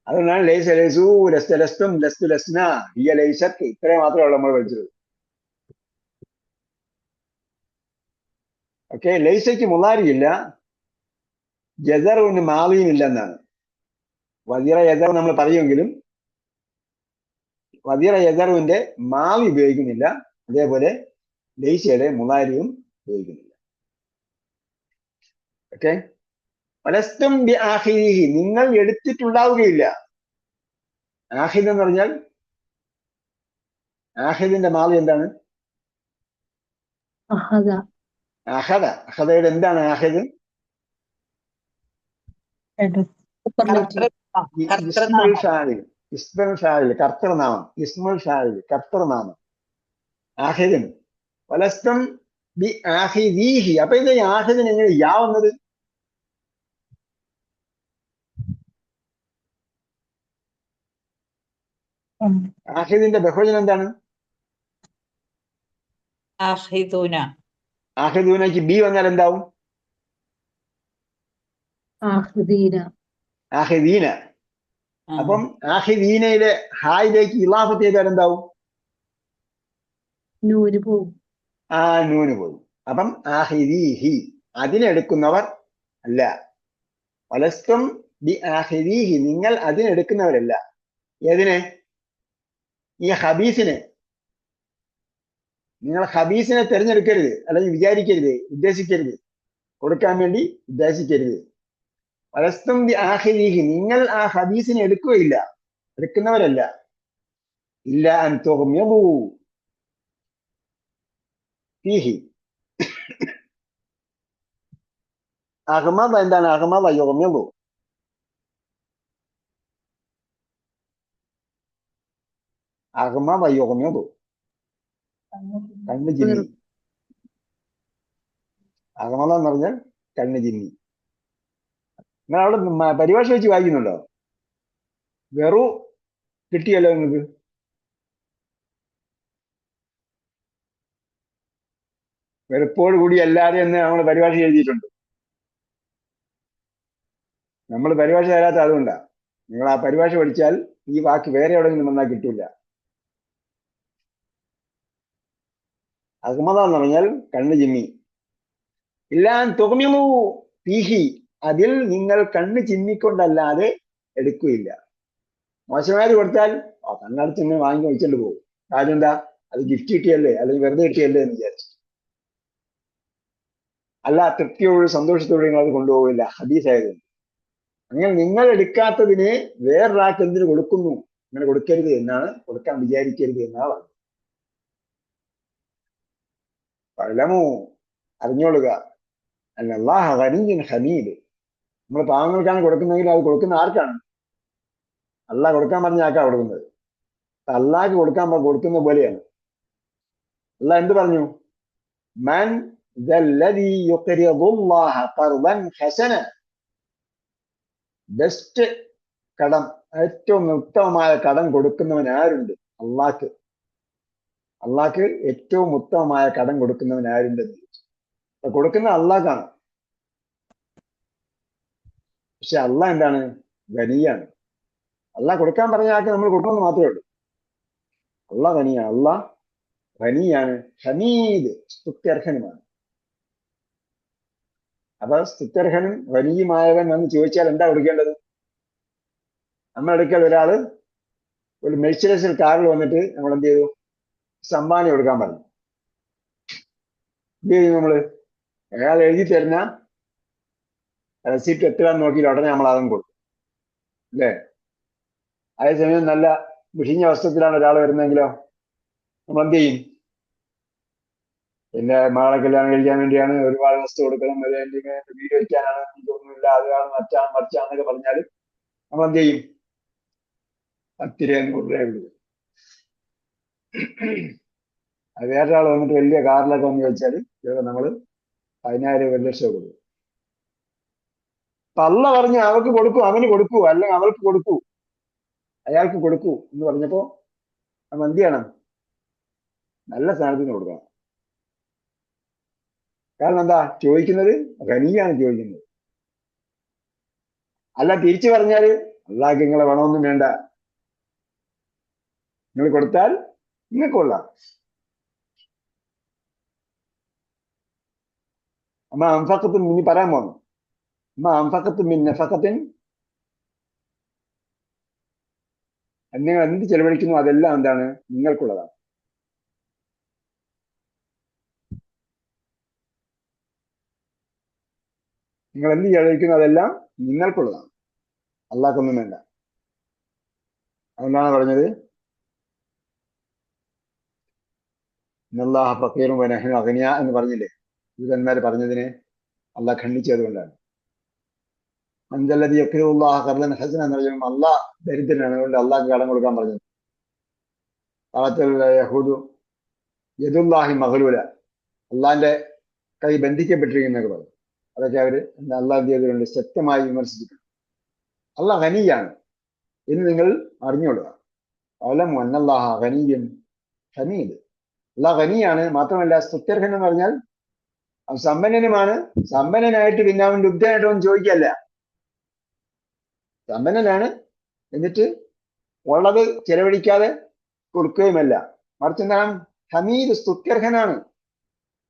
അതുകൊണ്ടാണ് ലൈസ ലൈസു, ലസ്ത ലസ്തും, ലസ്തു ലസ്ന, ഹിയ ലൈസത്ത്. ഇത്രയും മാത്രമേ നമ്മൾ പഠിച്ചത്. ഓക്കെ, ലൈസയ്ക്ക് മുളാരി ഇല്ല, ജദറുവിന് മാളിയും ഇല്ല എന്നാണ്. വദീറ യദർ നമ്മൾ പറയുമെങ്കിലും വദീറ യദറുവിന്റെ മാളി ഉപയോഗിക്കുന്നില്ല, അതേപോലെ ലൈസയുടെ മുളാരിയും ഉപയോഗിക്കുന്നില്ല. ഓക്കെ, വലസ്തും ബി ആഖിരിഹി, നിങ്ങൾ എടുത്തിട്ടുണ്ടാവുകയില്ല. ആഖിദ് എന്ന് പറഞ്ഞാൽ, ആഖിദിന്റെ മാളി എന്താണ്? അഹദ. അഹദയുടെ എന്താണ് ആഖിദ്? ഇസ്മുൽ ഫാഇൽ, കർത്തൃനാമം. ഇസ്മുൽ ഫാഇൽ, കർത്തൃനാമം. ആഖിദും വലസ്തും ബി ആഖിദീഹി. അപ്പൊ ഇത് ആഖിദിന് എങ്ങനെ യാ വന്നത്? ആഖിദിന്റെ ബഹുവചനം എന്താണ്? ആഖിദൂന. ആഖിദൂനയ്ക്ക് ബി വന്നാൽ എന്താവും? ആഖിദീന. അപ്പം ആഖിദീനയിലെ ഹായിലേക്ക് ഇളാഫത്ത് ചെയ്താൽ എന്താവും? നൂന് പോവും. നൂന് പോയി. അപ്പം ആഖിദീഹി, അതിനെടുക്കുന്നവർ അല്ല. വലസ്തും ബി ആഖിദീഹി, നിങ്ങൾ അതിനെടുക്കുന്നവരല്ല. ഏതിനെ? ഈ ഹബീസിനെ. നിങ്ങൾ ഹദീസിനെ തിരഞ്ഞെടുക്കരുത്, അല്ലെങ്കിൽ വിചാരിക്കരുത്, ഉദ്ദേശിക്കരുത്, കൊടുക്കാൻ വേണ്ടി ഉദ്ദേശിക്കരുത്. പരസ്തും ആഹിരീഹി, നിങ്ങൾ ആ ഹദീസിനെ എടുക്കുകയില്ല, എടുക്കുന്നവരല്ല. ഇല്ല അൻ തുഗ്മിദൂ ഫീഹി. അഹ്മദ എന്താണ്? അഹ്മദ യുഗ്മിദു. അഹ്മദ യുഗ്മിദു, കണ്ണ് ജിന്നി. അഹ്മദ എന്ന് പറഞ്ഞാൽ കണ്ണ് ജിന്നി. നിങ്ങൾ അവിടെ പരിഭാഷ വെച്ച് വായിക്കുന്നുണ്ടോ? വെറു കിട്ടിയല്ലോ നിങ്ങൾക്ക്. വെറുപ്പോട് കൂടി അല്ലാതെ എന്ന് നമ്മൾ പരിഭാഷ എഴുതിയിട്ടുണ്ട്. നമ്മൾ പരിഭാഷ തരാത്ത അതുകൊണ്ടാ. നിങ്ങൾ ആ പരിഭാഷ പഠിച്ചാൽ ഈ വാക്ക് വേറെ എവിടെയെങ്കിലും വന്നാൽ കിട്ടൂല. അഹ്മദ എന്ന് പറഞ്ഞാൽ കണ്ണ് ചിമ്മി. ഇല്ലാൻ തുഗ്മിദൂ ഫീഹി, അതിൽ നിങ്ങൾ കണ്ണ് ചിമ്മിക്കൊണ്ടല്ലാതെ എടുക്കുകയില്ല. മോശമാര് കൊടുത്താൽ കണ്ണടച്ച് ഇങ്ങനെ വാങ്ങി വെച്ചിട്ട് പോകും. കാര്യം എന്താ? അത് ഗിഫ്റ്റ് കിട്ടിയല്ലേ, അല്ലെങ്കിൽ വെറുതെ കിട്ടിയല്ലേ എന്ന് വിചാരിച്ചു. അല്ല, തൃപ്തിയോട് സന്തോഷത്തോടെ നിങ്ങൾ അത് കൊണ്ടുപോകില്ല, ഹദീസ് ആയതുകൊണ്ട്. അങ്ങനെ നിങ്ങൾ എടുക്കാത്തതിന് വേറൊരാൾക്ക് എന്തിനു കൊടുക്കുന്നു? അങ്ങനെ കൊടുക്കരുത് എന്നാണ്, കൊടുക്കാൻ വിചാരിക്കരുത് എന്നാണ് പറഞ്ഞത്. പഴമോ അറിഞ്ഞോളുക, അല്ലാഹു ഗനിയ്യുൻ ഹമീദ്. നമ്മൾ പാവങ്ങൾക്കാണ് കൊടുക്കുന്നതെങ്കിൽ അത് കൊടുക്കുന്ന ആർക്കാണ്? അള്ളാഹ് കൊടുക്കാൻ പറഞ്ഞ ആർക്കാണ് കൊടുക്കുന്നത്? അള്ളാഹ്ക്ക് കൊടുക്കുന്ന പോലെയാണ്. അള്ളാഹ് എന്ത് പറഞ്ഞു? മൻ ദല്ലദീ യുഖ്രിദുല്ലാഹ ഖർദൻ ഹസന. ബെസ്റ്റ് കടം, ഏറ്റവും ഉത്തമമായ കടം കൊടുക്കുന്നവൻ ആരുണ്ട്? അള്ളാഹ്ക്ക്. അള്ളാഹ്ക്ക് ഏറ്റവും ഉത്തമമായ കടം കൊടുക്കുന്നവൻ ആരുണ്ട്? കൊടുക്കുന്ന അള്ളാഹ്ക്കാണ്. പക്ഷെ അള്ളാഹ് എന്താണ്? ഗനിയാണ്. അള്ളാഹ് കൊടുക്കാൻ പറഞ്ഞ ആൾക്ക് നമ്മൾ കൊടുക്കണമെന്ന് മാത്രമേ ഉള്ളൂ. അള്ളാഹ് ഗനിയാണ്, അള്ളാഹ് ഗനിയാണ്, ഹമീദ്, സ്തുത്യർഹനുമാണ്. അപ്പൊ സ്തുത്യർഹനും ഗനിയുമായവൻ എന്ന് ചോദിച്ചാൽ എന്താ കൊടുക്കേണ്ടത്? നമ്മളെടുക്കൽ ഒരാള് ഒരു മെഴ്സിഡസിൽ കാറിൽ വന്നിട്ട് നമ്മൾ എന്ത് ചെയ്തു? സംഭാവന കൊടുക്കാൻ പറഞ്ഞു. എന്ത് ചെയ്യും നമ്മള്? അയാൾ എഴുതി തരുന്ന റെസിപ്റ്റ് എത്രയാന്ന് നോക്കിയിട്ട് ഉടനെ നമ്മൾ അതും കൊടുക്കും, അല്ലേ? അതേസമയം നല്ല വിഷിഞ്ഞ വസ്ത്രത്തിലാണ് ഒരാൾ വരുന്നതെങ്കിലോ നമ്മൾ എന്ത് ചെയ്യും? എന്റെ മകളെ കല്യാണം കഴിക്കാൻ വേണ്ടിയാണ്, ഒരുപാട് വസ്തു കൊടുക്കണം, വീട് വയ്ക്കാനാണ്, എനിക്കൊന്നുമില്ല, അതാണ് മറിച്ചാന്നൊക്കെ പറഞ്ഞാൽ നമ്മൾ എന്ത് ചെയ്യും? 10 രൂപ 100 രൂപ കൊടുക്കും. അത് വേറൊരാൾ വന്നിട്ട് വലിയ കാറിലൊക്കെ വന്ന് ചോദിച്ചാൽ നമ്മൾ 10,000 1 ലക്ഷം കൊടുക്കും. അപ്പൊ അള്ളാഹ് പറഞ്ഞു അവർക്ക് കൊടുക്കൂ, അവന് കൊടുക്കൂ, അല്ലെങ്കിൽ അവൾക്ക് കൊടുക്കൂ, അയാൾക്ക് കൊടുക്കൂ എന്ന് പറഞ്ഞപ്പോ നമ്മൾ എന്ത് ചെയ്യണം? നല്ല സ്ഥാനത്തിന് കൊടുക്കണം. കാരണം എന്താ? ചോദിക്കുന്നത് ഗനിയാണ് ചോദിക്കുന്നത്. അല്ല തിരിച്ചു പറഞ്ഞാല് അള്ളാഹ്ക്ക് നിങ്ങളെ വേണമെന്നും വേണ്ട, നിങ്ങൾ കൊടുത്താൽ നിങ്ങൾക്ക് കൊള്ളാം. അമ്മ അംഫക്കത്തും ഇനി പറയാൻ പോന്നു. അമ്മ അംഫക്കത്തും മിൻ നഫഖത്തിൻ, നിങ്ങൾ എന്ത് ചെലവഴിക്കുന്നു അതെല്ലാം എന്താണ്? നിങ്ങൾക്കുള്ളതാണ്. നിങ്ങൾ എന്ത് ചെലവഴിക്കുന്നു അതെല്ലാം നിങ്ങൾക്കുള്ളതാണ്, അള്ളാഹ്ക്കൊന്നും വേണ്ട. അതുകൊണ്ടാണ് പറഞ്ഞത് ഇന്നല്ലാഹ ഫഖീറുൻ വനഹ്നു അഗ്നിയാ എന്ന് പറഞ്ഞില്ലേ? ദൂതന്മാർ പറഞ്ഞതിനെ അള്ളാഹ് ഖണ്ഡിച്ചതുകൊണ്ടാണ്. മൻദല്ലദീ യഖ്രിദുല്ലാഹ ഖർദൻ ഹസന എന്ന് പറയുമ്പോൾ അള്ളാഹ് ദരിദ്രനാണ്, അതുകൊണ്ട് അള്ളാഹ്ക്ക് കടം കൊടുക്കാൻ പറഞ്ഞത്. യഹൂദു യദുല്ലാഹി മഗ്ലൂല, അള്ളാഹിന്റെ കൈ ബന്ധിക്കപ്പെട്ടിരിക്കുന്നൊക്കെ പറഞ്ഞു. അതൊക്കെ അവര് അള്ളാഹ് എന്ത് ചെയ്തിട്ടുണ്ട്? ശക്തമായി വിമർശിച്ചിട്ടുണ്ട്. അള്ളാഹ് ഗനിയാണ് എന്ന് നിങ്ങൾ അറിഞ്ഞുകൊള്ളുക. അലമു അന്നല്ലാഹ ഗനിയ്യുൻ ഹമീദ്. അള്ളാഹ് ഗനിയാണ്, മാത്രമല്ല സ്തുത്യർഹൻ എന്ന് പറഞ്ഞാൽ സമ്പന്നനുമാണ്. സമ്പന്നനായിട്ട് പിന്നെ അവൻ ലുബ്ധനായിട്ടൊന്നും ചോദിക്കല്ല. സമ്പന്നനാണ്, എന്നിട്ട് ഉള്ളത് ചെലവഴിക്കാതെ കൊടുക്കുകയുമല്ല. മറിച്ച് എന്താണ്? ഹമീദ്, സ്തുത്യർഹനാണ്,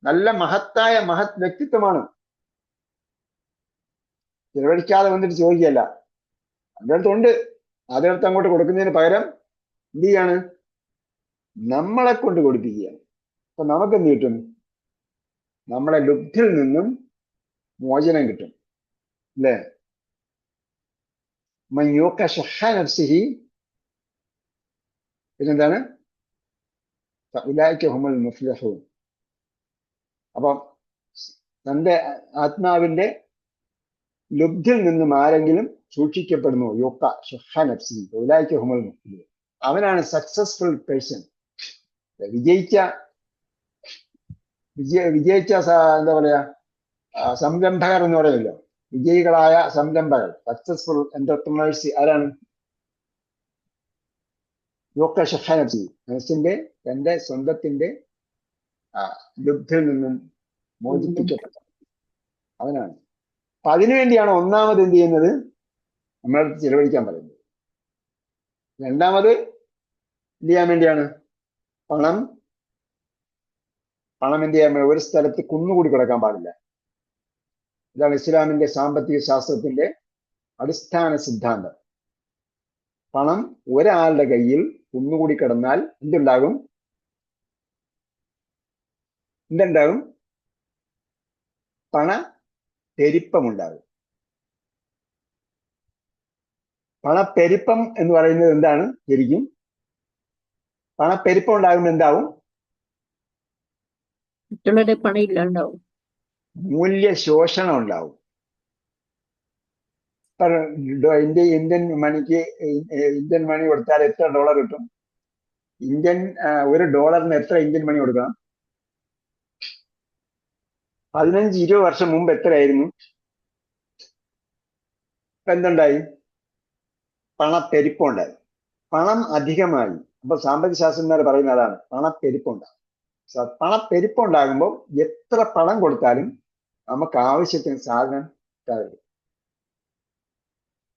നല്ല മഹത്തായ മഹത് വ്യക്തിത്വമാണ്. ചെലവഴിക്കാതെ വന്നിട്ട് ചോദിക്കല്ല. അതിനടുത്തുണ്ട്, അതിനടുത്ത് അങ്ങോട്ട് കൊടുക്കുന്നതിന് പകരം എന്ത് ചെയ്യാണ്? നമ്മളെ കൊണ്ട് കൊടുപ്പിക്കുകയാണ്. അപ്പൊ നമുക്ക് എന്ത് കിട്ടും? നമ്മളെ ലുബ്ധിൽ നിന്നും മോചനം കിട്ടും അല്ലേ? മൻ യൂഖ ശുഹ നഫ്സിഹി പിന്നെന്താണ്? ഫഉലൈക ഹുമുൽ മുഫ്ലിഹൂൻ. അപ്പം തന്റെ ആത്മാവിന്റെ ലുബ്ധിൽ നിന്നും ആരെങ്കിലും സൂക്ഷിക്കപ്പെടുന്നു, യൂഖ ശുഹ നഫ്സിഹി ഫഉലൈക ഹുമുൽ മുഫ്ലിഹൂൻ, അവനാണ് സക്സസ്ഫുൾ പേഴ്സൺ. വിജയിച്ച എന്താ പറയാ, സംരംഭകർ എന്ന് പറയുമല്ലോ, വിജയികളായ സംരംഭകർ, സക്സസ്ഫുൾ എന്റർപ്രണേഴ്സ് ആരാണ്? യൂഖ ശുഹ നഫ്സിഹി, മനസ്സിന്റെ തന്റെ സ്വന്തത്തിന്റെ ലുബ്ധിൽ നിന്നും മോചിപ്പിക്കപ്പെട്ട അവനാണ്. അപ്പൊ അതിനുവേണ്ടിയാണ് ഒന്നാമത് എന്ത് ചെയ്യുന്നത്? നമ്മളടുത്ത് ചിലവഴിക്കാൻ പറയുന്നത്. രണ്ടാമത് എന്ത് ചെയ്യാൻ വേണ്ടിയാണ്? പണം എന്ത് ചെയ്യാൻ? ഒരു സ്ഥലത്ത് കുന്നുകൂടി കിടക്കാൻ പാടില്ല. ഇതാണ് ഇസ്ലാമിന്റെ സാമ്പത്തിക ശാസ്ത്രത്തിന്റെ അടിസ്ഥാന സിദ്ധാന്തം. പണം ഒരാളുടെ കയ്യിൽ കുന്നുകൂടി കിടന്നാൽ എന്തുണ്ടാകും? പണപ്പെരുപ്പമുണ്ടാകും. പണപ്പെരുപ്പം എന്ന് പറയുന്നത് എന്താണ് ശരിക്കും? പണപ്പെരുപ്പം ഉണ്ടാകുമ്പോൾ എന്താവും? മറ്റുള്ളവരുടെ പണം ഇല്ലാണ്ടാവും. മൂല്യശോഷണം ഉണ്ടാവും. ഇന്ത്യൻ മണി കൊടുത്താൽ എത്ര ഡോളർ കിട്ടും? $1 എത്ര ഇന്ത്യൻ മണി കൊടുക്കണം? 15-20 വർഷം മുമ്പ് എത്രയായിരുന്നു? എന്തുണ്ടായി? പണപ്പെരുപ്പം ഉണ്ടായി, പണം അധികമായി. അപ്പൊ സാമ്പത്തിക ശാസ്ത്രജ്ഞർ പറയുന്ന അതാണ്, പണപ്പെരുപ്പം ഉണ്ടാകും. പണപ്പെരുപ്പം ഉണ്ടാകുമ്പോൾ എത്ര പണം കൊടുത്താലും നമുക്ക് ആവശ്യത്തിന് സാധനം കിട്ടാതെ.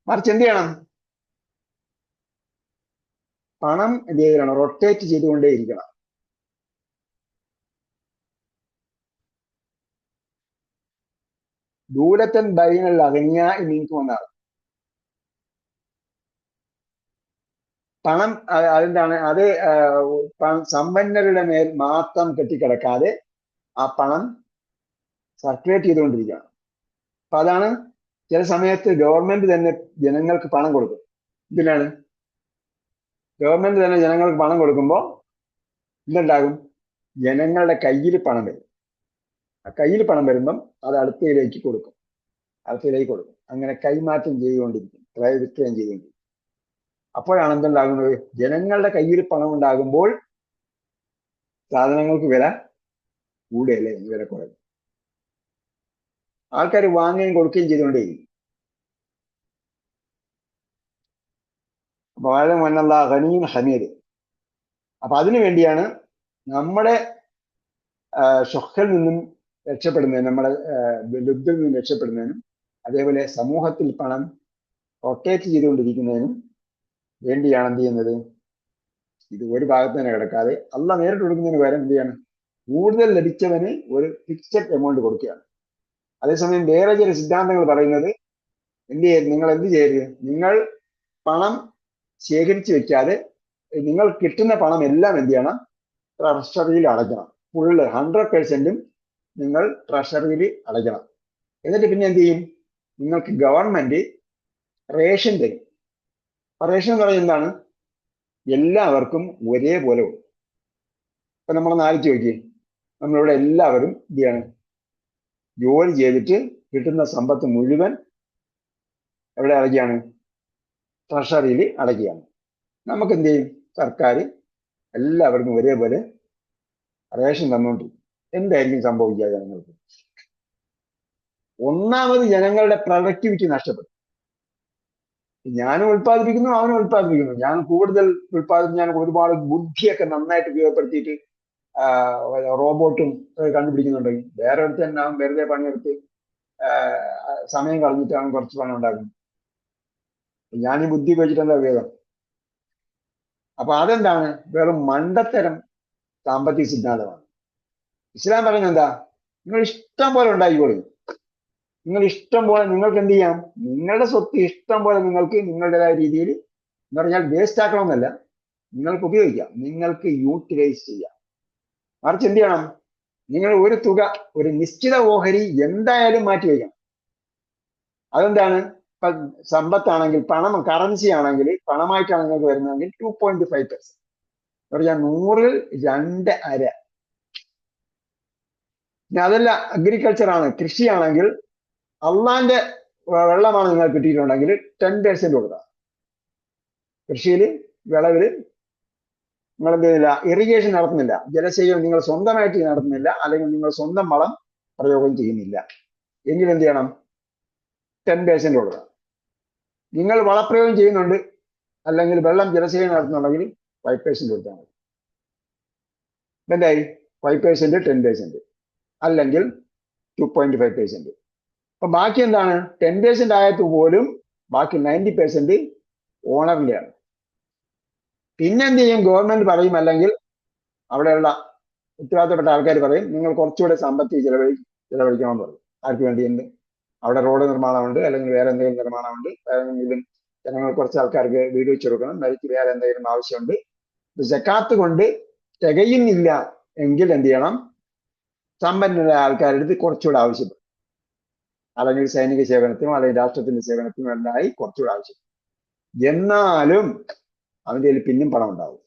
മറിച്ച് എന്ത് ചെയ്യണം? പണം എന്ത് ചെയ്യണം? റൊട്ടേറ്റ് ചെയ്തുകൊണ്ടേയിരിക്കണം. ദൂരത്തൻ ബൈനൽ അഗ്നിയ നീക്കുമെന്നാണ്. പണം അതെന്താണ്? അത് സമ്പന്നരുടെ മേൽ മാത്രം കെട്ടിക്കിടക്കാതെ ആ പണം സർക്കുലേറ്റ് ചെയ്തുകൊണ്ടിരിക്കുകയാണ്. അപ്പൊ അതാണ് ചില സമയത്ത് ഗവൺമെന്റ് തന്നെ ജനങ്ങൾക്ക് പണം കൊടുക്കും. ഇതിനാണ് ഗവൺമെന്റ് തന്നെ ജനങ്ങൾക്ക് പണം കൊടുക്കുമ്പോൾ എന്തുണ്ടാകും? ജനങ്ങളുടെ കയ്യിൽ പണം വരും. ആ കയ്യിൽ പണം വരുമ്പം അത് അടുത്തയിലേക്ക് കൊടുക്കും. അങ്ങനെ കൈമാറ്റം ചെയ്തുകൊണ്ടിരിക്കും, ക്രയവിക്രയം ചെയ്തുകൊണ്ടിരിക്കും. അപ്പോഴാണ് എന്തുണ്ടാകുന്നത്? ജനങ്ങളുടെ കയ്യിൽ പണം ഉണ്ടാകുമ്പോൾ സാധനങ്ങൾക്ക് വില കൂടുകയല്ലേ, വില കുറയും. ആൾക്കാർ വാങ്ങുകയും കൊടുക്കുകയും ചെയ്തുകൊണ്ടേയിരിക്കും. അപ്പൊ വളരെ മന്നല്ല ഖനിയും ഹമീദ്. അപ്പൊ അതിനു വേണ്ടിയാണ് നമ്മുടെ ഷൊഖിൽ നിന്നും രക്ഷപ്പെടുന്നതിനും, നമ്മുടെ ലുബ്ധിൽ നിന്നും രക്ഷപ്പെടുന്നതിനും, അതേപോലെ സമൂഹത്തിൽ പണം റൊട്ടേറ്റ് ചെയ്തുകൊണ്ടിരിക്കുന്നതിനും വേണ്ടിയാണ് എന്ത് ചെയ്യുന്നത്? ഇത് ഒരു ഭാഗത്ത് തന്നെ കിടക്കാതെ അള്ളാഹ് നേരിട്ട് കൊടുക്കുന്നതിന് പകരം എന്ത് ചെയ്യാണ്? കൂടുതൽ ലഭിച്ചവന് ഒരു ഫിക്സഡ് എമൗണ്ട് കൊടുക്കുകയാണ്. അതേസമയം വേറെ ചില സിദ്ധാന്തങ്ങൾ പറയുന്നത് നിങ്ങൾ എന്ത് ചെയ്യരുത്? നിങ്ങൾ പണം ശേഖരിച്ചു വെക്കാതെ നിങ്ങൾ കിട്ടുന്ന പണം എല്ലാം എന്ത് ചെയ്യണം? ട്രഷറിയിൽ അടയ്ക്കണം. ഫുള്ള് 100% നിങ്ങൾ ട്രഷറിയിൽ അടയ്ക്കണം. എന്നിട്ട് പിന്നെ എന്ത് ചെയ്യും? നിങ്ങൾക്ക് ഗവൺമെന്റ് റേഷൻ തരും. റേഷൻ എന്ന് പറയുന്നത് എന്താണ്? എല്ലാവർക്കും ഒരേപോലെ കൊടുക്കും. ഇപ്പൊ നമ്മളൊന്ന് ആലോചിച്ച് നോക്കിയേ, നമ്മളിവിടെ എല്ലാവരും എന്ത് ചെയ്യാണ്? ജോലി ചെയ്തിട്ട് കിട്ടുന്ന സമ്പത്ത് മുഴുവൻ എവിടെ അടയ്ക്കുകയാണ്? ട്രഷറിയിൽ അടയ്ക്കുകയാണ്. നമുക്ക് എന്ത് ചെയ്യും? സർക്കാർ എല്ലാവർക്കും ഒരേപോലെ റേഷൻ തന്നുകൊണ്ടിരിക്കും. എന്തായിരിക്കും സംഭവിക്കുക ജനങ്ങൾക്ക്? ഒന്നാമത് ജനങ്ങളുടെ പ്രൊഡക്ടിവിറ്റി നഷ്ടപ്പെടും. ഞാനും ഉത്പാദിപ്പിക്കുന്നു, അവനും ഉത്പാദിപ്പിക്കുന്നു. ഞാൻ കൂടുതൽ ഉത്പാദിപ്പിച്ച് ഞാൻ ഒരുപാട് ബുദ്ധിയൊക്കെ നന്നായിട്ട് ഉപയോഗപ്പെടുത്തിയിട്ട് റോബോട്ടും കണ്ടുപിടിക്കുന്നുണ്ടെങ്കിൽ വേറെ അടുത്ത് തന്നെ അവൻ വെറുതെ പണിയെടുത്ത് സമയം കളഞ്ഞിട്ട് അവൻ കുറച്ച് പണം ഉണ്ടാക്കും. ഞാൻ ഈ ബുദ്ധി വെച്ചിട്ട് എന്താ ഉപയോഗം? അപ്പൊ അതെന്താണ്? വെറും മണ്ടത്തരം സാമ്പത്തിക സിദ്ധാന്തമാണ്. ഇസ്ലാം പറയുന്നത് എന്താ? നിങ്ങൾ ഇഷ്ടം പോലെ ഉണ്ടാക്കിക്കോളൂ. നിങ്ങൾ ഇഷ്ടം പോലെ, നിങ്ങൾക്ക് എന്ത് ചെയ്യാം? നിങ്ങളുടെ സ്വത്ത് ഇഷ്ടം പോലെ നിങ്ങൾക്ക് നിങ്ങളുടേതായ രീതിയിൽ, എന്ന് പറഞ്ഞാൽ വേസ്റ്റ് ആക്കണമെന്നല്ല, നിങ്ങൾക്ക് ഉപയോഗിക്കാം, നിങ്ങൾക്ക് യൂട്ടിലൈസ് ചെയ്യാം. മറിച്ച് എന്ത് ചെയ്യണം? നിങ്ങൾ ഒരു തുക, ഒരു നിശ്ചിത ഓഹരി എന്തായാലും മാറ്റി വയ്ക്കണം. അതെന്താണ്? ഇപ്പൊ സമ്പത്താണെങ്കിൽ, പണം കറൻസി ആണെങ്കിൽ, പണമായിട്ടാണ് നിങ്ങൾക്ക് വരുന്നതെങ്കിൽ 2.5%. പറഞ്ഞാൽ 100-ൽ 2.5. ഇനി അതല്ല, അഗ്രികൾച്ചർ ആണ്, കൃഷിയാണെങ്കിൽ, അള്ളാന്റെ വെള്ളമാണ് നിങ്ങൾ കിട്ടിയിട്ടുണ്ടെങ്കിൽ 10% കൊടുക്കാം. കൃഷിയിൽ, വിളവിൽ നിങ്ങൾ എന്ത് ചെയ്യുന്നില്ല, ഇറിഗേഷൻ നടത്തുന്നില്ല, ജലസേചനം നിങ്ങൾ സ്വന്തമായിട്ട് നടത്തുന്നില്ല, അല്ലെങ്കിൽ നിങ്ങൾ സ്വന്തം വളം പ്രയോഗം ചെയ്യുന്നില്ല എങ്കിൽ എന്ത് ചെയ്യണം? 10% കൊടുക്കുക. നിങ്ങൾ വളപ്രയോഗം ചെയ്യുന്നുണ്ട്, അല്ലെങ്കിൽ വെള്ളം ജലസേചനം നടത്തുന്നുണ്ടെങ്കിൽ 5% കൊടുത്താൽ മതി. എന്തായി? 5%, 10%, അല്ലെങ്കിൽ 2.5%. അപ്പൊ ബാക്കി എന്താണ്? 10% ആയത് പോലും ബാക്കി 90% ഓണറിന്റെയാണ്. പിന്നെന്ത് ചെയ്യും? ഗവൺമെന്റ് പറയും, അല്ലെങ്കിൽ അവിടെയുള്ള ഉത്തരവാദിത്തപ്പെട്ട ആൾക്കാർ പറയും, നിങ്ങൾ കുറച്ചുകൂടെ സമ്പത്ത് ചെലവഴിക്കണമെന്ന് പറയും. ആർക്ക് വേണ്ടി? എന്ത്? അവിടെ റോഡ് നിർമ്മാണമുണ്ട്, അല്ലെങ്കിൽ വേറെ എന്തെങ്കിലും നിർമ്മാണമുണ്ട്, ഏതെങ്കിലും ജനങ്ങൾ, കുറച്ച് ആൾക്കാർക്ക് വീട് വെച്ച് കൊടുക്കണം, മരിച്ച് വേറെ എന്തെങ്കിലും ആവശ്യമുണ്ട്. സക്കാത്ത് കൊണ്ട് തികയുന്നില്ല എങ്കിൽ എന്ത് ചെയ്യണം? സമ്പന്നരായ ആൾക്കാരുടെ അടുത്ത് കുറച്ചുകൂടെ ആവശ്യപ്പെടും, അല്ലെങ്കിൽ സൈനിക സേവനത്തിനോ അല്ലെങ്കിൽ രാഷ്ട്രത്തിന്റെ സേവനത്തിനോ എല്ലായി കുറച്ചുകൂടെ ആവശ്യം. എന്നാലും അവന്റെ കയ്യിൽ പിന്നും പണം ഉണ്ടാവും.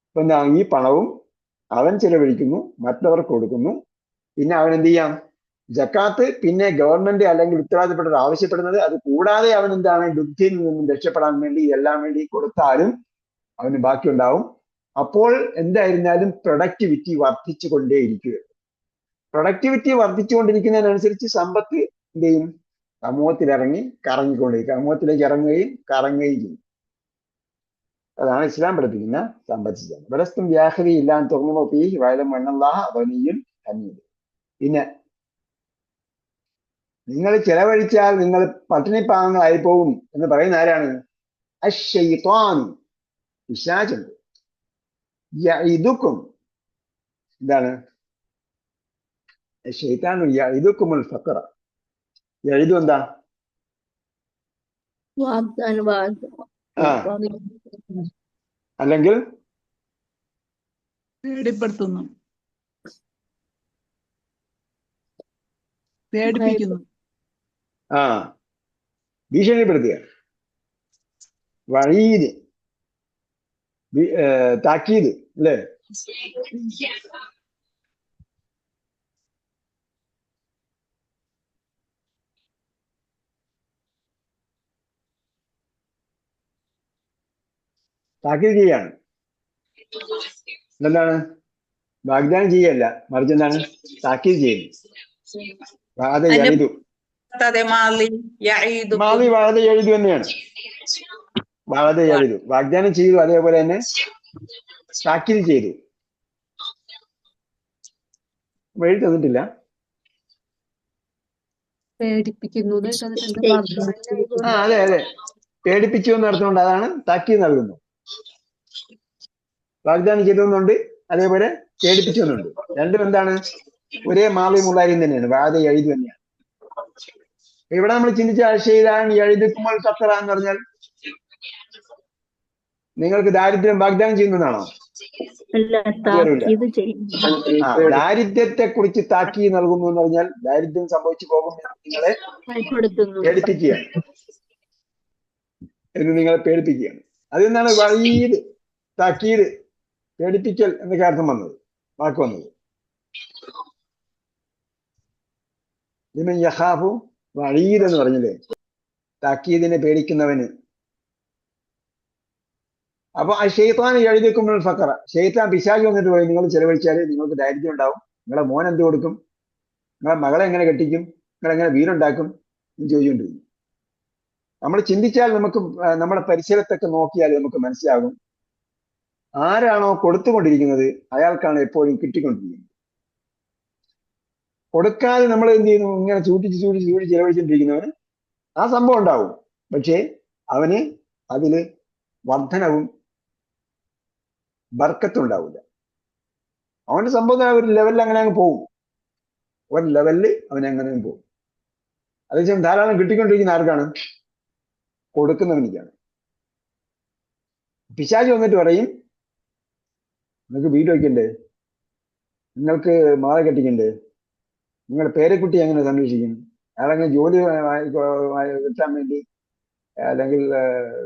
അപ്പൊ എന്താ? ഈ പണവും അവൻ ചെലവഴിക്കുന്നു, മറ്റവർക്ക് കൊടുക്കുന്നു. പിന്നെ അവൻ എന്ത് ചെയ്യാം? ജക്കാത്ത് പിന്നെ ഗവൺമെന്റ് അല്ലെങ്കിൽ ഉത്തരവാദിത്തപ്പെട്ടവർ ആവശ്യപ്പെടുന്നത്, അത് കൂടാതെ അവൻ എന്താണ്? യുദ്ധത്തിൽ നിന്നും രക്ഷപ്പെടാൻ വേണ്ടി ഇതെല്ലാം വേണ്ടി കൊടുത്താലും അവന് ബാക്കിയുണ്ടാവും. അപ്പോൾ എന്തായിരുന്നാലും പ്രൊഡക്ടിവിറ്റി വർദ്ധിച്ചു കൊണ്ടേയിരിക്കുക. പ്രൊഡക്ടിവിറ്റി വർദ്ധിച്ചുകൊണ്ടിരിക്കുന്നതിനനുസരിച്ച് സമ്പത്ത് എന്ത് ചെയ്യും? സമൂഹത്തിലിറങ്ങി കറങ്ങിക്കൊണ്ടിരിക്കും, സമൂഹത്തിലേക്ക് ഇറങ്ങുകയും കറങ്ങുകയും ചെയ്യും. അതാണ് ഇസ്ലാം പഠിപ്പിക്കുന്ന സമ്പത്ത് സിദ്ധാന്തം. വലസ്തും വ്യാഹരി ഇല്ലാൻ തുറന്നു പീ വയലം മണ്ണല്ലാഹ വലിയും ഹമീദ്. പിന്നെ നിങ്ങൾ ചെലവഴിച്ചാൽ നിങ്ങൾ പട്ടിണിപ്പാവങ്ങളായി പോകും എന്ന് പറയുന്ന ആരാണ്? അശ്ശൈത്വാൻ, പിശാചുണ്ട്. യഇദുക്കും, എന്താണ്? ശൈത്താനു യഇദുക്കുമുൽ ഫഖറ. യഇദു എന്താ? വാഗ്ദാനം, ആ, അല്ലെങ്കിൽ പേടിപ്പെടുത്തുന്നു, പേടിപ്പിക്കുന്നു. ആ, ഭീഷണിപ്പെടുത്തുക. വഴീദ്, താക്കീത്, അല്ലേ? താക്കീത് ചെയ്യാണ്. എന്താണ്? വാഗ്ദാനം ചെയ്യല്ല, മറിച്ച് എന്താണ്? താക്കീത് ചെയ്യുന്നു. വാദ എഴുതു, മാലി വാദ എഴുതു തന്നെയാണ്. വാദ എഴുതു, വാഗ്ദാനം ചെയ്തു, അതേപോലെ തന്നെ താക്കീത് ചെയ്തു. എഴുതി തന്നിട്ടില്ല. പേടിപ്പിക്കുന്നു. ആ, അതെ അതെ, പേടിപ്പിച്ചു എന്ന് അർത്ഥമുണ്ട്. അതാണ് താക്കീത് നൽകുന്നു. വാഗ്ദാനം ചെയ്തുന്നുണ്ട്, അതേപോലെ പേടിപ്പിച്ചു എന്നുണ്ട്. രണ്ടും എന്താണ്? ഒരേ മാലി മുള്ളാരിയും തന്നെയാണ്, വാദ എഴുതു തന്നെയാണ്. ഇവിടെ നമ്മൾ ചിന്തിച്ച ആശയിലാണ് എഴുതിക്കുമ്പോൾ ഫഖറ എന്ന് പറഞ്ഞാൽ നിങ്ങൾക്ക് ദാരിദ്ര്യം വാഗ്ദാനം ചെയ്യുന്നതാണോ? അല്ല, താക്കീത് ചെയ്യുന്നു. ദാരിദ്ര്യത്തെ കുറിച്ച് താക്കീ നൽകുന്നു എന്ന് പറഞ്ഞാൽ ദാരിദ്ര്യം സംഭവിച്ചു പോകും നിങ്ങളെ പേടിപ്പിക്കുകയാണ്, എന്ന് നിങ്ങളെ പേടിപ്പിക്കുകയാണ്. അതിൽ വഴീത്, താക്കീത്, പേടിപ്പിക്കൽ എന്നൊക്കെ അർത്ഥം വന്നത്, വാക്ക് വന്നത്. ലിമൻ യഖാഫു വഴീദ് എന്ന് പറഞ്ഞില്ലേ, താക്കീദിനെ പേടിക്കുന്നവന്. അപ്പൊ ആ ഷെയ്ത്താൻ എഴുതിക്കുമ്പോൾ ഫക്കറ, ഷെയ്ത്താൻ പിശാച് വന്നിട്ട് പോയി, നിങ്ങൾ ചെലവഴിച്ചാൽ നിങ്ങൾക്ക് ദാരിദ്ര്യം ഉണ്ടാവും, നിങ്ങളെ മോൻ എന്ത് കൊടുക്കും, നിങ്ങളെ മകളെ എങ്ങനെ കെട്ടിക്കും, നിങ്ങളെങ്ങനെ വീടുണ്ടാക്കും എന്ന് ചോദിച്ചുകൊണ്ടിരിക്കും. നമ്മൾ ചിന്തിച്ചാൽ നമുക്ക് നമ്മുടെ പരിസരത്തൊക്കെ നോക്കിയാൽ നമുക്ക് മനസ്സിലാകും, ആരാണോ കൊടുത്തുകൊണ്ടിരിക്കുന്നത് അയാൾക്കാണ് എപ്പോഴും കിട്ടിക്കൊണ്ടിരിക്കുന്നത്. കൊടുക്കാതെ നമ്മൾ എന്ത് ചെയ്യുന്നു? ഇങ്ങനെ ചൂട്ടിച്ച് ചെലവഴിച്ചിട്ടിരിക്കുന്നവന് ആ സംഭവം ഉണ്ടാവും, പക്ഷേ അവന് അതില് വർധനവും ബർക്കത്തുണ്ടാവില്ല. അവന്റെ സംഭവം ഒരു ലെവലിൽ അങ്ങനെ അങ്ങ് പോകും, ഒരു ലെവലിൽ അവനങ്ങനെ പോകും. അതേസമയം ധാരാളം കിട്ടിക്കൊണ്ടിരിക്കുന്ന ആർക്കാണ്? കൊടുക്കുന്നവനിക്കാണ്. പിശാച് വന്നിട്ട് പറയും, നിനക്ക് വീട് വയ്ക്കണ്ടേ, നിങ്ങൾക്ക് മാറി കെട്ടിക്കണ്ടേ? നിങ്ങളുടെ പേരക്കുട്ടി എങ്ങനെ സംരക്ഷിക്കും? അയാളെങ്ങനെ ജോലി കിട്ടാൻ വേണ്ടി അല്ലെങ്കിൽ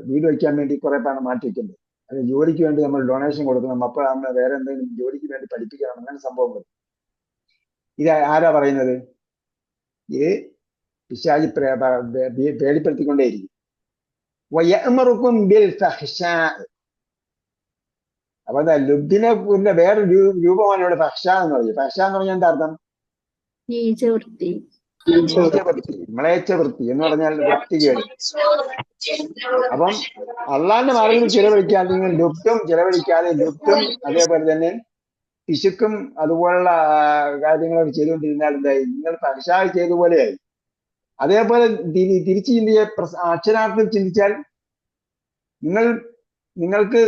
വീട് വയ്ക്കാൻ വേണ്ടി കുറെ പണം മാറ്റി വെക്കണ്ടേ? അല്ലെങ്കിൽ ജോലിക്ക് വേണ്ടി നമ്മൾ ഡൊണേഷൻ കൊടുക്കണം, അപ്പോൾ നമ്മൾ വേറെ എന്തെങ്കിലും ജോലിക്ക് വേണ്ടി പഠിപ്പിക്കണം, അങ്ങനെ സംഭവങ്ങൾ. ഇത് ആരാ പറയുന്നത്? ഇത് പിശാചി പേടിപ്പെടുത്തിക്കൊണ്ടേയിരിക്കും. വയഅ്മുറുക്കും ബിൽ ഫഹ്ശാ. അപ്പൊ എന്താ ലുബ്ധിനെ വേറെ രൂപമാണ് ഇവിടെ ഫഹ്ശ എന്ന് പറയുന്നത്. ഫഹ്ശ എന്ന് പറഞ്ഞാൽ എന്താ അർത്ഥം? നീചവൃത്തി. മ്ലേച്ഛ വൃത്തി എന്ന് പറഞ്ഞാൽ വൃത്തികേട്. അപ്പം അള്ളാന്റെ മാർഗത്തിൽ ചിലവഴിക്കാതെ നിങ്ങൾ ലുബ്ധും ചിലവഴിക്കാതെ ലുബ്ധും അതേപോലെ തന്നെ പിശുക്കും അതുപോലുള്ള കാര്യങ്ങളൊക്കെ ചെയ്തുകൊണ്ടിരുന്നാൽ എന്തായി? നിങ്ങൾ ഫഹ്ശ ചെയ്ത പോലെയായി. അതേപോലെ തിരിച്ച് ചിന്തിച്ച അക്ഷരാർത്ഥത്തിൽ ചിന്തിച്ചാൽ നിങ്ങൾക്ക്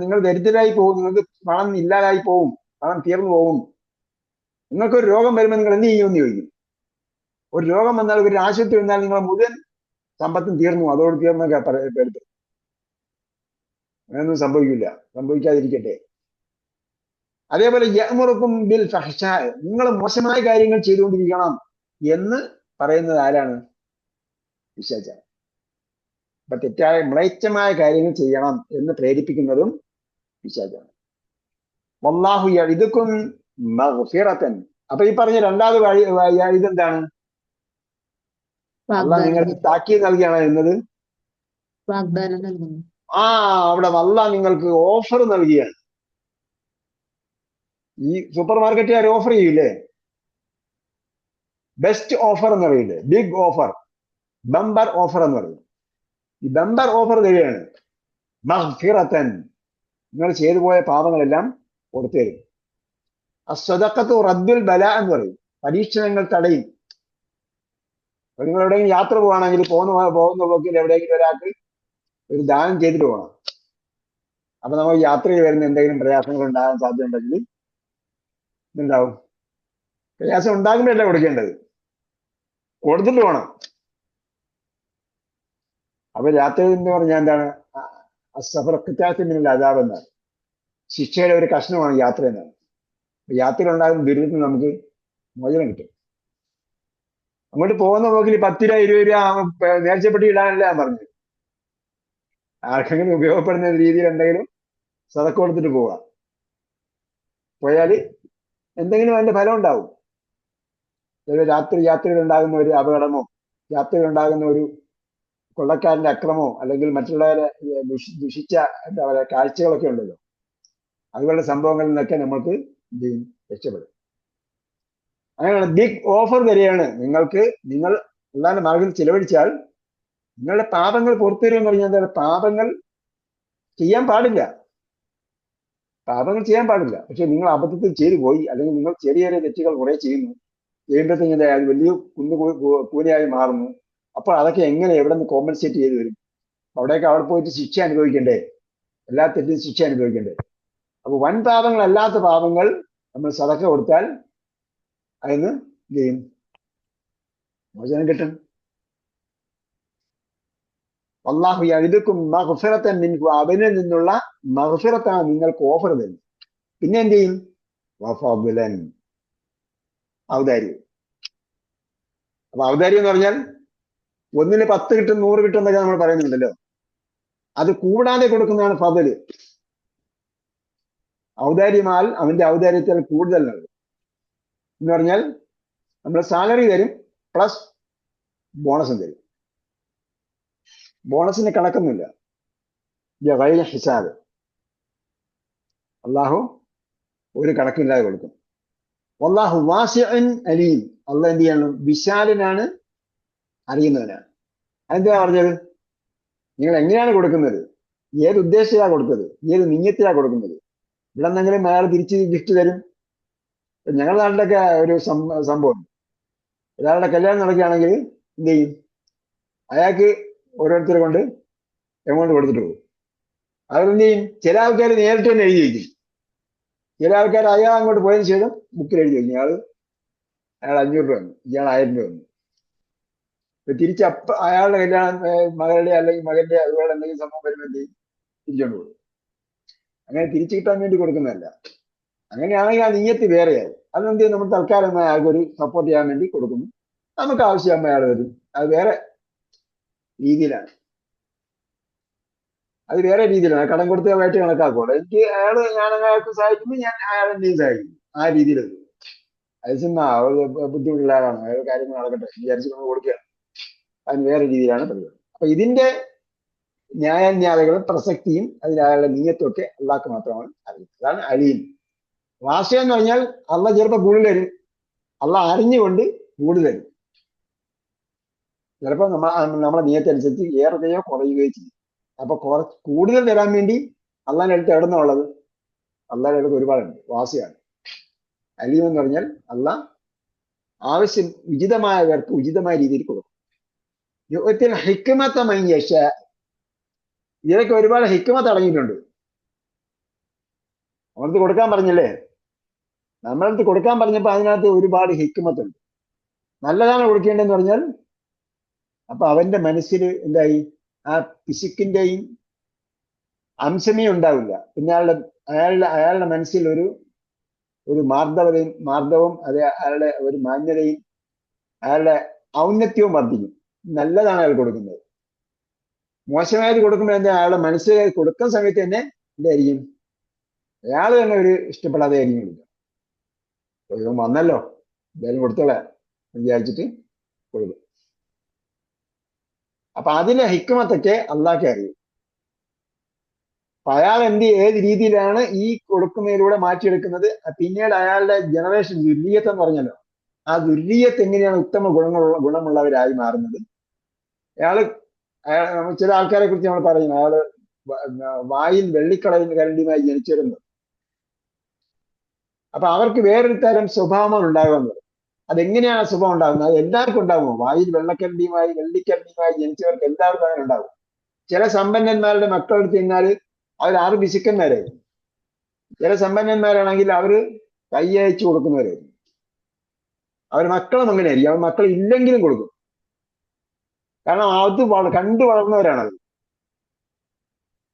നിങ്ങൾ ദരിദ്രരായി പോകും, നിങ്ങൾക്ക് പണം ഇല്ലാതായി പോകും, പണം തീർന്നു പോകും. നിങ്ങൾക്കൊരു രോഗം വരുമ്പോൾ നിങ്ങൾ എന്ത് ചെയ്യുമെന്ന് ചോദിക്കും. ഒരു രോഗം വന്നാൽ, ഒരു ആശുപത്രി വന്നാൽ നിങ്ങളെ മുഴുവൻ സമ്പത്തും തീർന്നു, അതോട് തീർന്നൊക്കെ പേടിപ്പെടും. അങ്ങനെയൊന്നും സംഭവിക്കില്ല, സംഭവിക്കാതിരിക്കട്ടെ. അതേപോലെ യഅ്മുറുക്കും ബിൽ ഫഹ്ശാ, നിങ്ങൾ മോശമായ കാര്യങ്ങൾ ചെയ്തുകൊണ്ടിരിക്കണം എന്ന് പറയുന്നത് ആരാണ്? പിശാചാണ്. അപ്പൊ തെറ്റായ മ്ലേച്ഛമായ കാര്യങ്ങൾ ചെയ്യണം എന്ന് പ്രേരിപ്പിക്കുന്നതും പിശാചാണ്. വല്ലാഹു യഇദുക്കും മഗ്ഫിറതൻ. അപ്പൊ ഈ പറഞ്ഞ രണ്ടാമത് ഇതെന്താണ്? അള്ളാഹ് നിങ്ങൾക്ക് താക്കീത് നൽകിയാണ് എന്നത്. വാഗ്ദാനം നൽകുന്നു. അവിടെ അള്ളാഹ് നിങ്ങൾക്ക് ഓഫർ നൽകിയാണ്. ഈ സൂപ്പർ മാർക്കറ്റുകാർ ഓഫർ ചെയ്യില്ലേ? ബെസ്റ്റ് ഓഫർ എന്ന് പറയില്ലേ? ബിഗ് ഓഫർ, ബമ്പർ ഓഫർ എന്ന് പറയും. ഈ ബമ്പർ ഓഫർ തരികയാണ്. മഗ്ഫിറതൻ, നിങ്ങൾ ചെയ്തു പോയ പാപങ്ങളെല്ലാം കൊടുത്തു തരും. അസ്സദഖത്തു റദ്ദുൽ ബലാ എന്ന് പറയും, പരീക്ഷണങ്ങൾ തടയും. നിങ്ങൾ എവിടെയെങ്കിലും യാത്ര പോവാണെങ്കിൽ പോകുന്ന പോക്കിൽ എവിടെയെങ്കിലും ഒരാൾക്ക് ഒരു ദാനം ചെയ്തിട്ട് പോകണം. അപ്പൊ നമുക്ക് യാത്രയിൽ വരുന്ന എന്തെങ്കിലും പ്രയാസങ്ങൾ ഉണ്ടാകാൻ സാധ്യത ഉണ്ടെങ്കിൽ എന്താവും? പ്രയാസം ഉണ്ടാകുമ്പോഴല്ല കൊടുക്കേണ്ടത്, കൊടുത്തിട്ട് പോകണം. അപ്പൊ യാത്ര എന്ന് പറഞ്ഞാൽ എന്താണ്? അസഫറക്കറ്റാത്തിനുള്ള അതാപ് എന്നാണ്, ശിക്ഷയുടെ ഒരു കഷ്ണമാണ് യാത്ര എന്നാണ്. യാത്രയിൽ ഉണ്ടാകുന്ന ദുരിതത്തിൽ നമുക്ക് മോചനം കിട്ടും. അങ്ങോട്ട് പോകുന്ന പോക്കിൽ 10 രൂപ 20 രൂപ നേർച്ചപ്പെട്ടി ഇടാനല്ല ഞാൻ പറഞ്ഞത്. ആർക്കെങ്കിലും ഉപയോഗപ്പെടുന്ന രീതിയിൽ എന്തെങ്കിലും സദക്ക കൊടുത്തിട്ട് പോവുക. പോയാൽ എന്തെങ്കിലും അതിന്റെ ഫലം ഉണ്ടാവും. യാത്രയിൽ ഉണ്ടാകുന്ന ഒരു അപകടമോ, യാത്രയിൽ ഉണ്ടാകുന്ന ഒരു കൊള്ളക്കാരന്റെ അക്രമോ, അല്ലെങ്കിൽ മറ്റുള്ളവരെ ദുഷിച്ച എന്താ പറയുക കാഴ്ചകളൊക്കെ ഉണ്ടല്ലോ, അതുപോലുള്ള സംഭവങ്ങളിൽ നിന്നൊക്കെ നമ്മൾക്ക് രക്ഷപ്പെടും. അങ്ങനെയാണ് ബിഗ് ഓഫർ തരികയാണ് നിങ്ങൾക്ക്. നിങ്ങൾ അല്ലാതെ മാർഗത്തിൽ ചിലവഴിച്ചാൽ നിങ്ങളുടെ പാപങ്ങൾ പുറത്തു തരുമെന്ന് പറഞ്ഞാൽ എന്താ? പാപങ്ങൾ ചെയ്യാൻ പാടില്ല, പക്ഷെ നിങ്ങൾ അബദ്ധത്തിൽ ചെയ്തു പോയി, അല്ലെങ്കിൽ നിങ്ങൾ ചെറിയ ചെറിയ തെറ്റുകൾ കുറെ ചെയ്യുമ്പോഴത്തേക്കും അത് വലിയ കൂനയായി മാറുന്നു. അപ്പോൾ അതൊക്കെ എങ്ങനെ എവിടെ നിന്ന് കോമ്പൻസേറ്റ് ചെയ്ത് വരും? അവിടെ പോയിട്ട് ശിക്ഷ അനുഭവിക്കണ്ടേ? എല്ലാ തെറ്റിനും ശിക്ഷ അനുഭവിക്കണ്ടേ? അപ്പൊ വൻ പാപങ്ങളല്ലാത്ത പാപങ്ങൾ നമ്മൾ സദക്ക കൊടുത്താൽ അതിന് എന്ത് ചെയ്യും? മോചനം കിട്ടും. അല്ലാഹു യഇദുക്കും മഗ്ഫിറതൻ മിൻഹു, അവനിൽ നിന്നുള്ള മഗ്ഫിറത്താണ് നിങ്ങൾക്ക് ഓഫർ തരുന്നത്. പിന്നെ എന്ത് ചെയ്യും? വഫദ്ലൻ, ഔദാര്യം. അപ്പൊ ഔദാര്യം എന്ന് പറഞ്ഞാൽ 1-ന് 10 കിട്ടും, 100 കിട്ടും എന്നൊക്കെ നമ്മൾ പറയുന്നുണ്ടല്ലോ. അത് കൂടാതെ കൊടുക്കുന്നതാണ് ഫദ്ല്. ഔദാര്യമാൽ അവന്റെ ഔദാര്യത്തിൽ കൂടുതൽ നൽകും എന്ന് പറഞ്ഞാൽ നമ്മൾ സാലറി തരും, പ്ലസ് ബോണസും തരും. ബോണസിന് കണക്കൊന്നുമില്ല, ഗൈറ ഹിസാബ്. അള്ളാഹു ഒരു കണക്കില്ലാതെ കൊടുക്കും. വല്ലാഹു വാസിഉൻ അലീം, അള്ളാഹ് എന്ത് ചെയ്യണം? വിശാലനാണ്, അറിയുന്നവനാണ്. അതെന്താ പറഞ്ഞത്? നിങ്ങൾ എങ്ങനെയാണ് കൊടുക്കുന്നത്, ഏത് ഉദ്ദേശത്തിലാണ് കൊടുത്തത്, ഏത് നിയ്യത്തിലാണ് കൊടുക്കുന്നത്. ഇവിടെ എന്തെങ്കിലും അയാൾ തിരിച്ച് ഗിഫ്റ്റ് തരും. ഞങ്ങളുടെ നാട്ടിലൊക്കെ ഒരു സംഭവം, ഒരാളുടെ കല്യാണം നടക്കുകയാണെങ്കിൽ എന്ത് ചെയ്യും? അയാൾക്ക് ഓരോരുത്തരെ കൊണ്ട് എമൗണ്ട് കൊടുത്തിട്ട് പോകും. അവരെന്ത് ചെയ്യും? ചില ആൾക്കാർ നേരിട്ട് തന്നെ എഴുതി വയ്ക്കും. ചില ആൾക്കാർ അയാൾ അങ്ങോട്ട് പോയതിനു ശേഷം ബുക്കിൽ എഴുതി വയ്ക്കും, അയാൾ 500 രൂപ വന്നു, ഇയാൾ 1000 രൂപ വന്നു. തിരിച്ച് അയാളുടെ കല്യാണം, മകളുടെ അല്ലെങ്കിൽ മകന്റെ അതുപോലെ എന്തെങ്കിലും സംഭവം വരുമ്പോൾ എന്ത് ചെയ്യും? തിരിച്ചുകൊണ്ട് പോകും. അങ്ങനെ തിരിച്ചു കിട്ടാൻ വേണ്ടി കൊടുക്കുന്നതല്ല. അങ്ങനെയാണെങ്കിൽ ആ നീയത്ത് വേറെയായി. അതെന്ത് ചെയ്യും? നമ്മൾ തൽക്കാലം അയാൾക്ക് ഒരു സപ്പോർട്ട് ചെയ്യാൻ വേണ്ടി കൊടുക്കുന്നു. നമുക്ക് ആവശ്യമാകുമ്പോൾ അയാൾ വരും. അത് വേറെ രീതിയിലാണ്. അത് വേറെ രീതിയിലാണ്. കടം കൊടുത്തതായിട്ട് കണക്കാക്കുള്ളൂ. എനിക്ക് ഞാൻ അയാൾക്ക് സഹായിക്കുമ്പോൾ ഞാൻ അയാളെന്തെയും സഹായിക്കും. ആ രീതിയിലുണ്ട്. അത് ചുമ്മാ ബുദ്ധിമുട്ടുള്ള ആളാണ്, അയാൾ കാര്യങ്ങൾ നടക്കട്ടെ വിചാരിച്ച് നമ്മൾ കൊടുക്കുകയാണ്. അതിന് വേറെ രീതിയിലാണ് പരിപാടി. അപ്പൊ ഇതിന്റെ ന്യായാന്യായകളും പ്രസക്തിയും അതിനയാളുടെ നീയത്തൊക്കെ അള്ളാഹ്ക്ക് മാത്രമാണ് അറിയുന്നത്. അതാണ് അലീം. വാശ എന്ന് പറഞ്ഞാൽ അള്ളാഹ് ചിലപ്പോൾ കൂടുതൽ തരും, അള്ളാഹ് അറിഞ്ഞുകൊണ്ട് കൂടുതൽ തരും. ചിലപ്പോൾ നമ്മളെ നീയത്തനുസരിച്ച് ഏറുകയോ കുറയുകയോ ചെയ്യും. അപ്പൊ കൂടുതൽ തരാൻ വേണ്ടി അള്ളാഹിന്റെ അടുത്ത് എവിടുന്നുള്ളത്? അള്ളാഹിന്റെ അടുത്ത് ഒരുപാടുണ്ട്. വാസിയാണ്. അലീം എന്ന് പറഞ്ഞാൽ അള്ളാഹ് ആവശ്യം ഉചിതമായവർക്ക് ഉചിതമായ രീതിയിൽ കൊടുക്കും. ഹിക്മത്ത മയ്യശ, ഇതിലൊക്കെ ഒരുപാട് ഹിക്മത്ത് അടങ്ങിയിട്ടുണ്ട്. നമ്മളടുത്ത് കൊടുക്കാൻ പറഞ്ഞില്ലേ? നമ്മളടുത്ത് കൊടുക്കാൻ പറഞ്ഞപ്പോ അതിനകത്ത് ഒരുപാട് ഹിക്മത്തുണ്ട്. നല്ലതാണ് കൊടുക്കേണ്ടതെന്ന് പറഞ്ഞാൽ അപ്പൊ അവന്റെ മനസ്സിൽ എന്തായി? ആ പിശുക്കിന്റെയും അംശമേ ഉണ്ടാവില്ല. പിന്നെ അയാളുടെ മനസ്സിൽ ഒരു മാർദ്ദവവും അയാളുടെ ഒരു മാന്യതയും അയാളുടെ ഔന്നത്യവും വർദ്ധിക്കും. നല്ലതാണ് അയാൾ കൊടുക്കുന്നത്. മോശമായത് കൊടുക്കുമ്പോൾ എന്താ? അയാളുടെ മനസ്സിൽ കൊടുക്കുന്ന സമയത്ത് തന്നെ എന്തായിരിക്കും? അയാൾ തന്നെ ഒരു ഇഷ്ടപ്പെടാതെ ആയിരിക്കും കൊടുക്കുക. ഇവൻ വന്നല്ലോ എന്തായാലും കൊടുത്തോളാം വിചാരിച്ചിട്ട് കൊടുക്കും. അപ്പൊ അതിലെ ഹിക്മത്തൊക്കെ അള്ളാഹ്ക്കേ അറിയും. അപ്പൊ അയാൾ ഏത് രീതിയിലാണ് ഈ കൊടുക്കുന്നതിലൂടെ മാറ്റിയെടുക്കുന്നത്? പിന്നീട് അയാളുടെ ജനറേഷൻ ദുര്യത്ത് എന്ന് പറഞ്ഞല്ലോ, ആ ദുര്യത്ത് എങ്ങനെയാണ് ഉത്തമ ഗുണമുള്ളവരായി മാറുന്നത്? ചില ആൾക്കാരെ കുറിച്ച് നമ്മൾ പറയും, അയാള് വായിൽ കരണ്ടിയുമായി ജനിച്ചിരുന്നു. അപ്പൊ അവർക്ക് വേറൊരു തരം സ്വഭാവം ഉണ്ടാകുന്നത്. അതെങ്ങനെയാണ് സ്വഭാവം ഉണ്ടാകുന്നത്? അത് എല്ലാവർക്കും ഉണ്ടാകുമോ? വായിൽ വെള്ളിക്കരണ്ടിയുമായി ജനിച്ചവർക്ക് എല്ലാവർക്കും അങ്ങനെ ഉണ്ടാകും. ചില സമ്പന്നന്മാരുടെ മക്കളെടുത്ത് ചെന്നാൽ അവർ 6 പിശുക്കന്മാരായിരുന്നു. ചില സമ്പന്നന്മാരാണെങ്കിൽ അവര് കൈയയച്ചു കൊടുക്കുന്നവരായിരുന്നു. അവർ മക്കളും അങ്ങനെയായിരിക്കും. അവർ മക്കൾ ഇല്ലെങ്കിലും കൊടുക്കും. കാരണം അത് കണ്ടു വളർന്നവരാണത്.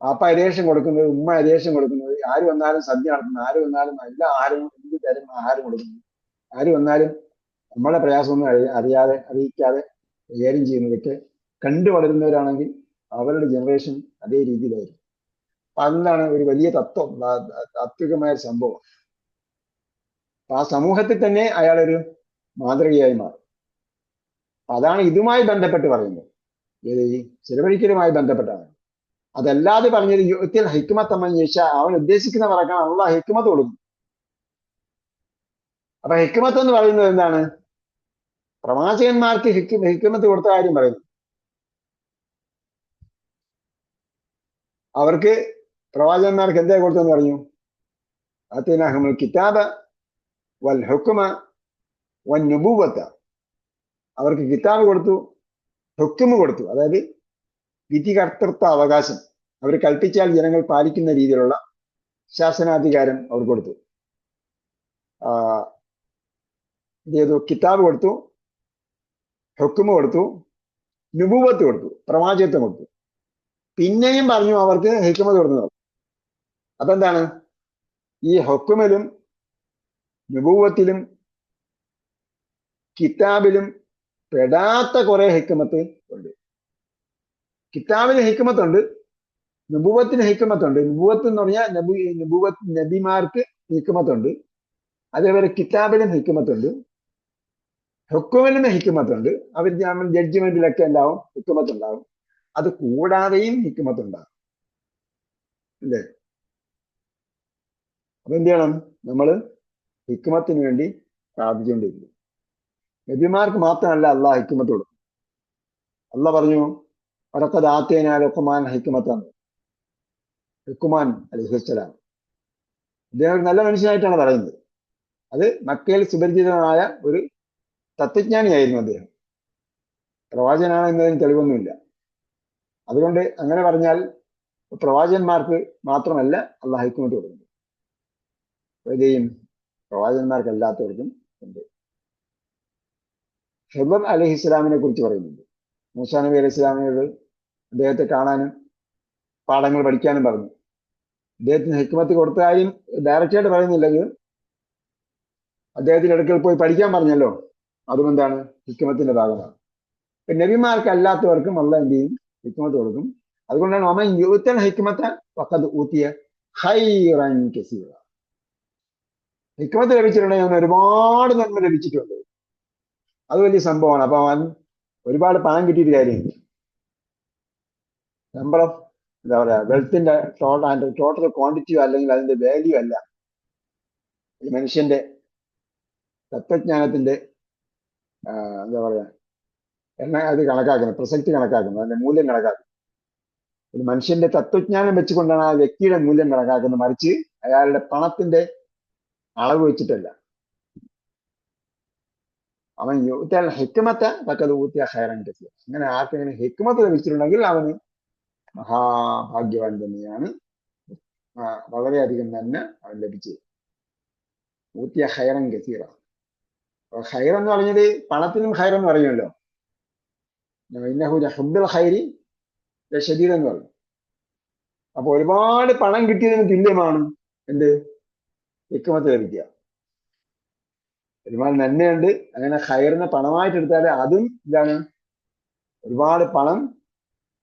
അപ്പ അരേഷം കൊടുക്കുന്നത്, ഉമ്മ അരേഷം കൊടുക്കുന്നത്, ആര് വന്നാലും സദ്യ നടത്തുന്നത്, ആര് വന്നാലും എല്ലാ ആഹാരവും എന്ത് തരം ആഹാരം കൊടുക്കുന്നത്, ആര് വന്നാലും നമ്മളെ പ്രയാസമൊന്നും അറിയിക്കാതെ കൈകാര്യം ചെയ്യുന്നതൊക്കെ കണ്ടു വളരുന്നവരാണെങ്കിൽ അവരുടെ ജനറേഷൻ അതേ രീതിയിലായിരിക്കും. അപ്പൊ അതെന്താണ്? ഒരു വലിയ താത്വികമായ സംഭവം. ആ സമൂഹത്തിൽ തന്നെ അയാളൊരു മാതൃകയായി മാറും. അതാണ് ഇതുമായി ബന്ധപ്പെട്ട് പറയുന്നത്. ഏത് ഈ ചിലവഴിക്കലുമായി ബന്ധപ്പെട്ടാണ്. അതല്ലാതെ പറഞ്ഞത് യുത്തിൽ ഹിക്മത്ത് ചോദിച്ചാൽ അവൻ ഉദ്ദേശിക്കുന്ന പറക്കാൻ അള്ളാഹ് ഹിക്മത്ത് കൊടുക്കും. അപ്പൊ ഹിക്മത്ത് എന്ന് പറയുന്നത് എന്താണ്? പ്രവാചകന്മാർക്ക് ഹിക്മത്ത് കൊടുത്ത കാര്യം പറയുന്നു. അവർക്ക് പ്രവാചകന്മാർക്ക് എന്താ കൊടുത്തെന്ന് പറഞ്ഞു? ആതൈനാഹുൽ കിതാബ വൽ ഹുക്മ വൻ നുബുവ്വത. അവർക്ക് കിതാബ് കൊടുത്തു, ഹുക്മ കൊടുത്തു, അതായത് വിധികർത്തൃത്വ അവകാശം. അവർ കൽപ്പിച്ചാൽ ജനങ്ങൾ പാലിക്കുന്ന രീതിയിലുള്ള ശാസനാധികാരം അവർ കൊടുത്തു. കിതാബ് കൊടുത്തു, ഹുക്മ കൊടുത്തു, നുബുവത്ത് കൊടുത്തു, പ്രവാചകത്വം കൊടുത്തു. പിന്നെയും പറഞ്ഞു അവർക്ക് ഹിക്മത്ത് കൊടുക്കുന്നത്. അപ്പൊ എന്താണ്? ഈ ഹുക്മിലും നുബുവത്തിലും കിതാബിലും പെടാത്ത കുറെ ഹിക്മത്ത് ഉണ്ട്. കിതാബിന് ഹിക്മത്തുണ്ട്, നുബുവത്തിന് ഹിക്മത്തുണ്ട്. നുബുവത്ത് എന്ന് പറഞ്ഞാൽ നബിമാർക്ക് ഹിക്മത്തുണ്ട്. അതേപോലെ കിതാബിലും ഹിക്മത്തുണ്ട്, ഹുക്കുമിലും ഹിക്മത്തുണ്ട്. അവർ ജഡ്ജ്മെന്റിലൊക്കെ ഉണ്ടാവും ഹിക്മത്തുണ്ടാവും. അത് കൂടാതെയും ഹിക്മത്തുണ്ടാകും. അല്ലേ? അപ്പൊ എന്ത് ചെയ്യണം? നമ്മൾ ഹിക്മത്തിന് വേണ്ടി പ്രാർത്ഥിച്ചുകൊണ്ടിരിക്കും. നബിമാർക്ക് മാത്രമല്ല അള്ളാഹ് ഹിക്മത്ത് കൊടുക്കും. അള്ളാഹ് പറഞ്ഞു, വലഖദ് ആതൈനാ ലുഖ്മാൻ ഹിക്മത്തൻ. ലുഖ്മാൻ അലൈഹിസ്സലാം അദ്ദേഹം ഒരു നല്ല മനുഷ്യനായിട്ടാണ് പറയുന്നത്. അത് മക്കയിൽ സുപരിചിതമായ ഒരു തത്വജ്ഞാനിയായിരുന്നു അദ്ദേഹം. പ്രവാചകനാണ് എന്നതിന് തെളിവൊന്നുമില്ല. അതുകൊണ്ട് അങ്ങനെ പറഞ്ഞാൽ പ്രവാചകന്മാർക്ക് മാത്രമല്ല അള്ളാഹ് ഹിക്മത്ത് കൊടുക്കുന്നത്. ഇതേയും പ്രവാചകന്മാർക്കല്ലാത്തവർക്കും ഉണ്ട്. ഖിദർ അലൈഹിസ്സലാമിനെ കുറിച്ച് പറയുന്നുണ്ട്. മൂസാ നബി അലൈഹി സ്വലാമിനോട് അദ്ദേഹത്തെ കാണാനും പാഠങ്ങൾ പഠിക്കാനും പറഞ്ഞു. അദ്ദേഹത്തിന് ഹിക്മത്ത് കൊടുത്ത കാര്യം ഡയറക്റ്റായിട്ട് പറയുന്നില്ലെങ്കിൽ അദ്ദേഹത്തിന് ഇടയ്ക്കൽ പോയി പഠിക്കാൻ പറഞ്ഞല്ലോ, അതും എന്താണ്? ഹിക്മത്തിന്റെ ഭാഗമാണ്. ഇപ്പൊ നബിമാർക്ക് അല്ലാത്തവർക്കും അള്ളാഹ് എന്ത് ചെയ്യും? ഹിക്മത്ത് കൊടുക്കും. അതുകൊണ്ടാണ് ഒമൻ യുഅ്തൽ ഹിക്മത ഫഖദ് ഊതിയ ഖൈറൻ കസീറ. ഹിക്മത്ത് ലഭിച്ചിട്ടുണ്ടെങ്കിൽ അവന് ഒരുപാട് നന്മ ലഭിച്ചിട്ടുണ്ട്. അത് വലിയ സംഭവമാണ്. അപ്പൊ അവൻ ഒരുപാട് പണം കിട്ടിയിട്ട് കാര്യമില്ല. നമ്പർ ഓഫ് എന്താ പറയാ വെൽത്തിന്റെ ടോട്ടൽ ക്വാണ്ടിറ്റിയോ അല്ലെങ്കിൽ അതിന്റെ വാല്യൂ അല്ല ഈ മനുഷ്യന്റെ തത്വജ്ഞാനത്തിന്റെ എന്താ പറയാ അത് കണക്കാക്കുന്നത്, പ്രസക്തി കണക്കാക്കുന്നത്, അതിന്റെ മൂല്യം കണക്കാക്കുന്നത്. ഒരു മനുഷ്യന്റെ തത്വജ്ഞാനം വെച്ചുകൊണ്ടാണ് ആ വ്യക്തിയുടെ മൂല്യം കണക്കാക്കുന്നത്, മറിച്ച് അയാളുടെ പണത്തിന്റെ അളവ് വെച്ചിട്ടല്ല. അവൻ ഹിക്മത്ത് ഫഖദ് ഊതിയ ഖൈറൻ കസീറ. അങ്ങനെ ആർക്കെങ്കിലും ഹിക്മത്ത് ലഭിച്ചിട്ടുണ്ടെങ്കിൽ അവന് മഹാഭാഗ്യവാൻ തന്നെയാണ്. വളരെയധികം തന്നെ അവൻ ലഭിച്ചത്. ഊതിയ ഖൈറൻ കസീറ. ഖൈർ എന്ന് പറഞ്ഞത് പണത്തിനും ഖൈർ എന്ന് പറയുമല്ലോ. ഇന്നഹു ലഹുബ്ബുൽ ഖൈരി ലശദീദ് എന്ന് പറയും. അപ്പൊ ഒരുപാട് പണം കിട്ടിയതിന് തുല്യമാണ് എന്ത്? ഹിക്മത്ത് ലഭിക്കുക. ഒരുപാട് നന്മയുണ്ട്. അങ്ങനെ ഖൈറിനെ പണമായിട്ട് എടുത്താൽ അതും ഇതാണ്, ഒരുപാട് പണം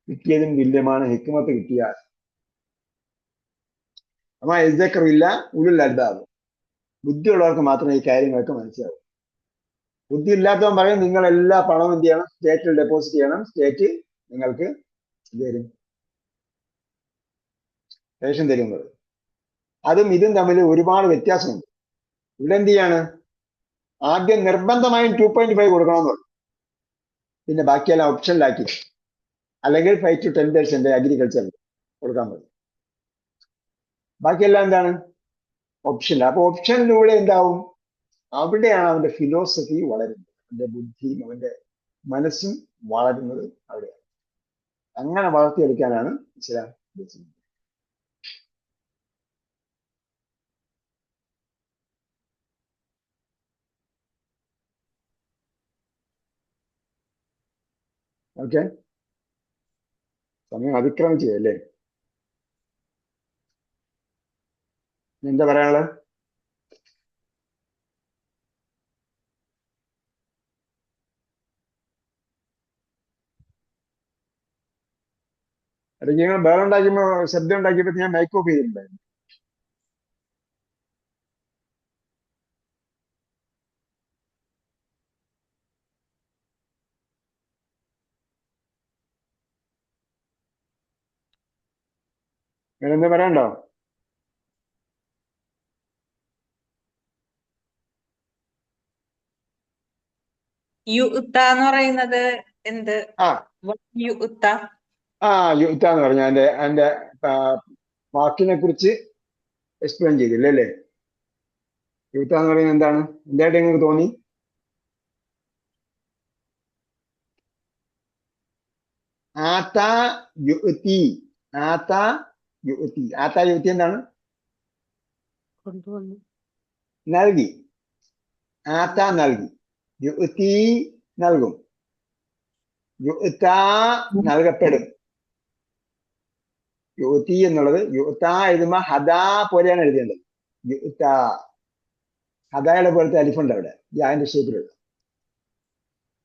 കിട്ടിയതിന് തുല്യമാണ് ഹിക്മത്ത് കിട്ടിയാൽ. അമ്മ യസ്ദക്കറില്ല ഉലുൽ അൽബാബ്. ബുദ്ധിയുള്ളവർക്ക് മാത്രമേ ഈ കാര്യങ്ങളൊക്കെ മനസ്സിലാവൂ. ബുദ്ധി ഇല്ലാത്തവൻ പറയും നിങ്ങൾ എല്ലാ പണവും എന്ത് ചെയ്യണം? സ്റ്റേറ്റിൽ ഡെപ്പോസിറ്റ് ചെയ്യണം, സ്റ്റേറ്റ് നിങ്ങൾക്ക് തരും, റേഷൻ തരുന്നത്. അതും ഇതും തമ്മിൽ ഒരുപാട് വ്യത്യാസമുണ്ട്. ഇവിടെ എന്ത് ചെയ്യാണ്? ആദ്യം നിർബന്ധമായും 2.5 കൊടുക്കണമെന്ന് പറഞ്ഞു. പിന്നെ ബാക്കിയെല്ലാം ഓപ്ഷനിലാക്കി, അല്ലെങ്കിൽ 5 to 10% അഗ്രികൾച്ചറിൽ കൊടുക്കാൻ പറ്റും. ബാക്കിയെല്ലാം എന്താണ്? ഓപ്ഷനിൽ. അപ്പൊ ഓപ്ഷനിലൂടെ എന്താവും? അവിടെയാണ് അവന്റെ ഫിലോസഫി വളരുന്നത്, അവന്റെ ബുദ്ധിയും അവന്റെ മനസ്സും വളരുന്നത് അവിടെയാണ്. അങ്ങനെ വളർത്തിയെടുക്കാനാണ് ഇസ്ലാം ഉദ്ദേശിക്കുന്നത്. ഓക്കെ, സമയം അതിക്രമിച്ചു അല്ലേ? എന്താ പറയാനുള്ളത്? ഇടയ്ക്ക് നിങ്ങൾ ബഹളം ഉണ്ടാക്കുമ്പോ, ശബ്ദം ഉണ്ടാക്കിയപ്പോ ഞാൻ മൈക്ക് ഓഫ് ചെയ്തിട്ടുണ്ടായിരുന്നു. നിങ്ങൾ എന്താ പറയാനുണ്ടോ? യുക്ത എന്ന് പറയുന്നത് എന്ത്? ആ യുക്ത യുക്ത എന്ന് പറഞ്ഞ അതിന്റെ വാക്കിനെ കുറിച്ച് എക്സ്പ്ലെയിൻ ചെയ്തില്ല അല്ലേ? യുക്ത എന്ന് പറയുന്നത് എന്താണ്? എന്തായിട്ട് നിങ്ങൾക്ക് തോന്നി? ആത്ത യുക്തി. ആത്ത യുക്തി. ആത്ത യുക്തി എന്താണ്? കൊണ്ടുവന്നു. നൽകി. ആത്ത നൽകി. യുക്തി നൽകും. യുക്ത നൽകപ്പെടും. യുക്തി എന്നുള്ളത് യുക്ത എഴുതുമ്പോ ഹദാ പോലെയാണ് എഴുതേണ്ടത്. യുക്ത ഹദായുടെ പോലത്തെ അലിഫുണ്ട് അവിടെ, യാന്റെ ഷേപ്പിലുള്ള.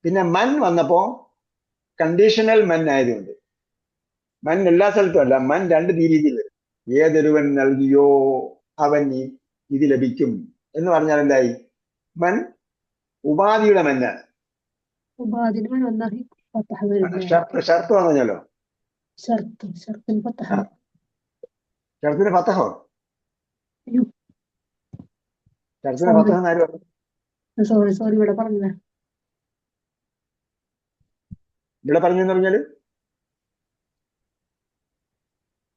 പിന്നെ മൻ വന്നപ്പോ കണ്ടീഷണൽ മൻ ആയതുകൊണ്ട്, മൻ എല്ലാ സ്ഥലത്തും അല്ല, മൻ രണ്ട് രീതിയിൽ വരും. ഏതൊരുവൻ നൽകിയോ അവൻ ഇത് ലഭിക്കും എന്ന് പറഞ്ഞാൽ എന്തായി? മൻ ഉപാധിയുടെ മന്നാണ്. ഉപാധിന് വന്നാഹി ഫതഹ വരുന്നത്. ഷർത്ത് പറഞ്ഞല്ലോ. ഷർത്തിന് ഫതഹ. ഷർത്തിന് ഫതഹോ? അയ്യോ, ഷർത്തിന് ഫതഹ എന്ന് ആര് പറഞ്ഞു? സോറി ഇവിടെ പറഞ്ഞതാ. ഇവിടെ പറഞ്ഞെന്ന് പറഞ്ഞാല്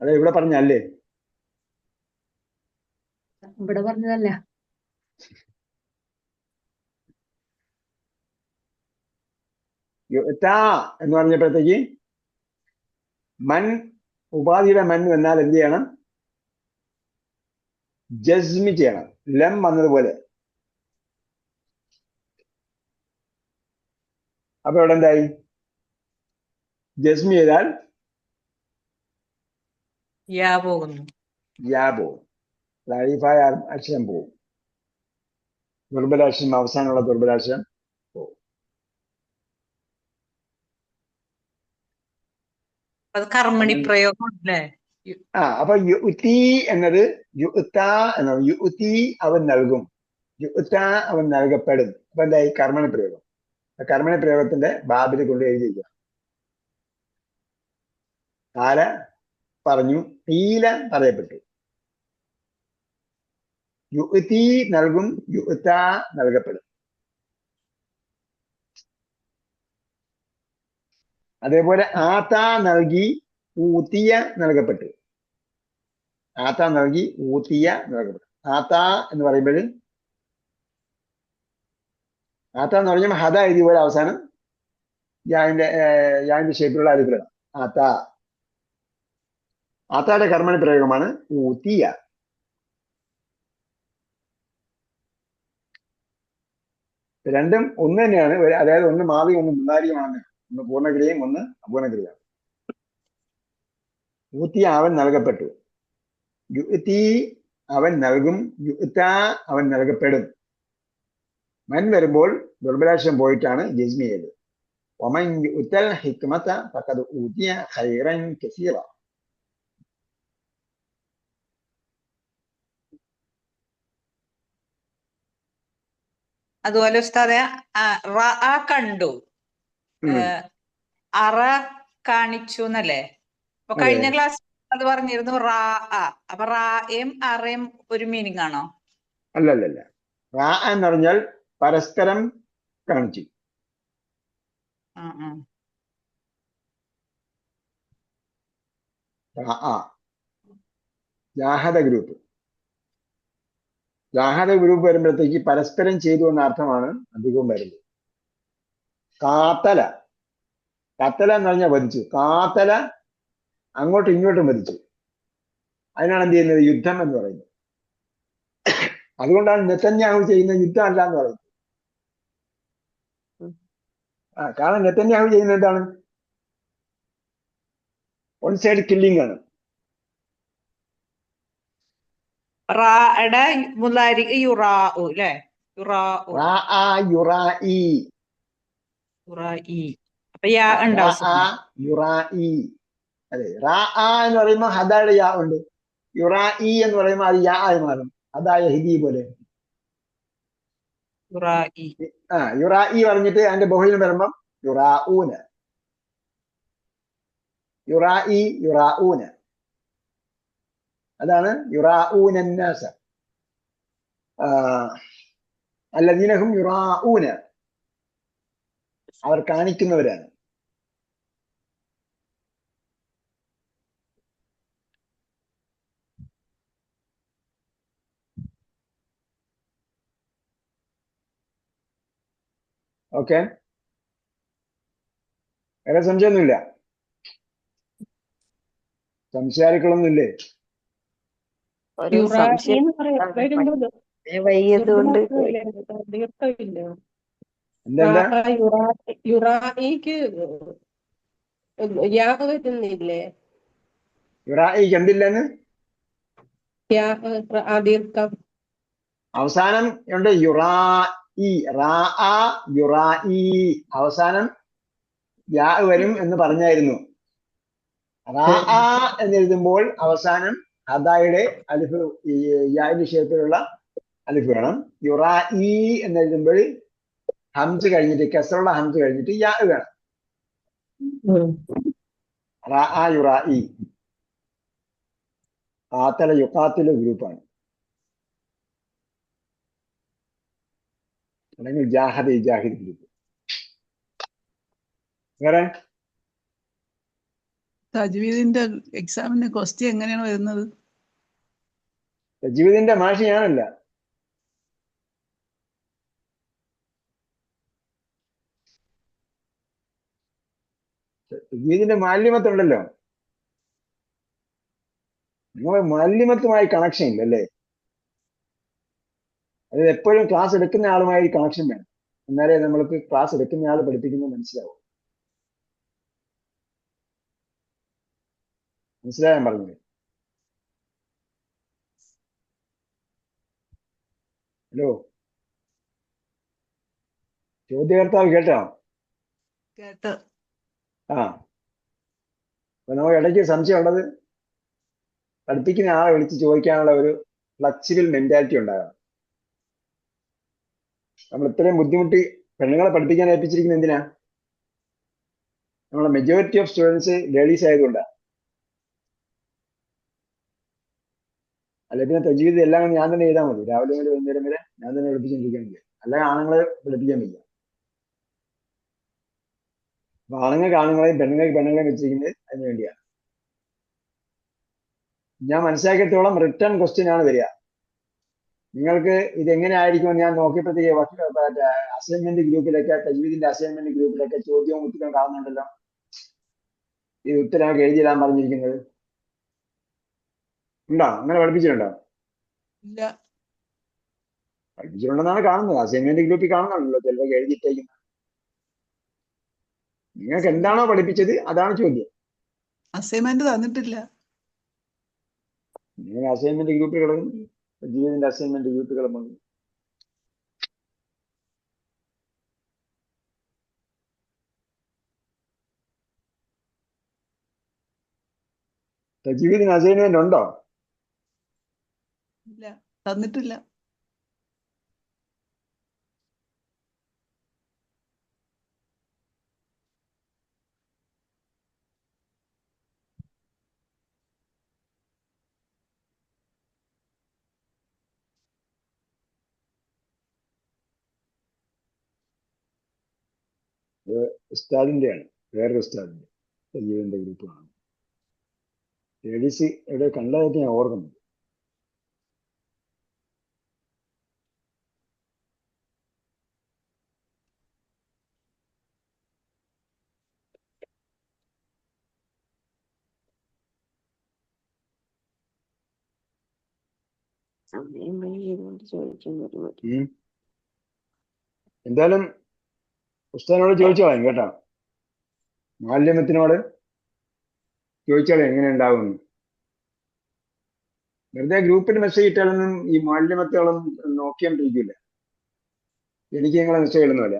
അതെ, ഇവിടെ പറഞ്ഞല്ലേ? ഇവിടെ പറഞ്ഞതല്ല. എന്ന് പറഞ്ഞപ്പോഴത്തേക്ക് മൻ ഉപാധിയുടെ മൻ വന്നാൽ എന്ത് ചെയ്യണം? ജസ്മി ചെയ്യണം, ലം വന്നതുപോലെ. അപ്പൊ ഇവിടെ എന്തായി? ജസ്മി ചെയ്താൽ യാ പോകുന്നു. യാ പോവും, ലൈഫായ അക്ഷരം പോവും. ദുർബലാക്ഷം അവസാനമുള്ള ദുർബലാക്ഷം അത് കർമ്മണി പ്രയോഗം അല്ലേ? അപ്പൊ യുത്തി എന്നത് യുത്ത എന്നത് യുത്തി അവൻ നൽകും, യുത്ത അവൻ നൽകപ്പെടും. അപ്പൊ എന്തായി? കർമ്മണി പ്രയോഗം. കർമ്മണി പ്രയോഗത്തിന്റെ ബാബിൽ കൊണ്ട് എഴുതിയിരിക്കുക. കാല പറഞ്ഞു, ഈല പറയപ്പെട്ടു. യുത്തി നൽകും, യുത്ത നൽകപ്പെടും. അതേപോലെ ആത്ത നൽകി, ഊത്തിയ നൽകപ്പെട്ടു. ആത്ത നൽകി, ഊത്തിയ നൽകപ്പെട്ടു. ആത്ത എന്ന് പറയുമ്പോൾ ആത്ത എന്ന് പറഞ്ഞാൽ ഹദ എഴുതിയ പോലെ അവസാനം യാന്റെ ഷേപ്പിലുള്ള അരിഫിലാണ് ആത്ത. ആത്തയുടെ കർമ്മണ പ്രയോഗമാണ് ഊത്തിയ. രണ്ടും ഒന്ന് തന്നെയാണ്. അതായത് ഒന്ന് മാവിയും ഒന്ന് മുന്നാരിയുമാണ്. ഒന്ന് പൂർണ്ണക്രിയയും ഒന്ന് അപൂർണക്രിയയാണ്. ഊത്തിയ അവൻ നൽകപ്പെട്ടു, യുത്തി അവൻ നൽകും, യുത്ത അവൻ നൽകപ്പെടും. മൻ വരുമ്പോൾ ദുർബലാക്ഷം പോയിട്ടാണ് ജസ്മി ചെയ്തത്. ഒമൻ യുത്തൽ ഹിക്മത ഫഖദ് ഊതിയ ഖൈറൻ കസീറ. അതുപോലെ ഉസ്താദെ കണ്ടു, അറ കാണിച്ചു എന്നല്ലേ? അപ്പൊ കഴിഞ്ഞ ക്ലാസ് അത് പറഞ്ഞിരുന്നു റാ. അപ്പൊ റായും അറയും ഒരു മീനിങ് ആണോ? അല്ലല്ല. റാ എന്ന് പറഞ്ഞാൽ പരസ്പരം കാണിച്ചു. ജാഹദ ഗ്രൂപ്പ്. ജാഹദ ഗ്രൂപ്പ് വരുമ്പോഴത്തേക്ക് പരസ്പരം ചെയ്തു എന്ന അർത്ഥമാണ് അധികവും വരുന്നത്. കാത്തല, കത്തല എന്ന് പറഞ്ഞാൽ വധിച്ചു. കാത്തല അങ്ങോട്ടും ഇങ്ങോട്ടും വധിച്ചു. അതിനാണ് എന്ത് ചെയ്യുന്നത്? യുദ്ധം എന്ന് പറയുന്നത്. അതുകൊണ്ടാണ് നെതന്യാഹു ചെയ്യുന്ന യുദ്ധം അല്ല എന്ന് പറയുന്നത്. കാരണം നെതന്യാഹു ചെയ്യുന്നത് എന്താണ്? വൺ സൈഡ് കില്ലിംഗ് ആണ്. അതെ, റാ എന്ന് പറയുമ്പോൾ ഹദായുടെ യാ ഉണ്ട്. യുറാഇ എന്ന് പറയുമ്പോൾ അത് യാ ആയി മാറും. അതായ ഹിദി പോലെ. യുറാഇ പറഞ്ഞിട്ട് അതിന്റെ ബഹുവിന് വരുമ്പം യുറാഊന, യുറാഇ യുറാഊന. അതാണ് യുറാഊനന്നാസ അല്ലദീനഹും യുറാഊന. അവർ കാണിക്കുന്നവരാണ്. ഓക്കെ, വേറെ സംശയമൊന്നുമില്ല? സംശയാലുക്കളൊന്നുമില്ലേ? എന്താ യുറായിക്ക് യാ വരുന്നില്ലേ? യുറായിക്ക് എന്തില്ലെന്ന്? അവസാനം ഉണ്ട് യുറാഇ. റാ യുറാഇ അവസാനം യാ വരും എന്ന് പറഞ്ഞായിരുന്നു. റാ എന്നെഴുതുമ്പോൾ അവസാനം ഹദായുടെ അലിഫ്, യാ വിഷയത്തിലുള്ള അലിഫ് വേണം. യുറാഇ എന്നെഴുതുമ്പോൾ ഹംസ് കഴിഞ്ഞിട്ട്, കസറുള്ള ഹംസ് കഴിഞ്ഞിട്ട് യാ വേണം. റാ യുറാഇ. കാത്തല യുക്കാത്തിലെ ഗ്രൂപ്പാണ്. അല്ലെങ്കിൽ ജാഹദ ജാഹിദ് ഗ്രൂപ്പ്. വേറെ തജ്വീദിന്റെ എക്സാമിന് ക്വസ്റ്റ്യൻ എങ്ങനെയാണ് വരുന്നത്? തജ്വീദിന്റെ മാഷ് ഞാനല്ല. തജ്വീദിന്റെ മാലിന്യത്തുണ്ടല്ലോ. നിങ്ങൾ മാലിന്യത്തുമായി കണക്ഷൻ ഇല്ല അല്ലേ? അത് എപ്പോഴും ക്ലാസ് എടുക്കുന്ന ആളുമായി കണക്ഷൻ വേണം. എന്നാലേ നമ്മൾക്ക് ക്ലാസ് എടുക്കുന്ന ആൾ പഠിപ്പിക്കുന്നത് മനസ്സിലാവും. മനസ്സിലായാൻ പറഞ്ഞത്? ഹലോ, ചോദ്യകർത്താവ് കേട്ടോ? കേട്ട്. ആ, അപ്പൊ നമുക്ക് ഇടയ്ക്ക് സംശയം ഉള്ളത് പഠിപ്പിക്കുന്ന ആളെ വിളിച്ച് ചോദിക്കാനുള്ള ഒരു ഫ്ലെക്സിബിൾ മെന്റാലിറ്റി ഉണ്ടാകണം. നമ്മൾ ഇത്രയും ബുദ്ധിമുട്ടി പെണ്ണുങ്ങളെ പഠിപ്പിക്കാൻ ഏൽപ്പിച്ചിരിക്കുന്നത് എന്തിനാ? നമ്മളെ മെജോറിറ്റി ഓഫ് സ്റ്റുഡൻസ് ലേഡീസ് ആയതുകൊണ്ടാണ്. അല്ലെ പിന്നെ തജ്വീദ് എല്ലാം ഞാൻ തന്നെ എഴുതാൻ മതി, രാവിലെ മുതൽ വൈകുന്നേരം വരെ ഞാൻ തന്നെ പഠിപ്പിച്ചിരിക്കാൻ മതി. അല്ലെങ്കിൽ ആണുങ്ങളെ പഠിപ്പിക്കാൻ വയ്യ. അപ്പൊ ആണുങ്ങൾക്ക് ആണുങ്ങളെയും പെണ്ണുങ്ങൾക്ക് പെണ്ണുങ്ങളെയും വെച്ചിരിക്കുന്നത് അതിന് വേണ്ടിയാണ്. ഞാൻ മനസ്സിലാക്കിയത്തോളം റിട്ടേൺ ക്വസ്റ്റ്യൻ ആണ് വരിക. നിങ്ങൾക്ക് ഇത് എങ്ങനെ ആയിരിക്കും ഞാൻ നോക്കിയപ്പോഴത്തേക്ക് അസൈൻമെന്റ് ഗ്രൂപ്പിലൊക്കെ, തജ്വീദിന്റെ അസൈൻമെന്റ് ഗ്രൂപ്പിലൊക്കെ ചോദ്യവും ഉത്തരവും കാണുന്നുണ്ടല്ലോ. ഈ ഉത്തരമൊക്കെ എഴുതിയിടാൻ പറഞ്ഞിരിക്കുന്നത് ഉണ്ടോ? അങ്ങനെ പഠിപ്പിച്ചിട്ടുണ്ടോ? ഇല്ല. പഠിപ്പിച്ചിട്ടുണ്ടെന്നാണ് കാണുന്നത്. അസൈൻമെന്റ് ഗ്രൂപ്പിൽ കാണുന്നുണ്ടല്ലോ ചിലതൊക്കെ എഴുതിയിട്ടേക്കുന്നത്. നിങ്ങൾക്ക് എന്താണോ പഠിപ്പിച്ചത് അതാണ് ചോദ്യം. അസൈൻമെന്റ് തന്നിട്ടില്ല. നിങ്ങൾ അസൈൻമെന്റ് ഗ്രൂപ്പിൽ കിടക്കുന്നു, ജീവിതത്തിന്റെ അസൈൻമെന്റ് ഗ്രൂപ്പിൽ കിടന്നു. ജീവിതത്തിന് അസൈൻമെന്റ് ഉണ്ടോ? ഇല്ല, തന്നിട്ടില്ല. ഉസ്താദിന്റെയാണ്, വേറൊരു ഉസ്താദിന്റെ ജീവിതന്റെ ഗ്രൂപ്പാണ്. ലേഡീസ് എവിടെ കണ്ടതായിട്ട് ഞാൻ ഓർക്കുന്നു. എന്തായാലും ഉസ്താദിനോട് ചോദിച്ചോളാം കേട്ടോ, മാലിന്യത്തിനോട് ചോദിച്ചോളാം എങ്ങനെ ഉണ്ടാവും. വെറുതെ ഗ്രൂപ്പിൽ മെസ്സേജ് ഇട്ടാലൊന്നും ഈ മാലിന്യത്തുകളൊന്നും നോക്കിയാണ്ടിരിക്കില്ല. എനിക്ക് നിങ്ങളെ മെസ്സേജ് ഇടുന്നില്ല.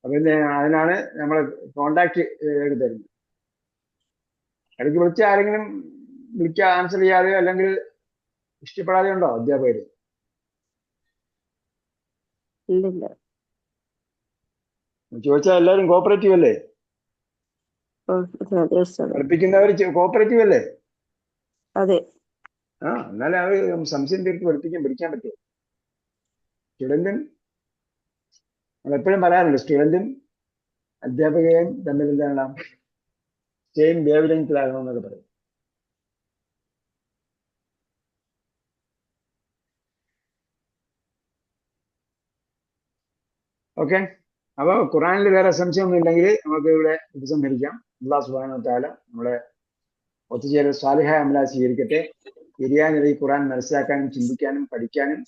അപ്പൊ അതിനാണ് നമ്മളെ കോണ്ടാക്ട് തരുന്നത്. ഇടയ്ക്ക് വിളിച്ച ആരെങ്കിലും വിളിക്കാൻ ആൻസർ ചെയ്യാതെയോ അല്ലെങ്കിൽ ഇഷ്ടപ്പെടാതെ ഉണ്ടോ അധ്യാപകര്? ചോദിച്ചാൽ എല്ലാവരും കോപ്പറേറ്റീവ് അല്ലേ? പഠിപ്പിക്കുന്നവർ കോപ്പറേറ്റീവ് അല്ലേ? അതെ. ആ, എന്നാലേ അവർ സംശയം തീർത്ത് പഠിക്കാൻ പറ്റുമോ? സ്റ്റുഡന്റും നമ്മളെപ്പോഴും പറയാറുണ്ട്, സ്റ്റുഡന്റും അധ്യാപകയും തമ്മിൽ എന്താണ് സെയിം വേവ് ലെങ്തിലാകണമെന്നൊക്കെ പറയും. ഓക്കെ, അപ്പൊ ഖുറാനിൽ വേറെ സംശയമൊന്നും ഇല്ലെങ്കിൽ നമുക്ക് ഇവിടെ ഉപസംഹരിക്കാം. അല്ലാഹു സുബ്ഹാനഹു വ തആല നമ്മളെ ഒത്തുചേരൽ സാലിഹായ അമലായി സ്വീകരിക്കട്ടെ. ശരിയായ ഖുറാൻ മനസ്സിലാക്കാനും ചിന്തിക്കാനും പഠിക്കാനും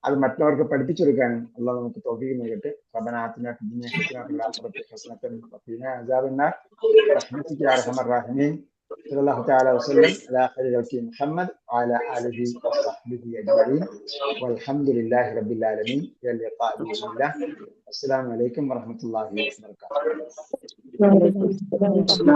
അത് മറ്റുള്ളവർക്ക് പഠിപ്പിച്ചു കൊടുക്കാനും അല്ലാഹു നമുക്ക് തൗഫീഖ് നൽകട്ടെ. റബ്ബനാ ആതിനാ ഫിദ് ദുനിയ ഹസനത്തൻ വഫിൽ ആഖിറതി ഹസനത്തൻ വഖിനാ അസാബന്നാർ ബിറഹ്മതിക യാ അർഹമർ റഹീമീൻ. സല്ലല്ലാഹു തആല വസല്ലം അലാ ഖൈരി ഖൽഖി മുഹമ്മദ് വഅലാ ആലിഹി വസഹ്ബിഹി അജ്മഈൻ വൽഹംദുലില്ലാഹി റബ്ബിൽ ആലമീൻ. ഇലാ ലിഖാഇ ബിഇസ്നില്ലാഹ്. അസ്സലാമു അലൈക്കും വറഹ്മത്തുള്ളാഹി വബറകാതുഹു.